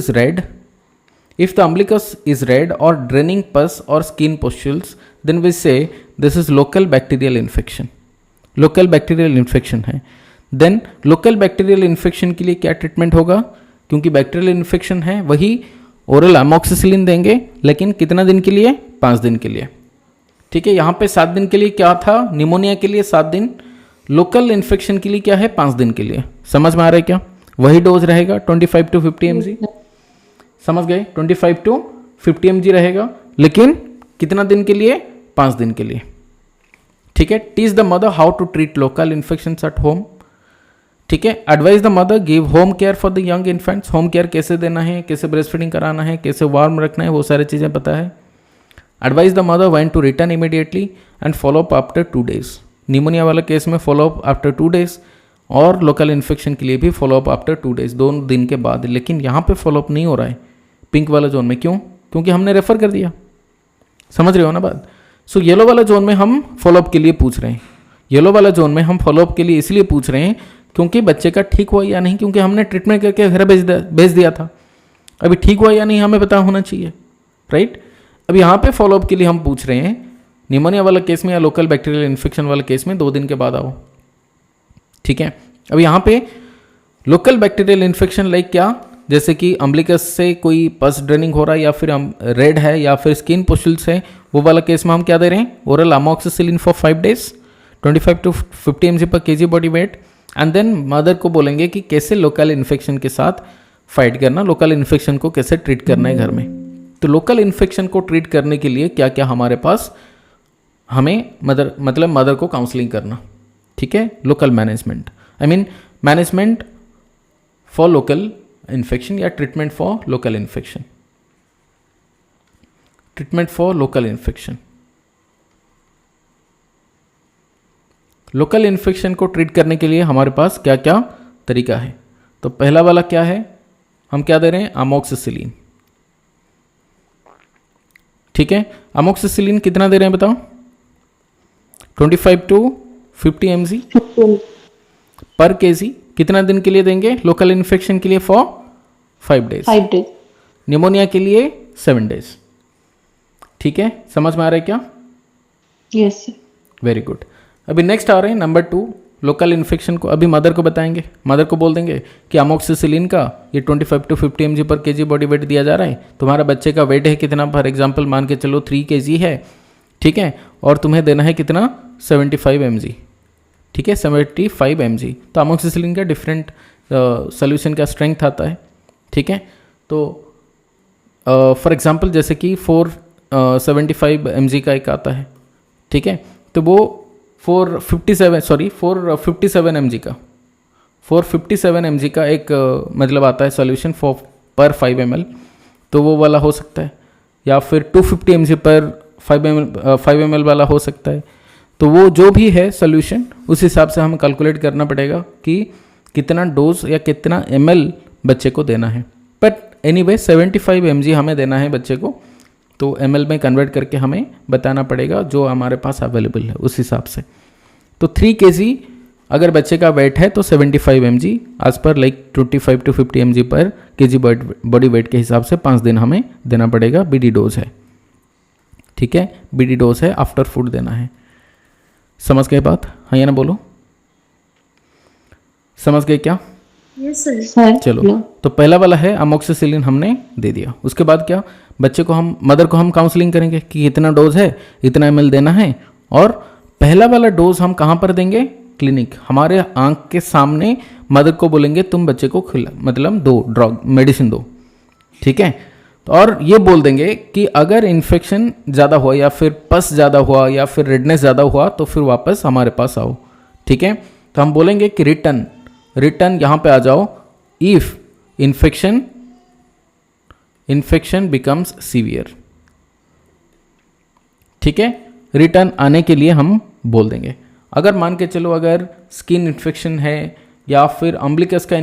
is red और ड्रेनिंग पस और skin pustules, then we say this is local bacterial infection है। देन लोकल बैक्टीरियल इन्फेक्शन के लिए क्या ट्रीटमेंट होगा? क्योंकि बैक्टीरियल इन्फेक्शन है, वही ओरल अमोक्सिसिलिन देंगे, लेकिन कितना दिन के लिए? 5 दिन के लिए, ठीक है। यहाँ पे 7 दिन के लिए क्या था, निमोनिया के लिए 7 दिन, लोकल इन्फेक्शन के लिए क्या है, 5 दिन के लिए। समझ में आ रहा है क्या? वही डोज रहेगा 25 to 50 mg, समझ गए? 25 to 50 mg रहेगा, लेकिन कितना दिन के लिए? 5 दिन के लिए, ठीक है। Teach the mother how to treat local infections at home, ठीक है। Advise the mother give home care for the young infants, home care कैसे देना है, कैसे ब्रेस्ट फीडिंग कराना है, कैसे वार्म रखना है, वो सारी चीज़ें पता है। Advise the mother when to return immediately and follow up after 2 days। Pneumonia वाला केस में फॉलो अप आफ्टर 2 days, और लोकल इन्फेक्शन के लिए भी फॉलो अप आफ्टर 2 days, 2 दिन के बाद। लेकिन यहाँ पे फॉलो अप नहीं हो रहा है पिंक वाला जोन में, क्यों? क्योंकि हमने रेफर कर दिया। समझ रहे हो ना बात? सो येलो वाला जोन में हम फॉलोअप के लिए पूछ रहे हैं, येलो वाला जोन में हम फॉलोअप के लिए इसलिए पूछ रहे हैं क्योंकि बच्चे का ठीक हुआ या नहीं, क्योंकि हमने ट्रीटमेंट करके घर भेज दिया था, अभी ठीक हुआ या नहीं हमें पता होना चाहिए, राइट। अब यहाँ पे फॉलोअप के लिए हम पूछ रहे हैं, निमोनिया वाला केस में या लोकल बैक्टीरियल इन्फेक्शन वाले केस में 2 दिन के बाद आओ, ठीक है। अब यहाँ पे लोकल बैक्टीरियल इन्फेक्शन लाइक क्या, जैसे कि अम्बिलिकस से कोई पस ड्रेनिंग हो रहा है, या फिर रेड है, या फिर स्किन पुस्टुल्स है, वो वाला केस में हम क्या दे रहे हैं? Oral amoxicillin for 5 days, 25 to 50 mg per kg body weight. And then mother को बोलेंगे कि कैसे लोकल इन्फेक्शन के साथ फाइट करना, लोकल इन्फेक्शन को कैसे ट्रीट करना है घर में। तो लोकल इन्फेक्शन को ट्रीट करने के लिए क्या क्या हमारे पास, हमें मदर को काउंसलिंग करना, ठीक है। Local management, management for local infection या treatment for local infection, local infection को ट्रीट करने के लिए हमारे पास क्या क्या तरीका है। तो पहला वाला क्या है, हम क्या दे रहे हैं? अमोक्सिसिलिन, ठीक है। अमोक्सिसिलिन कितना दे रहे हैं बताओ? 25 to 50 mg पर kg। कितना दिन के लिए देंगे? लोकल इन्फेक्शन के लिए फॉर 5 days, निमोनिया के लिए 7 days, ठीक है। समझ में आ रहा है क्या? Yes sir. Very good. अभी नेक्स्ट आ रहे हैं नंबर 2, लोकल इन्फेक्शन को अभी मदर को बताएंगे, मदर को बोल देंगे कि अमोक्सिसिलिन का ये 25 to 50 mg per kg body wait दिया जा रहा है, तुम्हारा बच्चे का वेट है कितना, फॉर एग्जांपल मान के चलो 3 kg है, ठीक है, और तुम्हें देना है कितना? 75 mg, ठीक है, 75 mg। तो अमोक्सिसिलिन का डिफरेंट सोल्यूशन का स्ट्रेंथ आता है, ठीक है। तो फॉर एग्जांपल जैसे कि 475 mg का एक आता है, ठीक है, तो वो 457 mg का 457 mg का एक मतलब आता है सॉल्यूशन फॉर पर 5 ml, तो वो वाला हो सकता है, या फिर 250 mg पर 5 ml वाला हो सकता है। तो वो जो भी है सॉल्यूशन उस हिसाब से हमें कैलकुलेट करना पड़ेगा कि कितना डोज या कितना ml बच्चे को देना है। बट एनीवे 75 mg हमें देना है बच्चे को, तो ml में कन्वर्ट करके हमें बताना पड़ेगा जो हमारे पास अवेलेबल है उस हिसाब से। तो 3 kg अगर बच्चे का वेट है तो 75 mg as per like 25 to 50 mg per kg body weight के हिसाब से 5 दिन हमें देना पड़ेगा। BD डोज है, ठीक है, BD डोज है, आफ्टर फूड देना है। समझ गए बात? हाँ या ना बोलो, समझ गए क्या? Yes sir. सर चलो, तो पहला वाला है अमोक्सिसिलिन हमने दे दिया। उसके बाद क्या, बच्चे को हम मदर को हम काउंसलिंग करेंगे कि इतना डोज है, इतना ml देना है। और पहला वाला डोज हम कहाँ पर देंगे? क्लिनिक, हमारे आंख के सामने मदर को बोलेंगे तुम बच्चे को खिला, मतलब दो ड्रग मेडिसिन दो, ठीक है। और ये बोल देंगे कि अगर इन्फेक्शन ज़्यादा हुआ या फिर पस ज़्यादा हुआ या फिर रेडनेस ज़्यादा हुआ तो फिर वापस हमारे पास आओ, ठीक है। तो हम बोलेंगे कि रिटर्न यहाँ पे आ जाओ इफ इन्फेक्शन बिकम्स सीवियर, ठीक है। रिटर्न आने के लिए हम बोल देंगे। अगर मान के चलो अगर स्किन इन्फेक्शन है या फिर अम्बिलिकस का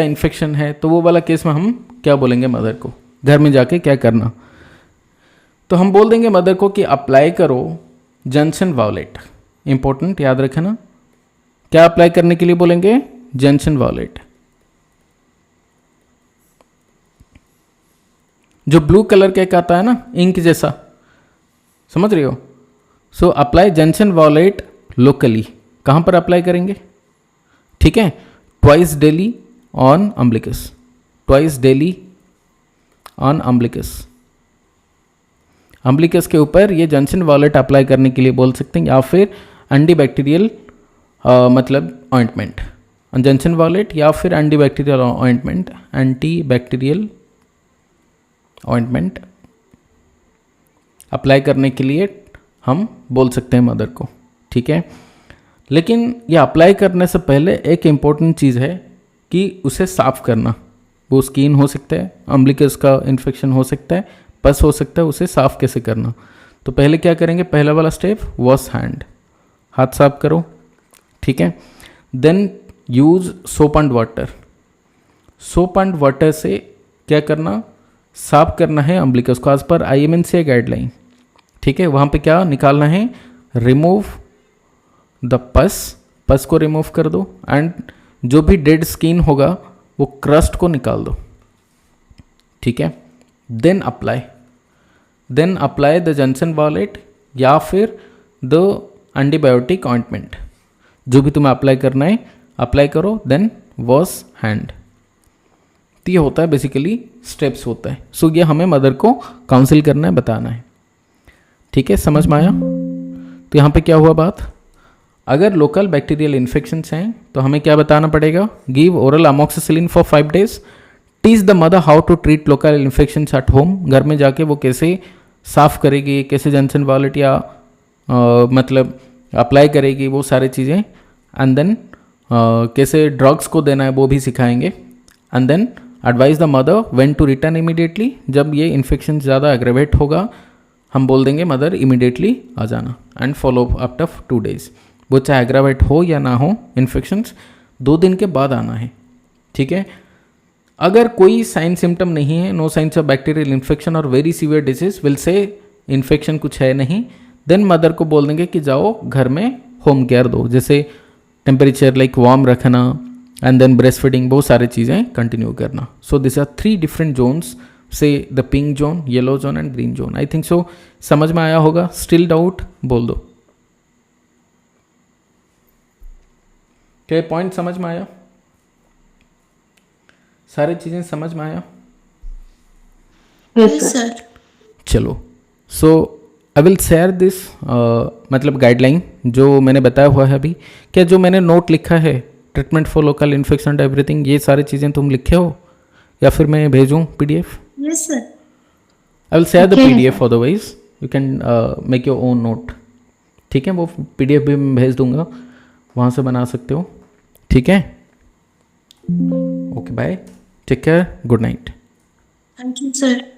इन्फेक्शन है तो वो वाला केस में हम क्या बोलेंगे मदर को, घर में जाके क्या करना? तो हम बोल देंगे मदर को कि अप्लाई करो जॉनसन वॉलेट। इंपॉर्टेंट, याद रखना, क्या अप्लाई करने के लिए बोलेंगे? जॉनसन वॉलेट, जो ब्लू कलर का एक आता है ना, इंक जैसा, समझ रही हो? So apply Johnson wallet locally. कहाँ पर अप्लाई करेंगे? ठीक है, twice daily on umbilicus, twice daily on umbilicus. Umbilicus के ऊपर ये जॉनसन वॉलेट अप्लाई करने के लिए बोल सकते हैं, या फिर एंटीबैक्टीरियल मतलब ऑइंटमेंट, जॉनसन वॉलेट या फिर antibacterial ointment, antibacterial ointment apply करने के लिए हम बोल सकते हैं मदर को, ठीक है। लेकिन ये अप्लाई करने से पहले एक इम्पॉर्टेंट चीज़ है कि उसे साफ़ करना। वो स्किन हो सकता है, अम्बिलिकस का इन्फेक्शन हो सकता है, पस हो सकता है, उसे साफ़ कैसे करना? तो पहले क्या करेंगे? पहला वाला स्टेप, वॉश हैंड, हाथ साफ करो, ठीक है। Then use soap and water, soap and water से क्या करना? साफ करना है अम्बिलिकस को, एज पर IMNCA गाइडलाइन, ठीक है। वहाँ पे क्या निकालना है? रिमूव द पस को रिमूव कर दो, एंड जो भी डेड स्किन होगा वो क्रस्ट को निकाल दो, ठीक है। Then apply the gentian violet या फिर द एंटीबायोटिक ऑइंटमेंट, जो भी तुम्हें अप्लाई करना है अप्लाई करो। Then wash hand. तो ये होता है बेसिकली स्टेप्स होता है। सो ये हमें मदर को काउंसिल करना है, बताना है, ठीक है। समझ में आया? तो यहाँ पे क्या हुआ बात? अगर लोकल बैक्टीरियल इन्फेक्शंस हैं तो हमें क्या बताना पड़ेगा? Give oral amoxicillin for 5 days, teach the mother how to treat local infections at home. घर में जाके वो कैसे साफ़ करेगी, कैसे जॉनसन वॉलेट या मतलब अप्लाई करेगी, वो सारी चीज़ें। एंड देन कैसे ड्रग्स को देना है वो भी सिखाएंगे। And then advise the mother when to return immediately. जब ये इन्फेक्शन ज़्यादा एग्रेवेट होगा हम बोल देंगे मदर इमीडिएटली आ जाना, and follow up after 2 days। वो चाहे एग्रावेट हो या ना हो इन्फेक्शंस, 2 दिन के बाद आना है, ठीक है। अगर कोई साइन सिम्टम नहीं है, no signs of bacterial infection और वेरी सीवियर डिजीज, विल से इन्फेक्शन कुछ है नहीं, देन मदर को बोल देंगे कि जाओ घर में होम केयर दो, जैसे टेम्परेचर लाइक वार्म रखना, एंड देन ब्रेस्ट फीडिंग, बहुत सारी चीज़ें कंटिन्यू करना। So this are 3 different zones, say the pink zone, yellow zone and green zone. I think so समझ में आया होगा। स्टिल डाउट बोल दो, क्या पॉइंट समझ में आया? सारी चीज़ें समझ में आया? Yes, yes sir. सर। चलो, सो आई विल शेयर दिस मतलब गाइडलाइन जो मैंने बताया हुआ है अभी। क्या जो मैंने नोट लिखा है treatment for local infection and everything, ये सारी चीज़ें तुम लिखे हो या फिर मैं भेजूँ PDF? Yes sir. I will share the Okay. PDF, otherwise you can make your own note, ठीक है। वो PDF भी मैं भेज दूंगा। वहाँ से बना सकते हो। ठीक है, okay bye, take care, good night. Thank you sir.